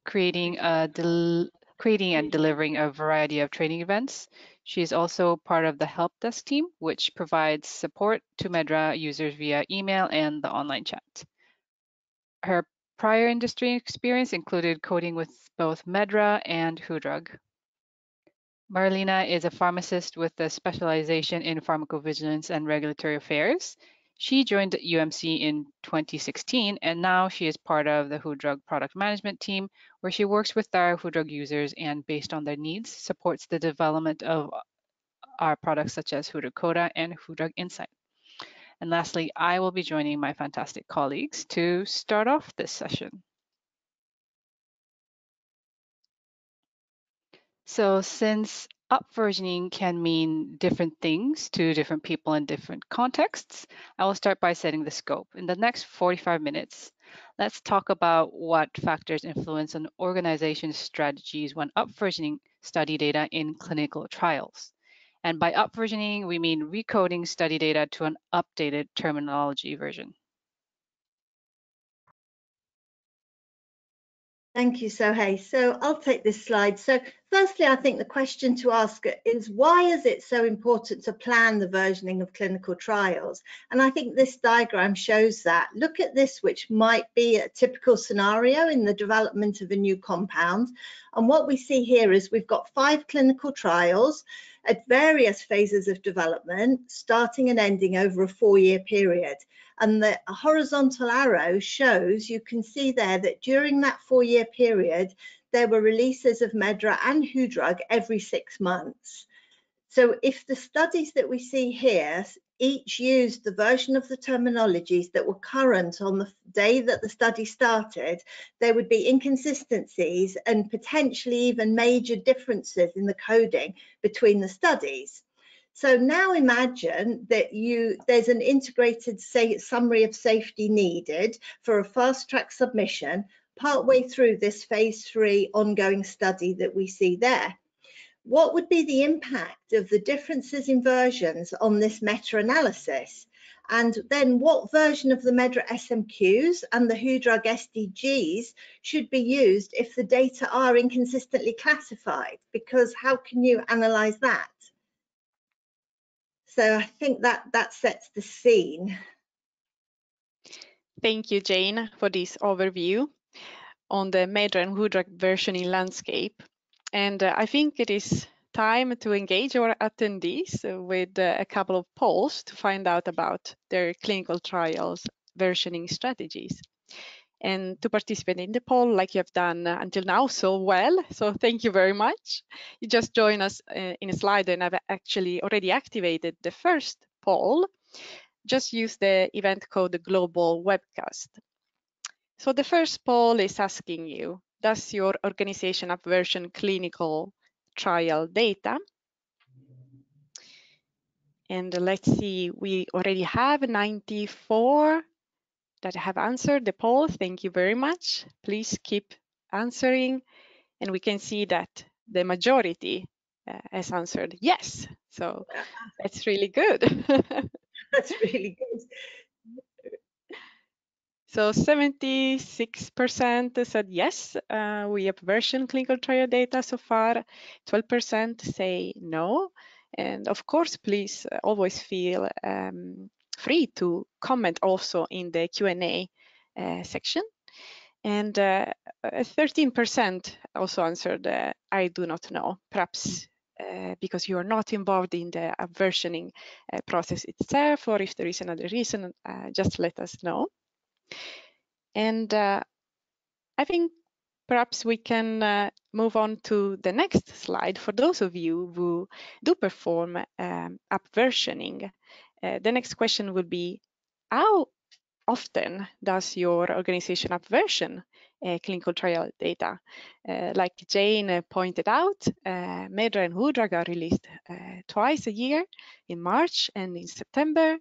creating and delivering a variety of training events. She's also part of the help desk team, which provides support to Medra users via email and the online chat. Her prior industry experience included coding with both Medra and WHODrug. Marlena is a pharmacist with a specialization in pharmacovigilance and regulatory affairs. She joined UMC in 2016, and now she is part of the WHODrug product management team, where she works with our WHODrug users and, based on their needs, supports the development of our products such as WHODrug Coda and WHODrug Insight. And lastly, I will be joining my fantastic colleagues to start off this session. So since upversioning can mean different things to different people in different contexts, I will start by setting the scope. In the next 45 minutes, let's talk about what factors influence an organization's strategies when upversioning study data in clinical trials. And by upversioning, we mean recoding study data to an updated terminology version. Thank you, Sohei. So I'll take this slide. So firstly, I think the question to ask is, why is it so important to plan the versioning of clinical trials? And I think this diagram shows that. Look at this, which might be a typical scenario in the development of a new compound. And what we see here is we've got 5 clinical trials at various phases of development, starting and ending over a 4-year period. And the horizontal arrow shows, you can see there that during that 4-year period, there were releases of Medra and WHODrug every 6 months. So if the studies that we see here each used the version of the terminologies that were current on the day that the study started, there would be inconsistencies and potentially even major differences in the coding between the studies. So now imagine that there's an integrated summary of safety needed for a fast track submission partway through this phase 3 ongoing study that we see there. What would be the impact of the differences in versions on this meta-analysis? And then what version of the Medra SMQs and the WHODrug SDGs should be used if the data are inconsistently classified? Because how can you analyze that? So I think that sets the scene. Thank you, Jane, for this overview on the Medra and WHODrug versioning landscape. And I think it is time to engage our attendees with a couple of polls to find out about their clinical trials versioning strategies. And to participate in the poll, like you have done until now so well, so thank you very much. You just joined us in a slide, and I've actually already activated the first poll. Just use the event code global webcast. So the first poll is asking you, does your organization upversion clinical trial data? And let's see, we already have 94 that have answered the poll. Thank you very much. Please keep answering. And we can see that the majority has answered yes. So that's really good. That's really good. So 76% said yes, we have version clinical trial data so far. 12% say no. And of course, please always feel free to comment also in the Q&A section. And 13% also answered, I do not know, perhaps because you are not involved in the versioning process itself, or if there is another reason, just let us know. And I think perhaps we can move on to the next slide. For those of you who do perform app versioning, the next question would be, how often does your organization app version clinical trial data? Like Jane pointed out, Medra and WHODrug are released twice a year, in March and in September.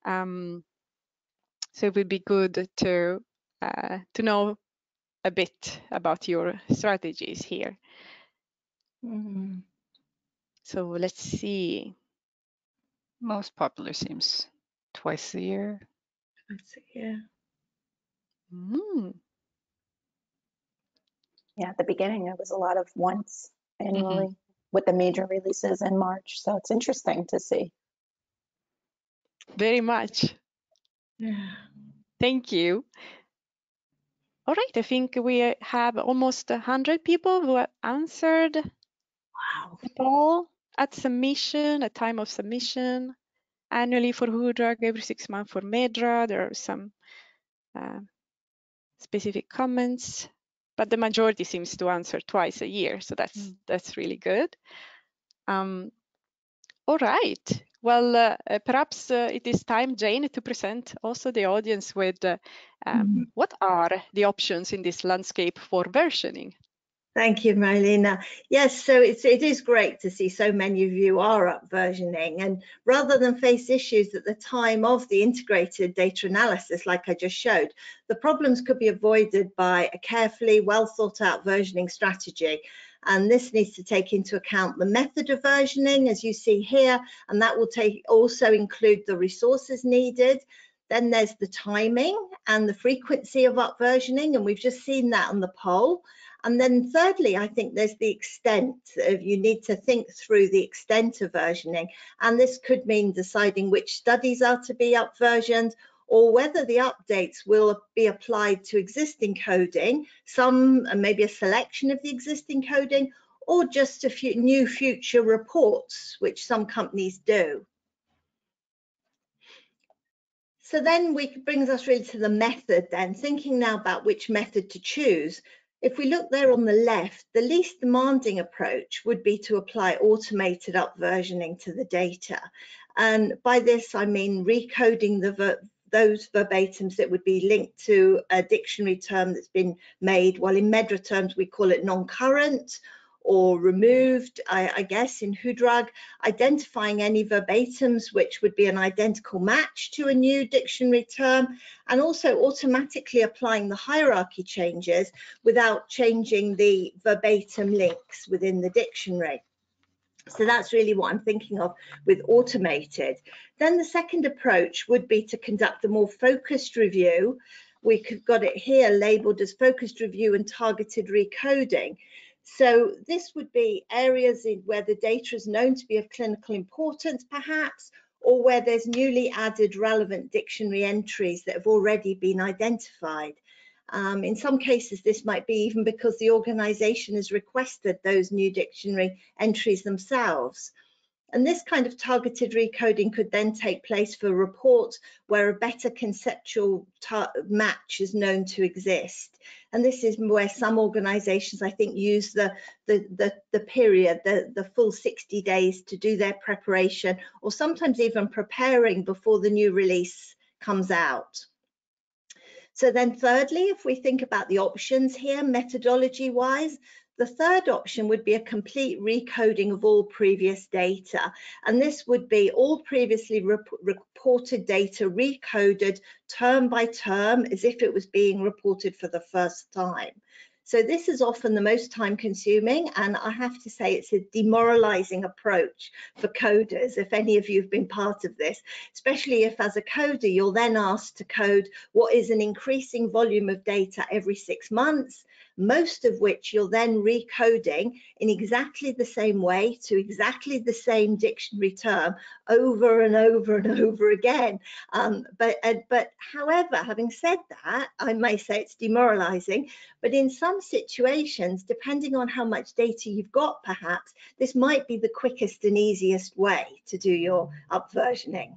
So it would be good to know a bit about your strategies here. So let's see. Most popular seems twice a year. Yeah. Yeah, at the beginning, it was a lot of once annually with the major releases in March. So it's interesting to see. Very much. Yeah. Thank you. All right, I think we have almost 100 people who have answered the poll at submission, at time of submission, annually for WHODrug, every 6 months for Medra. There are some specific comments, but the majority seems to answer twice a year, so that's really good. All right. Well, perhaps it is time, Jane, to present also the audience with what are the options in this landscape for versioning. Thank you, Marlena. Yes, so it is great to see so many of you are up versioning, and rather than face issues at the time of the integrated data analysis, like I just showed, the problems could be avoided by a carefully well thought out versioning strategy. And this needs to take into account the method of versioning, as you see here, and that will also include the resources needed. Then there's the timing and the frequency of up versioning, and we've just seen that on the poll. And then thirdly, I think there's the extent of, you need to think through the extent of versioning. And this could mean deciding which studies are to be up versioned, or whether the updates will be applied to existing coding, some maybe a selection of the existing coding, or just a few new future reports, which some companies do. So then brings us really to the method then, thinking now about which method to choose. If we look there on the left, the least demanding approach would be to apply automated up versioning to the data. And by this, I mean recoding those verbatims that would be linked to a dictionary term that's been made. Well, in Medra terms, we call it non-current or removed, I guess, in WHODrug, identifying any verbatims which would be an identical match to a new dictionary term, and also automatically applying the hierarchy changes without changing the verbatim links within the dictionary. So that's really what I'm thinking of with automated. Then the second approach would be to conduct a more focused review. We've got it here labeled as focused review and targeted recoding. So this would be areas where the data is known to be of clinical importance, perhaps, or where there's newly added relevant dictionary entries that have already been identified. In some cases, this might be even because the organization has requested those new dictionary entries themselves. And this kind of targeted recoding could then take place for reports where a better conceptual match is known to exist. And this is where some organizations, I think, use the period, the full 60 days to do their preparation, or sometimes even preparing before the new release comes out. So then thirdly, if we think about the options here, methodology-wise, The third option would be a complete recoding of all previous data. And this would be all previously reported data recoded term by term as if it was being reported for the first time. So this is often the most time consuming, and I have to say it's a demoralizing approach for coders, if any of you have been part of this, especially if as a coder you're then asked to code what is an increasing volume of data every 6 months, most of which you're then recoding in exactly the same way to exactly the same dictionary term over and over and over again. But however, having said that, I may say it's demoralizing, but in some situations, depending on how much data you've got, perhaps, this might be the quickest and easiest way to do your upversioning.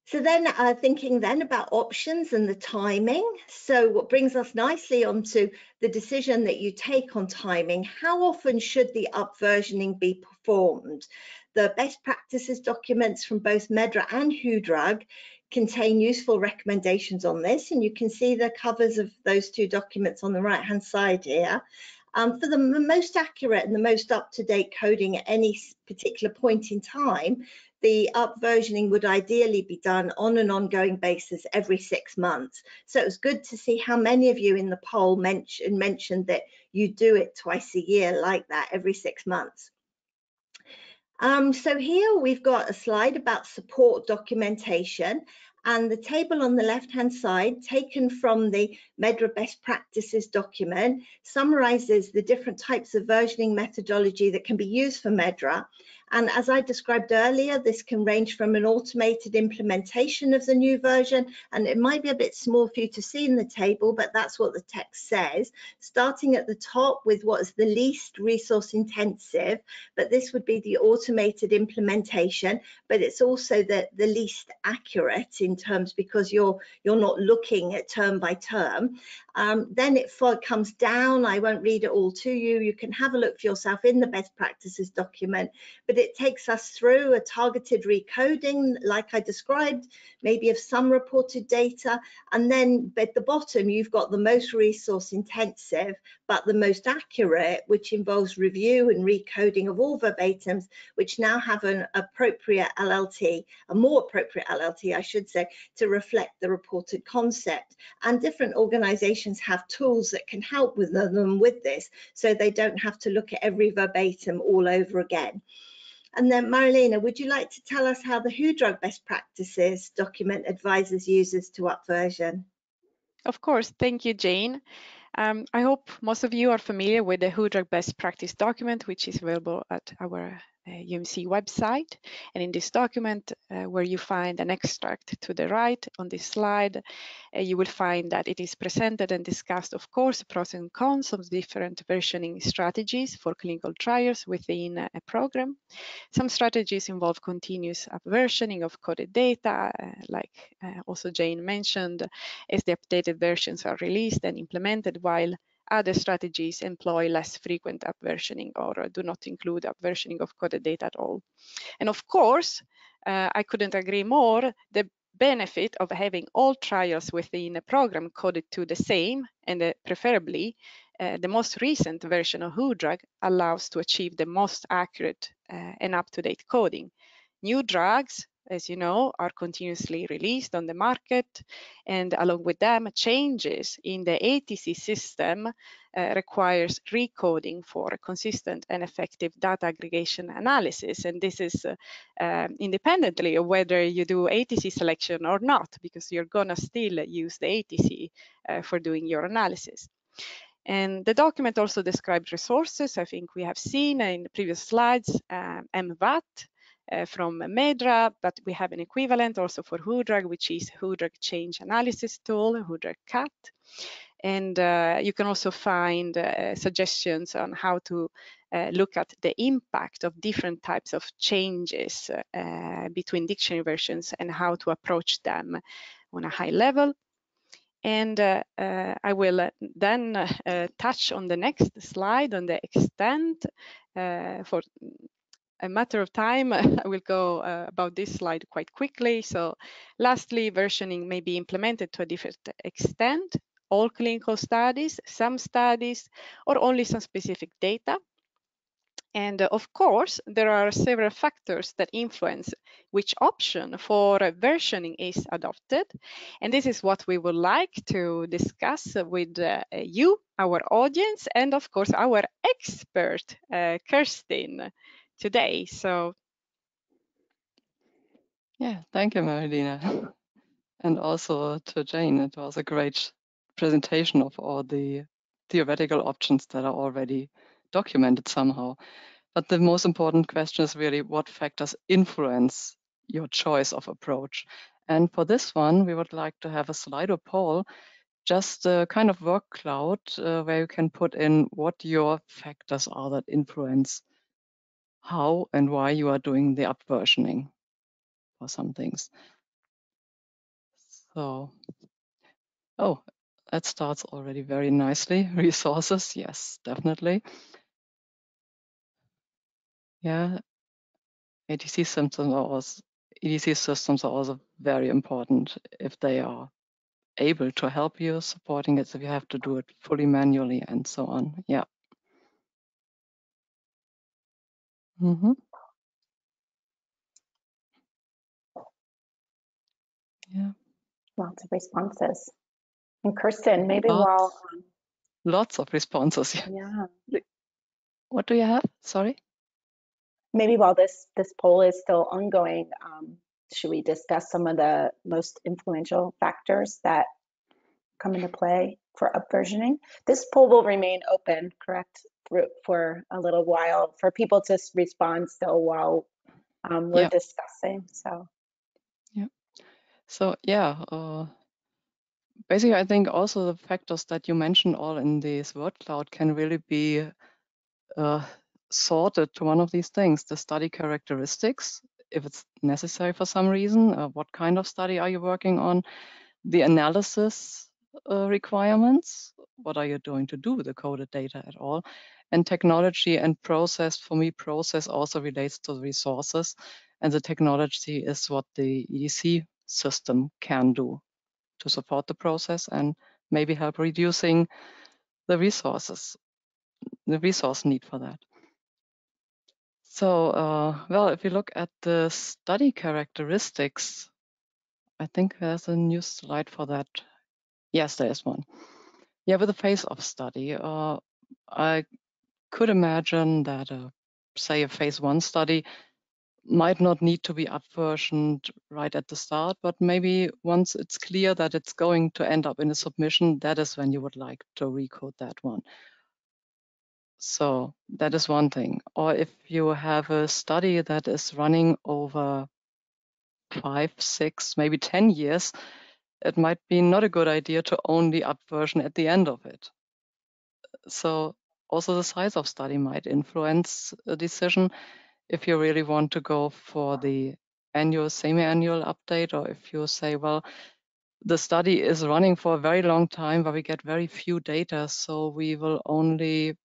So then thinking then about options and the timing. So what brings us nicely onto the decision that you take on timing. How often should the upversioning be performed? The best practices documents from both Medra and WHODrug contain useful recommendations on this, and you can see the covers of those two documents on the right hand side here. For the most accurate and the most up-to-date coding at any particular point in time, the upversioning would ideally be done on an ongoing basis every 6 months. So it was good to see how many of you in the poll mentioned that you do it twice a year like that, every 6 months. So here we've got a slide about support documentation, and the table on the left-hand side, taken from the Medra best practices document, summarizes the different types of versioning methodology that can be used for Medra. And as I described earlier, this can range from an automated implementation of the new version, and it might be a bit small for you to see in the table, but that's what the text says, starting at the top with what is the least resource intensive, but this would be the automated implementation, but it's also the least accurate in terms because you're not looking at term by term. Then it comes down. I won't read it all to you. You can have a look for yourself in the best practices document, but it takes us through a targeted recoding, like I described, maybe of some reported data. And then at the bottom, you've got the most resource intensive, but the most accurate, which involves review and recoding of all verbatims, which now have an appropriate LLT, a more appropriate LLT, I should say, to reflect the reported concept. And different organizations have tools that can help with them with this, so they don't have to look at every verbatim all over again. And then Marilena, would you like to tell us how the WHODrug best practices document advises users to upversion? Of course, thank you, Jane. I hope most of you are familiar with the WHODrug best practice document, which is available at our UMC website. And in this document, where you find an extract to the right on this slide, you will find that it is presented and discussed, of course, pros and cons of different versioning strategies for clinical trials within a program. Some strategies involve continuous upversioning of coded data, like also Jane mentioned, as the updated versions are released and implemented, while other strategies employ less frequent upversioning or do not include upversioning of coded data at all. And of course, I couldn't agree more, the benefit of having all trials within a program coded to the same and preferably the most recent version of WHODrug allows to achieve the most accurate and up-to-date coding. New drugs, as you know, are continuously released on the market, and along with them, changes in the ATC system requires recoding for consistent and effective data aggregation analysis. And this is independently of whether you do ATC selection or not, because you're gonna still use the ATC for doing your analysis. And the document also describes resources. I think we have seen in the previous slides, MVAT from Medra, but we have an equivalent also for WHODrug, which is WHODrug Change Analysis Tool, WHODrug CAT. And you can also find suggestions on how to look at the impact of different types of changes between dictionary versions and how to approach them on a high level. And I will then touch on the next slide on the extent. For a matter of time, I will go about this slide quite quickly. So lastly, versioning may be implemented to a different extent all clinical studies, some studies, or only some specific data. And of course, there are several factors that influence which option for versioning is adopted. And this is what we would like to discuss with you, our audience, and of course, our expert, Kirsten, today. So, yeah, thank you, Marilena. And also to Jane, it was a great presentation of all the theoretical options that are already documented somehow. But the most important question is really what factors influence your choice of approach. And for this one, we would like to have a Slido poll, just a kind of work cloud where you can put in what your factors are that influence how and why you are doing the upversioning for some things. So, oh, that starts already very nicely. Resources, yes, definitely. Yeah, EDC systems are also very important if they are able to help you supporting it, so you have to do it fully manually and so on. Yeah. Mm-hmm. Yeah. Lots of responses. And Kirsten, maybe while lots of responses. yeah. What do you have? Sorry. Maybe while this poll is still ongoing, should we discuss some of the most influential factors that come into play for upversioning? This poll will remain open, correct, for a little while for people to respond still while we're discussing. So yeah. So yeah. Basically, I think also the factors that you mentioned all in this word cloud can really be sorted to one of these things, the study characteristics, if it's necessary for some reason, what kind of study are you working on, the analysis requirements, what are you going to do with the coded data at all, and technology and process. For me, process also relates to the resources, and the technology is what the EDC system can do to support the process and maybe help reducing the resources, the resource need for that. So, well, if you look at the study characteristics, I think there's a new slide for that. Yes, there is one. Yeah, with the phase-off study, I could imagine that, say, a phase 1 study might not need to be upversioned right at the start, but maybe once it's clear that it's going to end up in a submission, that is when you would like to recode that one. So that is one thing. Or if you have a study that is running over 5, 6, maybe 10 years, it might be not a good idea to only upversion at the end of it. So also the size of study might influence a decision if you really want to go for the annual, semi-annual update, or if you say, well, the study is running for a very long time, but we get very few data, so we will only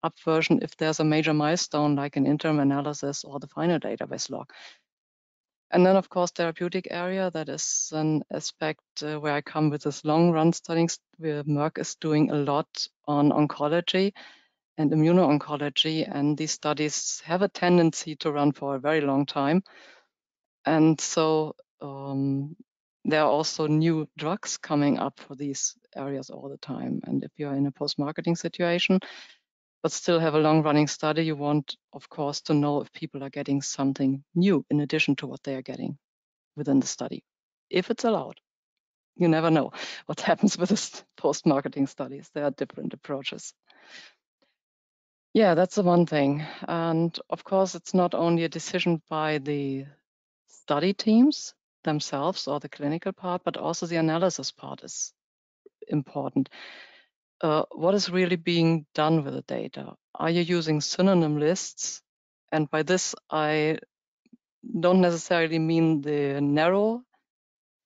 upversion if there's a major milestone like an interim analysis or the final database log. And then, of course, therapeutic area, that is an aspect where I come with this long run studies where Merck is doing a lot on oncology and immuno-oncology, and these studies have a tendency to run for a very long time. And so there are also new drugs coming up for these areas all the time. And if you're in a post-marketing situation, but still have a long-running study, you want, of course, to know if people are getting something new in addition to what they are getting within the study, if it's allowed. You never know what happens with this post-marketing studies. There are different approaches. Yeah, that's the one thing. And of course, it's not only a decision by the study teams themselves or the clinical part, but also the analysis part is important. What is really being done with the data? Are you using synonym lists? And by this, I don't necessarily mean the narrow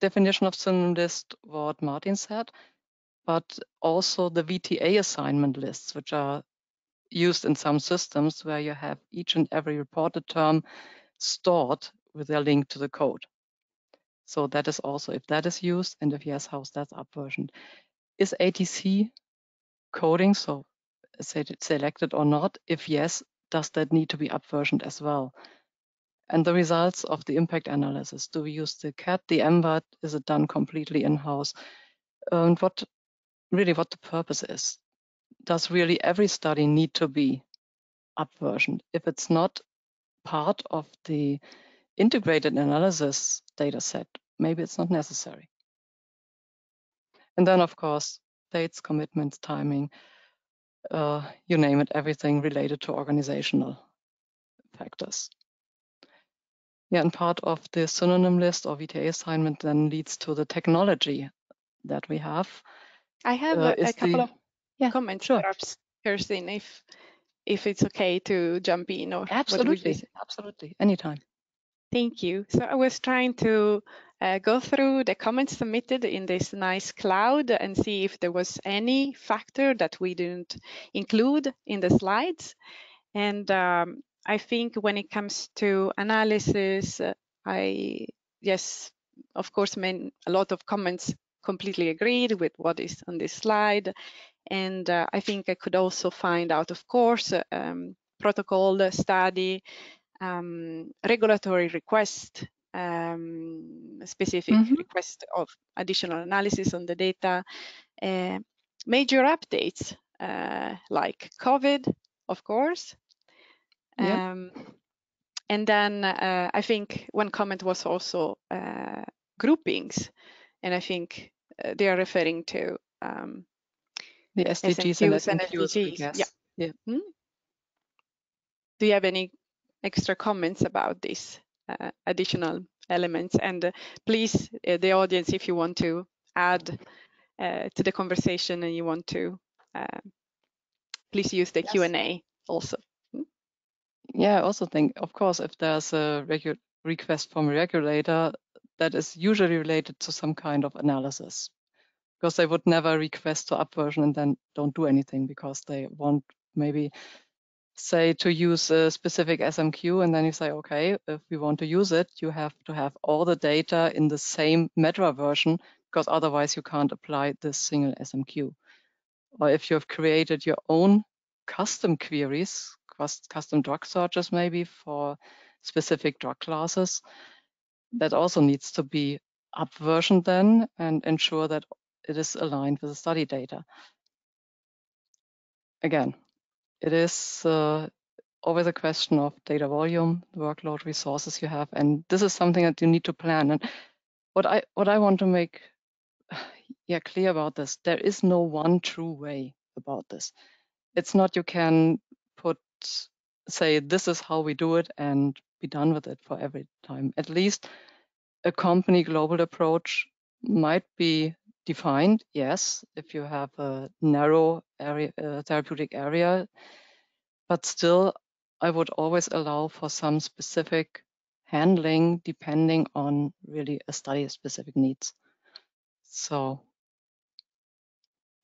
definition of synonym list, what Martin said, but also the VTA assignment lists, which are used in some systems where you have each and every reported term stored with a link to the code. So that is also, if that is used, and if yes, how's that upversioned? is ATC coding, so is it selected or not? If yes, does that need to be upversioned as well? And the results of the impact analysis, do we use the CAT, the MWAT, is it done completely in-house? And what the purpose is. Does really every study need to be upversioned? If it's not part of the integrated analysis data set, maybe it's not necessary. And then, of course, dates, commitments, timing, you name it, everything related to organizational factors. Yeah, and part of the synonym list or VTA assignment then leads to the technology that we have. I have a couple of comments, sure. perhaps, Kirsten, if it's okay to jump in, or absolutely, anytime. Thank you. So I was trying to go through the comments submitted in this nice cloud and see if there was any factor that we didn't include in the slides. And I think when it comes to analysis, yes, of course, a lot of comments completely agreed with what is on this slide. And I think I could also find out, of course, protocol study, regulatory request, specific request of additional analysis on the data, major updates like COVID, of course. Yep. And then I think one comment was also groupings, and I think they are referring to the SDGs and SDGs. Yeah. Do you have any extra comments about these additional elements? And please, the audience, if you want to add to the conversation and you want to, please use the Q&A also. Yeah, I also think, of course, if there's a request from a regulator, that is usually related to some kind of analysis, because they would never request to upversion and then don't do anything because they want maybe say to use a specific SMQ, and then you say, okay, if we want to use it, you have to have all the data in the same Medra version, because otherwise you can't apply this single SMQ. Or if you have created your own custom queries, custom drug searches maybe for specific drug classes, that also needs to be upversioned then and ensure that it is aligned with the study data. Again, it is always a question of data volume, workload, resources you have, and this is something that you need to plan. And what I want to make clear about this, there is no one true way about this. It's not you can say this is how we do it and be done with it for every time. At least a company global approach might be defined, yes, if you have a narrow area, therapeutic area, but still I would always allow for some specific handling depending on really a study specific needs. So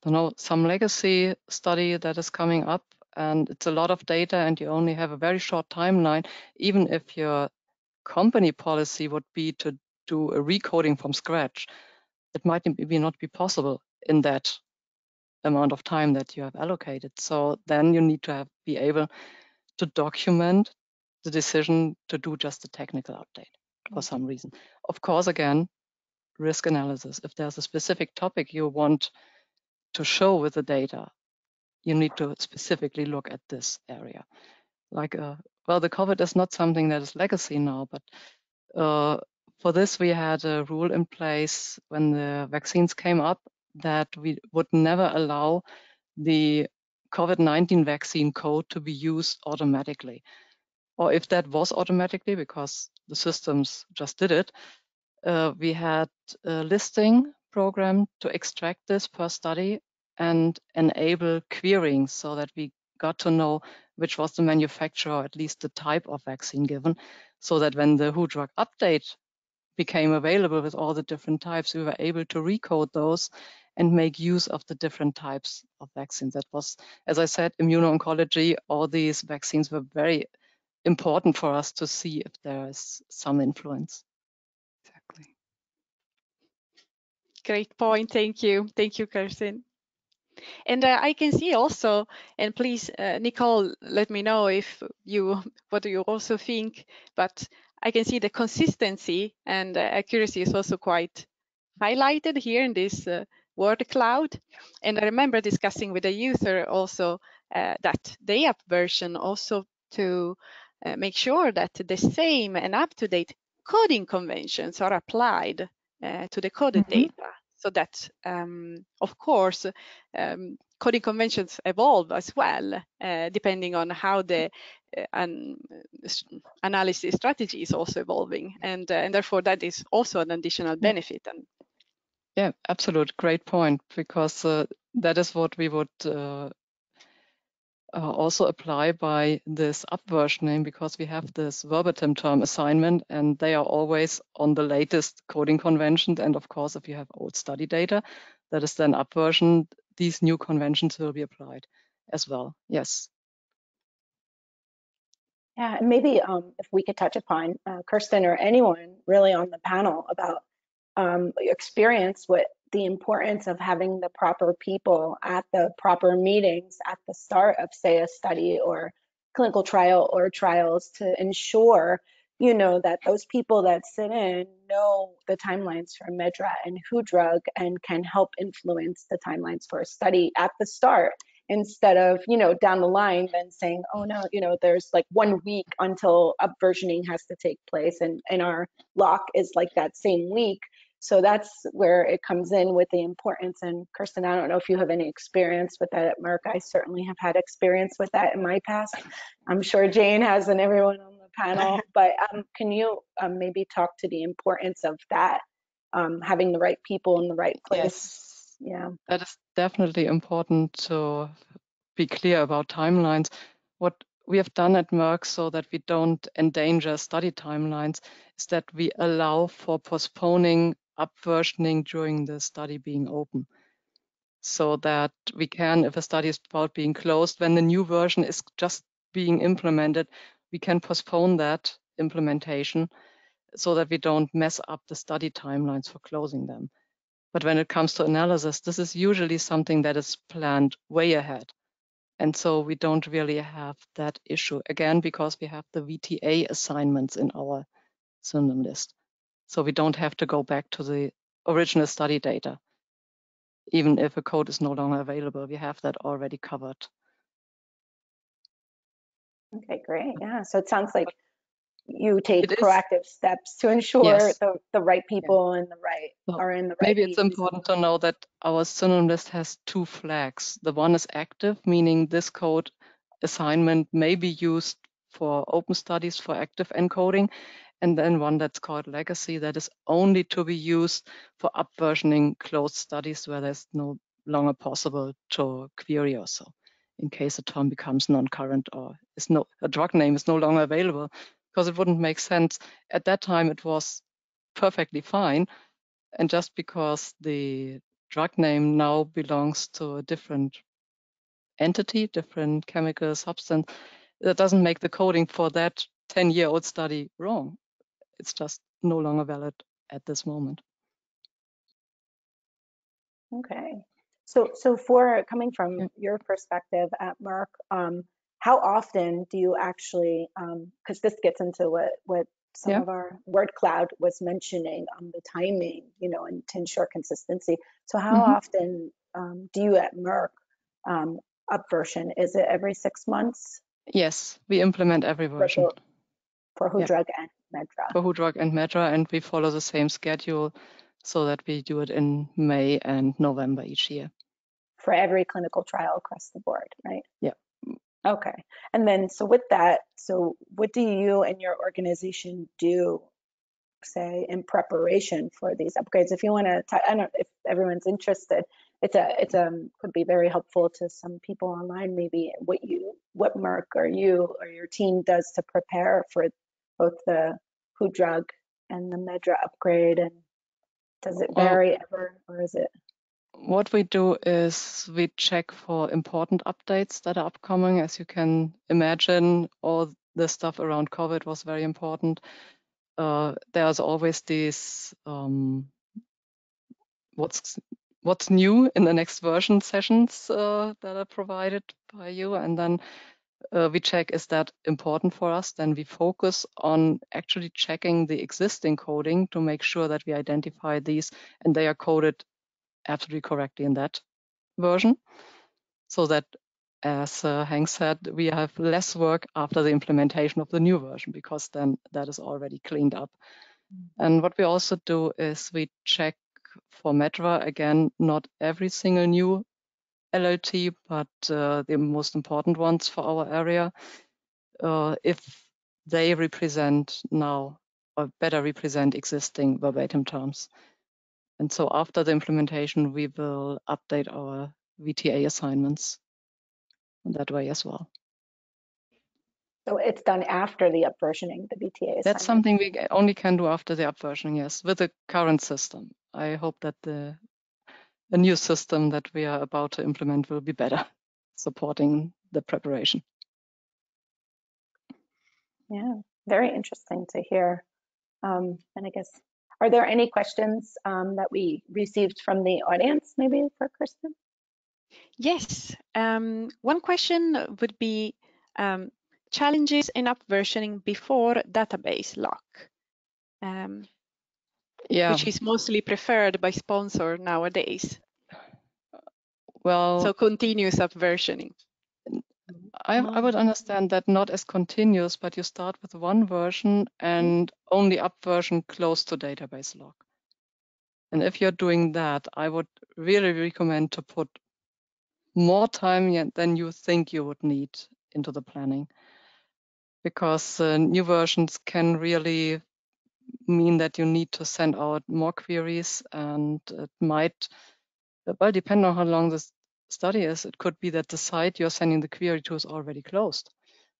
I don't know, some legacy study that is coming up and it's a lot of data and you only have a very short timeline, even if your company policy would be to do a recoding from scratch, it might maybe not be possible in that amount of time that you have allocated. So then you need to be able to document the decision to do just a technical update for some reason. Of course, again, risk analysis. If there's a specific topic you want to show with the data, you need to specifically look at this area. Like, well, the COVID is not something that is legacy now, but for this, we had a rule in place when the vaccines came up that we would never allow the COVID-19 vaccine code to be used automatically. Or if that was automatically, because the systems just did it, we had a listing program to extract this per study and enable querying so that we got to know which was the manufacturer, or at least the type of vaccine given, so that when the WHODrug update became available with all the different types, we were able to recode those and make use of the different types of vaccines. That was, as I said, immuno-oncology, all these vaccines were very important for us to see if there is some influence. Exactly. Great point. Thank you, Kirsten. And I can see also, and please, Nicole, let me know if what do you also think. But I can see the consistency and accuracy is also quite highlighted here in this word cloud. And I remember discussing with the user also that the app version also to make sure that the same and up-to-date coding conventions are applied to the coded data. So that, of course, coding conventions evolve as well, depending on how the analysis strategy is also evolving. And therefore, that is also an additional benefit. And yeah, absolute. Great point, because that is what we would also apply by this upversioning, because we have this verbatim term assignment and they are always on the latest coding convention. And of course, if you have old study data that is then upversioned, these new conventions will be applied as well. Yes. Yeah, and maybe if we could touch upon Kirsten or anyone really on the panel about experience with the importance of having the proper people at the proper meetings at the start of, say, a study or clinical trial or trials to ensure, you know, that those people that sit in know the timelines for Medra and WHODrug and can help influence the timelines for a study at the start, instead of, you know, down the line then saying, oh no, you know, there's like 1 week until upversioning has to take place and our lock is like that same week. So that's where it comes in with the importance. And Kirsten, I don't know if you have any experience with that at Merck. I certainly have had experience with that in my past. I'm sure Jane has, and everyone on the panel. But can you maybe talk to the importance of that, having the right people in the right place? Yes. Yeah, That is definitely important to be clear about timelines. What we have done at Merck so that we don't endanger study timelines is that we allow for postponing upversioning during the study being open, so that we can, if a study is about being closed, when the new version is just being implemented, we can postpone that implementation so that we don't mess up the study timelines for closing them. But when it comes to analysis, this is usually something that is planned way ahead. And so we don't really have that issue, again, because we have the VTA assignments in our synonym list. So we don't have to go back to the original study data. Even if a code is no longer available, we have that already covered. okay, great. Yeah, so it sounds like you take proactive steps to ensure the right people and the right are in the right. Maybe it's important to know that our synonym list has 2 flags. The one is active, meaning this code assignment may be used for open studies for active encoding, and then one that's called legacy that is only to be used for upversioning closed studies where there's no longer possible to query or so, in case a term becomes non-current or a drug name is no longer available, because it wouldn't make sense. At that time, it was perfectly fine. And just because the drug name now belongs to a different entity, different chemical substance, that doesn't make the coding for that 10-year-old study wrong. It's just no longer valid at this moment. Okay. So for coming from your perspective at Merck, how often do you actually, because this gets into what some of our word cloud was mentioning, the timing, you know, and to ensure consistency. So how often do you at Merck upversion? Is it every 6 months? Yes, we implement every version. For WHODrug and Medra. For WHODrug and Medra, and we follow the same schedule so that we do it in May and November each year. For every clinical trial across the board, right? Yeah. Okay. And then, so with that, so what do you and your organization do, say, in preparation for these upgrades? If you want to, I don't know if everyone's interested. It's could be very helpful to some people online. Maybe what Merck or you or your team does to prepare for both the WHODrug and the Medra upgrade, and does it vary ever, or is it? What we do is we check for important updates that are upcoming. As you can imagine, all the stuff around COVID was very important. There's always these, what's new in the next version sessions that are provided by you, and then we check, is that important for us? Then we focus on actually checking the existing coding to make sure that we identify these and they are coded absolutely correctly in that version, so that, as Hank said, we have less work after the implementation of the new version, because then that is already cleaned up. And what we also do is we check for Medra, again, not every single new LLT, but the most important ones for our area, if they represent now or better represent existing verbatim terms. And so after the implementation, we will update our VTA assignments in that way as well. So it's done after the upversioning, the VTA That's assignment. something we only can do after the upversioning, yes, with the current system. I hope that the new system that we are about to implement will be better, supporting the preparation. Yeah, very interesting to hear. And I guess, are there any questions that we received from the audience, maybe for Kristen? Yes. One question would be challenges in upversioning before database lock, which is mostly preferred by sponsor nowadays. Well, so continuous upversioning. I would understand that not as continuous, but you start with one version and only upversion close to database lock. And if you're doing that, I would really recommend to put more time than you think you would need into the planning, because new versions can really mean that you need to send out more queries, and it might, well, depend on how long this study is. It could be that the site you're sending the query to is already closed.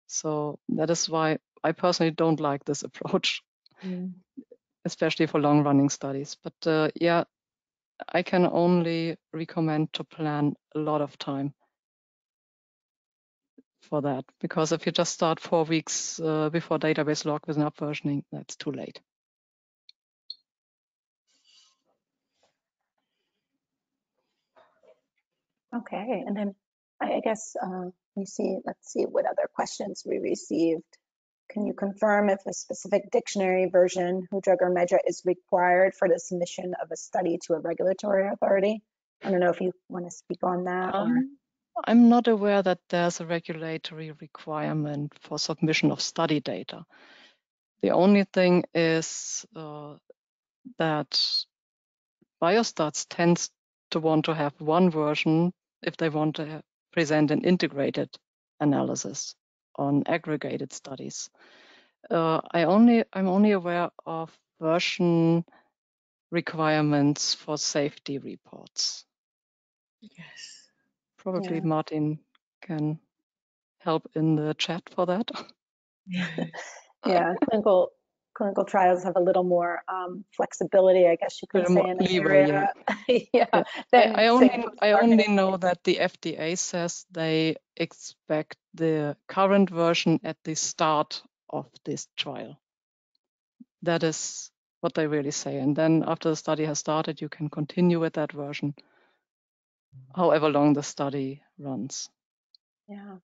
So that is why I personally don't like this approach, especially for long-running studies. But yeah, I can only recommend to plan a lot of time for that, because if you just start 4 weeks before database lock with an upversioning, that's too late. Okay, and then I guess let's see what other questions we received. Can you confirm if a specific dictionary version, WHODrug or Medra, is required for the submission of a study to a regulatory authority? I don't know if you want to speak on that. I'm not aware that there's a regulatory requirement for submission of study data. The only thing is that biostats tends to want to have one version if they want to present an integrated analysis on aggregated studies. I'm only aware of version requirements for safety reports. Yes. Probably Martin can help in the chat for that. Yeah, clinical trials have a little more flexibility, I guess you could say, in the area. Yeah. I only know that the FDA says they expect the current version at the start of this trial. That is what they really say. And then after the study has started, you can continue with that version, however long the study runs. Yeah.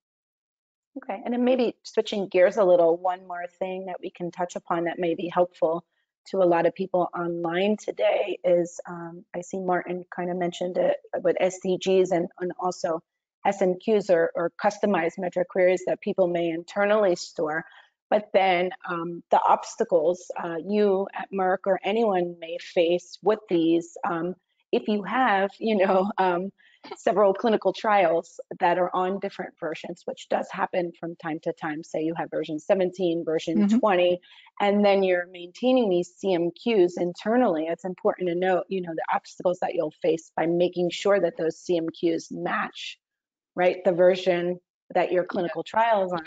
Okay, and then maybe switching gears a little, one more thing that we can touch upon that may be helpful to a lot of people online today is, I see Martin kind of mentioned it with SDGs and also SMQs or customized Medra queries that people may internally store. But then the obstacles you at Merck or anyone may face with these, if you have, several clinical trials that are on different versions, which does happen from time to time. Say you have version 17, version 20, and then you're maintaining these CMQs internally. It's important to note, the obstacles that you'll face by making sure that those CMQs match, right, the version that your clinical trial is on.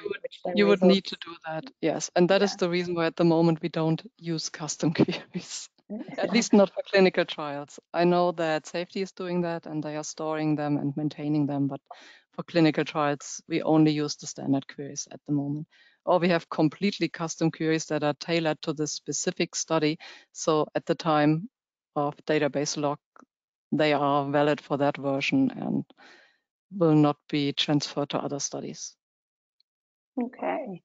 You would need to do that, yes. And that is the reason why at the moment we don't use custom queries. At least not for clinical trials. I know that safety is doing that and they are storing them and maintaining them, but for clinical trials, we only use the standard queries at the moment. Or we have completely custom queries that are tailored to the specific study. So at the time of database lock, they are valid for that version and will not be transferred to other studies. Okay.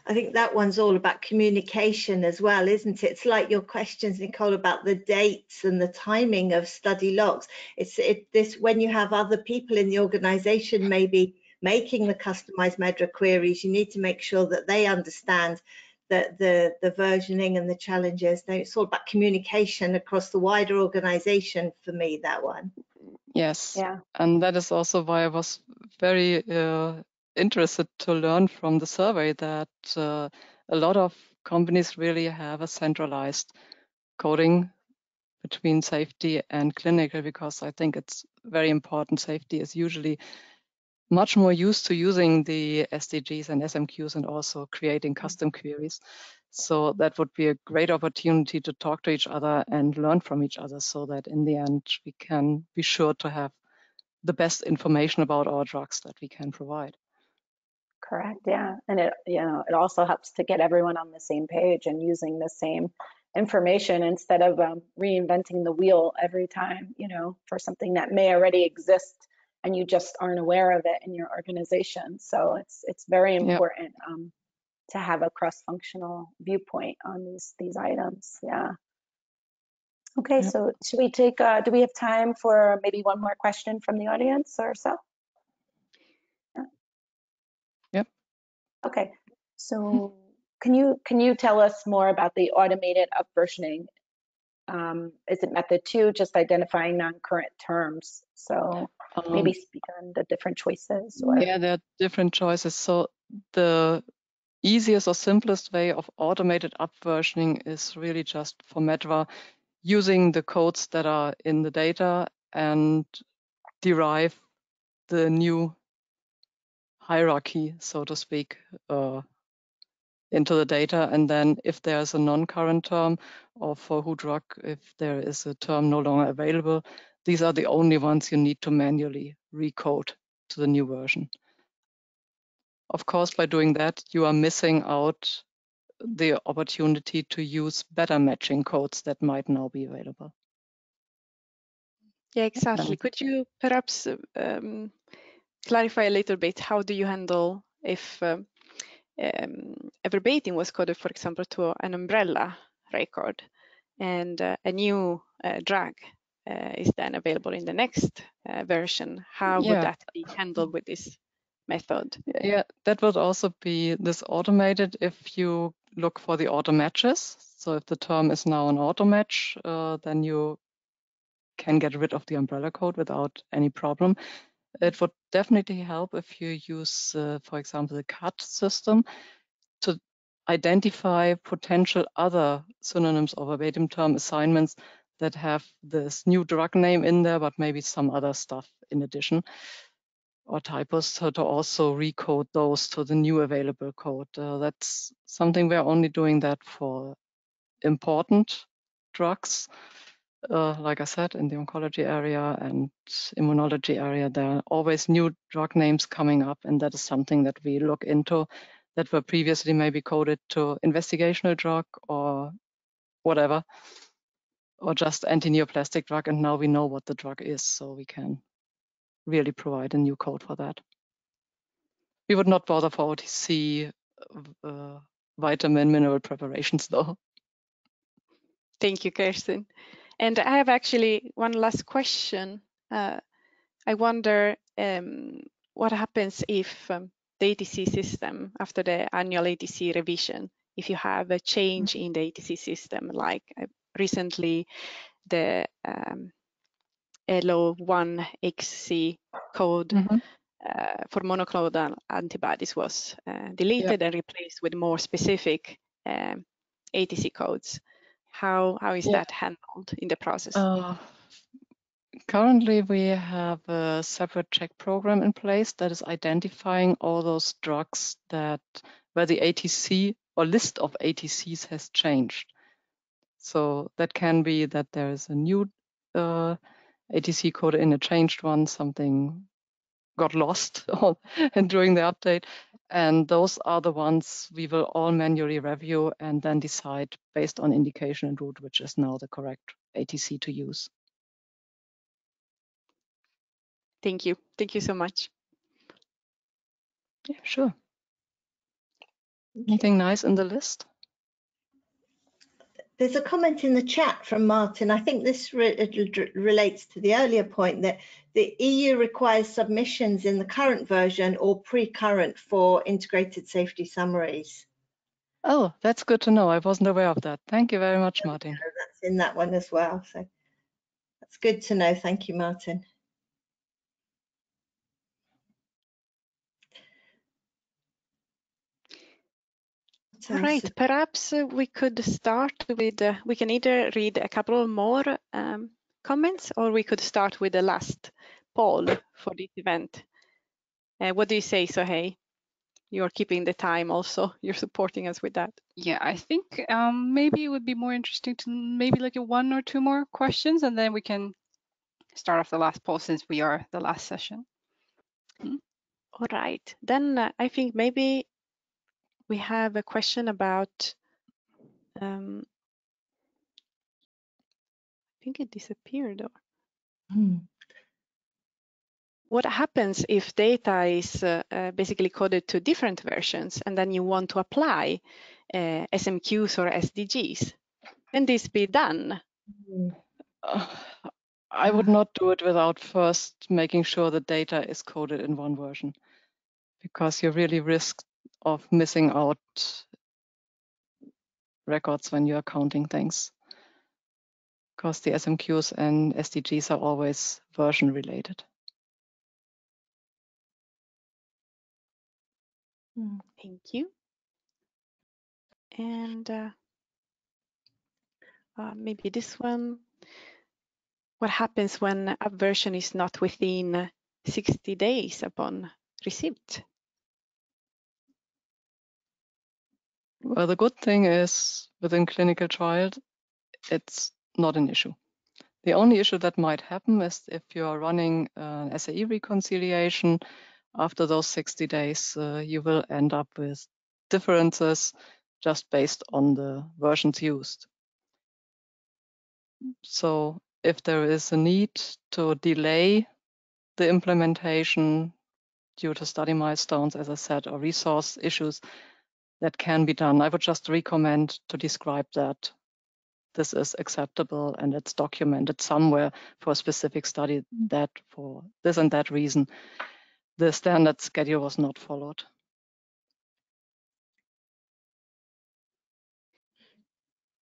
I think that one's all about communication as well, isn't it? It's like your questions, Nicole, about the dates and the timing of study logs. This when you have other people in the organization maybe making the customized MedDRA queries, you need to make sure that they understand that the versioning and the challenges. It's all about communication across the wider organization for me, that one. Yes. Yeah. And that is also why I was very interested to learn from the survey that a lot of companies really have a centralized coding between safety and clinical, because I think it's very important. Safety is usually much more used to using the SDGs and SMQs and also creating custom queries. So that would be a great opportunity to talk to each other and learn from each other, so that in the end we can be sure to have the best information about our drugs that we can provide. Correct. Yeah. And it also helps to get everyone on the same page and using the same information instead of reinventing the wheel every time, for something that may already exist and you just aren't aware of it in your organization. So it's very important to have a cross-functional viewpoint on these items. Yeah. Okay. Yep. So should we take? Do we have time for maybe one more question from the audience or so? Yep. Okay, so can you tell us more about the automated upversioning? Is it method 2, just identifying non-current terms? So maybe speak on the different choices. Or... Yeah, there are different choices. So the easiest or simplest way of automated upversioning is really just for Medra using the codes that are in the data and derive the new hierarchy, so to speak, into the data. And then if there's a non-current term, or for WHODrug, if there is a term no longer available, these are the only ones you need to manually recode to the new version. Of course, by doing that, you are missing out the opportunity to use better matching codes that might now be available. Yeah, exactly. Could you perhaps clarify a little bit, how do you handle if a verbatim was coded, for example, to an umbrella record, and a new drug is then available in the next version? How would that be handled with this method? Yeah, that would also be this automated if you look for the auto matches. So if the term is now an auto match, then you can get rid of the umbrella code without any problem. It would definitely help if you use, for example, the CAT system to identify potential other synonyms or verbatim term assignments that have this new drug name in there, but maybe some other stuff in addition, or typos, so to also recode those to the new available code. That's something we're only doing that for important drugs. Like I said, in the oncology area and immunology area, there are always new drug names coming up, and that is something that we look into that were previously maybe coded to investigational drug or whatever, or just anti-neoplastic drug, and now we know what the drug is, so we can really provide a new code for that. We would not bother for OTC vitamin mineral preparations though. Thank you, Kirsten. And I have actually one last question. I wonder what happens if the ATC system, after the annual ATC revision, if you have a change in the ATC system, like recently the LO1XC code for monoclonal antibodies was deleted and replaced with more specific ATC codes. How is that handled in the process? Currently, we have a separate check program in place that is identifying all those drugs that where the ATC or list of ATCs has changed. So that can be that there is a new ATC code in a changed one, something got lost during the update. And those are the ones we will all manually review and then decide based on indication and route, which is now the correct ATC to use. Thank you. Thank you so much. Yeah, sure. Anything nice in the list? There's a comment in the chat from Martin. I think this relates to the earlier point that the EU requires submissions in the current version or pre-current for integrated safety summaries. Oh, that's good to know. I wasn't aware of that. Thank you very much, Martin. That's in that one as well. So that's good to know. Thank you, Martin. All right, perhaps we could start with, we can either read a couple more comments, or we could start with the last poll for this event. What do you say, Sohei? You're keeping the time also. You're supporting us with that. Yeah, I think maybe it would be more interesting to maybe look at one or two more questions, and then we can start off the last poll since we are the last session. All right, then I think maybe we have a question about, I think it disappeared. What happens if data is basically coded to different versions and then you want to apply SMQs or SDGs? Can this be done? I would not do it without first making sure the data is coded in one version, because you really risk of missing out records when you are counting things. Because the SMQs and SDGs are always version related. Thank you. And maybe this one. What happens when a version is not within 60 days upon receipt? Well, the good thing is within clinical trials, it's not an issue. The only issue that might happen is if you are running an SAE reconciliation, after those 60 days, you will end up with differences just based on the versions used. So if there is a need to delay the implementation due to study milestones, as I said, or resource issues, that can be done. I would just recommend to describe that this is acceptable and it's documented somewhere for a specific study that for this and that reason, the standard schedule was not followed.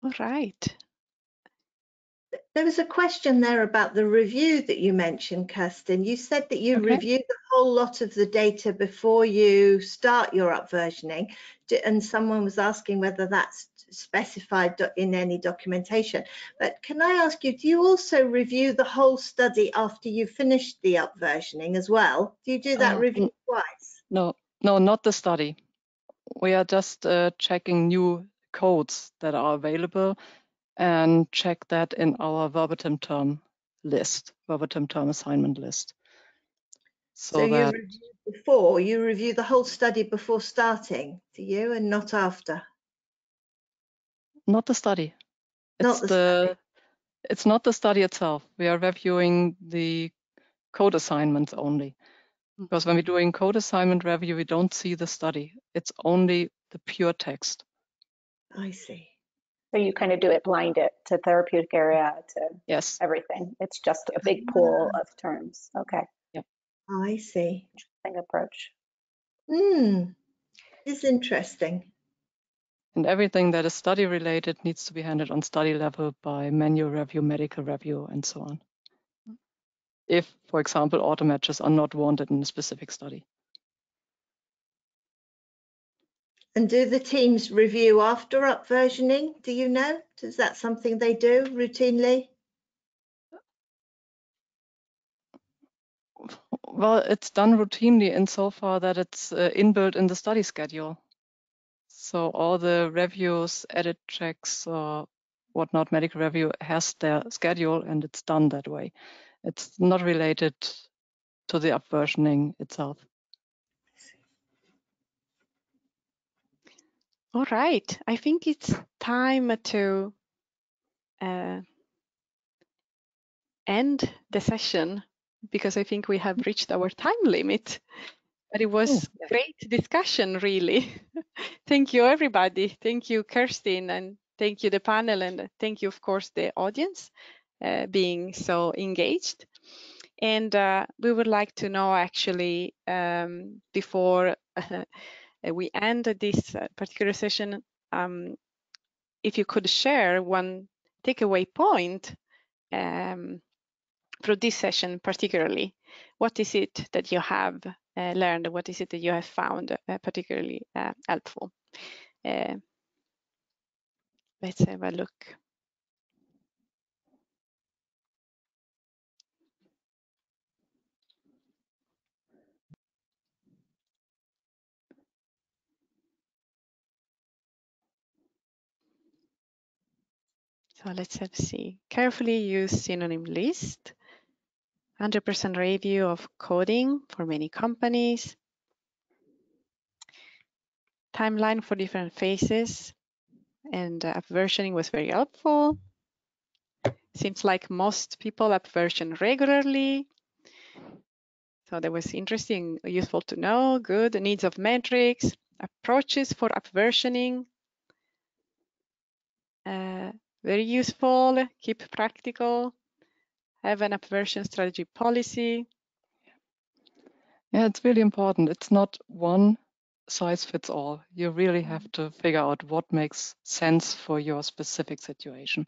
All right. There was a question there about the review that you mentioned, Kirsten. You said that you review the whole lot of the data before you start your upversioning, and someone was asking whether that's specified in any documentation. But can I ask you, do you also review the whole study after you finish the upversioning as well? Do you do that review twice? No, not the study. We are just checking new codes that are available and check that in our verbatim term list, verbatim term assignment list. So you review the whole study before starting, do you, and not after? Not the study. It's not the study itself. We are reviewing the code assignments only. Because when we're doing code assignment review, we don't see the study. It's only the pure text. I see. So you kind of do it blinded to therapeutic area, to everything. It's just a big pool of terms. Okay. Yep. I see. Interesting approach. It's interesting. And everything that is study related needs to be handled on study level by manual review, medical review, and so on. If, for example, auto matches are not wanted in a specific study. And do the teams review after upversioning? Do you know? Is that something they do routinely? Well, it's done routinely insofar that it's inbuilt in the study schedule. So all the reviews, edit checks, or whatnot, medical review has their schedule and it's done that way. It's not related to the upversioning itself. All right, I think it's time to end the session. because I think we have reached our time limit. But it was great discussion, really. Thank you, everybody. Thank you, Kerstin, and thank you, the panel, and thank you, of course, the audience being so engaged. And we would like to know, actually, before we end this particular session, if you could share one takeaway point for this session particularly. What is it that you have learned? What is it that you have found particularly helpful? Let's have a look. So let's have see. Carefully use synonym list. 100% review of coding for many companies. Timeline for different phases. And versioning was very helpful. Seems like most people version regularly. So that was interesting, useful to know. Good. The needs of metrics, approaches for versioning. Very useful. Keep practical. Have an version strategy policy. Yeah, it's really important. It's not one size fits all. You really have to figure out what makes sense for your specific situation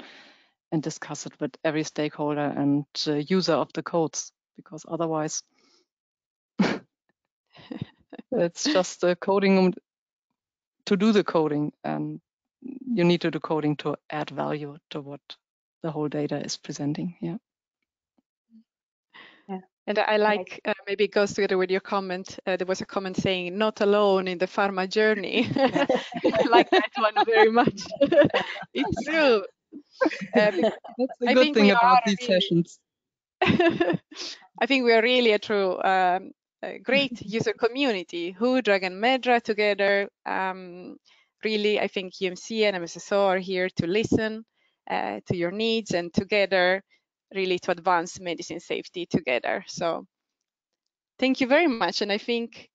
and discuss it with every stakeholder and user of the codes, because otherwise it's just coding to do the coding, and you need to do coding to add value to what the whole data is presenting. Yeah. And I like, maybe it goes together with your comment, there was a comment saying, not alone in the pharma journey. I like that one very much. It's true. That's the good thing about these sessions. I think we are really a true great user community. WHODrug and Medra together. Really, I think UMC and Msso are here to listen to your needs, and together really to advance medicine safety together. So thank you very much. And I think,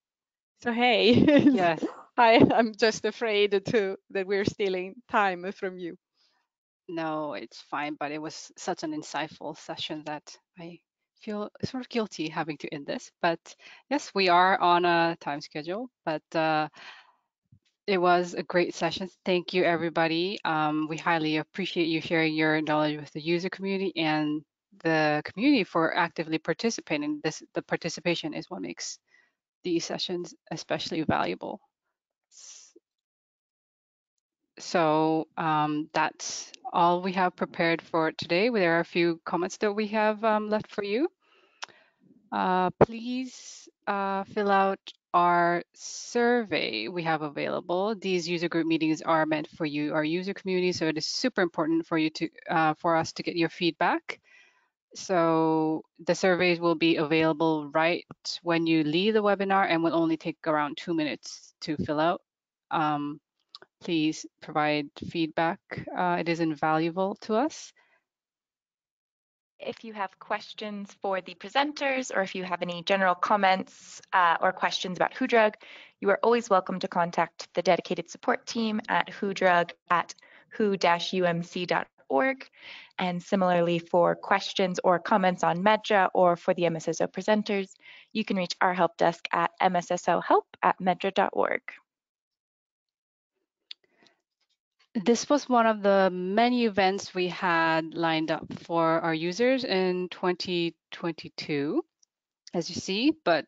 so hey, Yes. I'm just afraid that we're stealing time from you. No, it's fine, but it was such an insightful session that I feel sort of guilty having to end this. But yes, we are on a time schedule, but it was a great session. Thank you, everybody. We highly appreciate you sharing your knowledge with the user community and the community for actively participating. The participation is what makes these sessions especially valuable. So that's all we have prepared for today. There are a few comments that we have left for you. Please fill out our survey we have available. These user group meetings are meant for you, our user community, so it is super important for you to for us to get your feedback. So the surveys will be available right when you leave the webinar and will only take around 2 minutes to fill out. Please provide feedback. It is invaluable to us. If you have questions for the presenters, or if you have any general comments or questions about WHODrug, you are always welcome to contact the dedicated support team at WHODrug at who-umc.org. And similarly, for questions or comments on Medra or for the MSSO presenters, you can reach our help desk at mssohelp@medra.org. This was one of the many events we had lined up for our users in 2022, as you see, but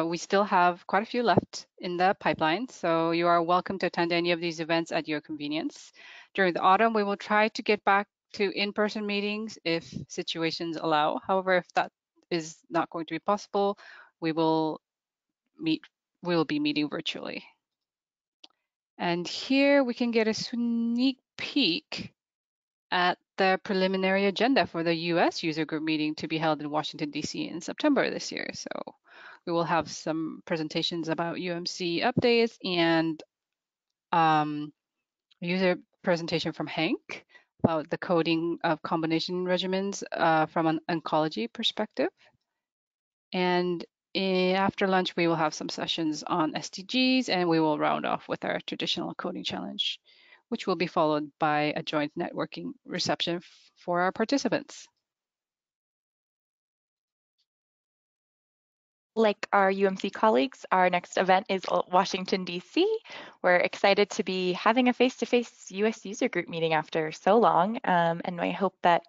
we still have quite a few left in the pipeline. So you are welcome to attend any of these events at your convenience. During the autumn, we will try to get back to in-person meetings if situations allow. However, if that is not going to be possible, we will be meeting virtually. And here we can get a sneak peek at the preliminary agenda for the US user group meeting to be held in Washington, D.C. in September this year. So we will have some presentations about UMC updates and user presentation from Hank about the coding of combination regimens from an oncology perspective. And after lunch, we will have some sessions on SDGs, and we will round off with our traditional coding challenge, which will be followed by a joint networking reception for our participants. Like our UMC colleagues, our next event is Washington, D.C. We're excited to be having a face-to-face US user group meeting after so long, and I hope that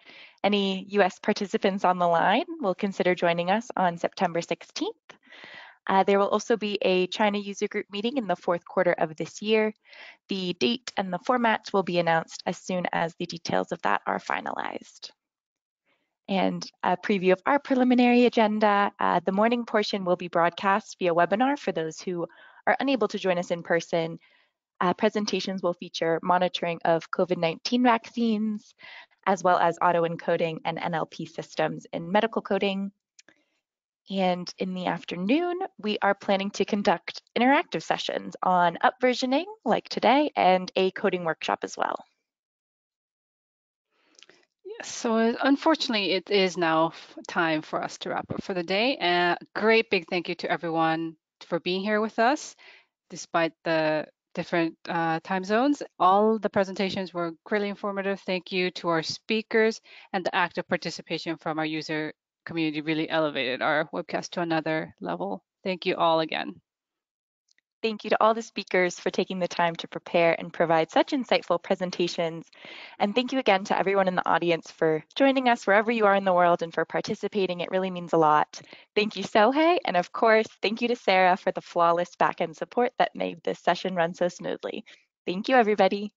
any US participants on the line will consider joining us on September 16th. There will also be a China user group meeting in the fourth quarter of this year. The date and the formats will be announced as soon as the details of that are finalized. And a preview of our preliminary agenda. The morning portion will be broadcast via webinar for those who are unable to join us in person. Presentations will feature monitoring of COVID-19 vaccines, as well as auto-encoding and NLP systems in medical coding. And in the afternoon, we are planning to conduct interactive sessions on upversioning, like today, and a coding workshop as well. So unfortunately, it is now time for us to wrap up for the day. Great big thank you to everyone for being here with us, despite the different time zones. All the presentations were greatly informative. Thank you to our speakers, and the active participation from our user community really elevated our webcast to another level. Thank you all again. Thank you to all the speakers for taking the time to prepare and provide such insightful presentations. And thank you again to everyone in the audience for joining us wherever you are in the world and for participating. It really means a lot. Thank you, Sohei. And of course, thank you to Sarah for the flawless backend support that made this session run so smoothly. Thank you, everybody.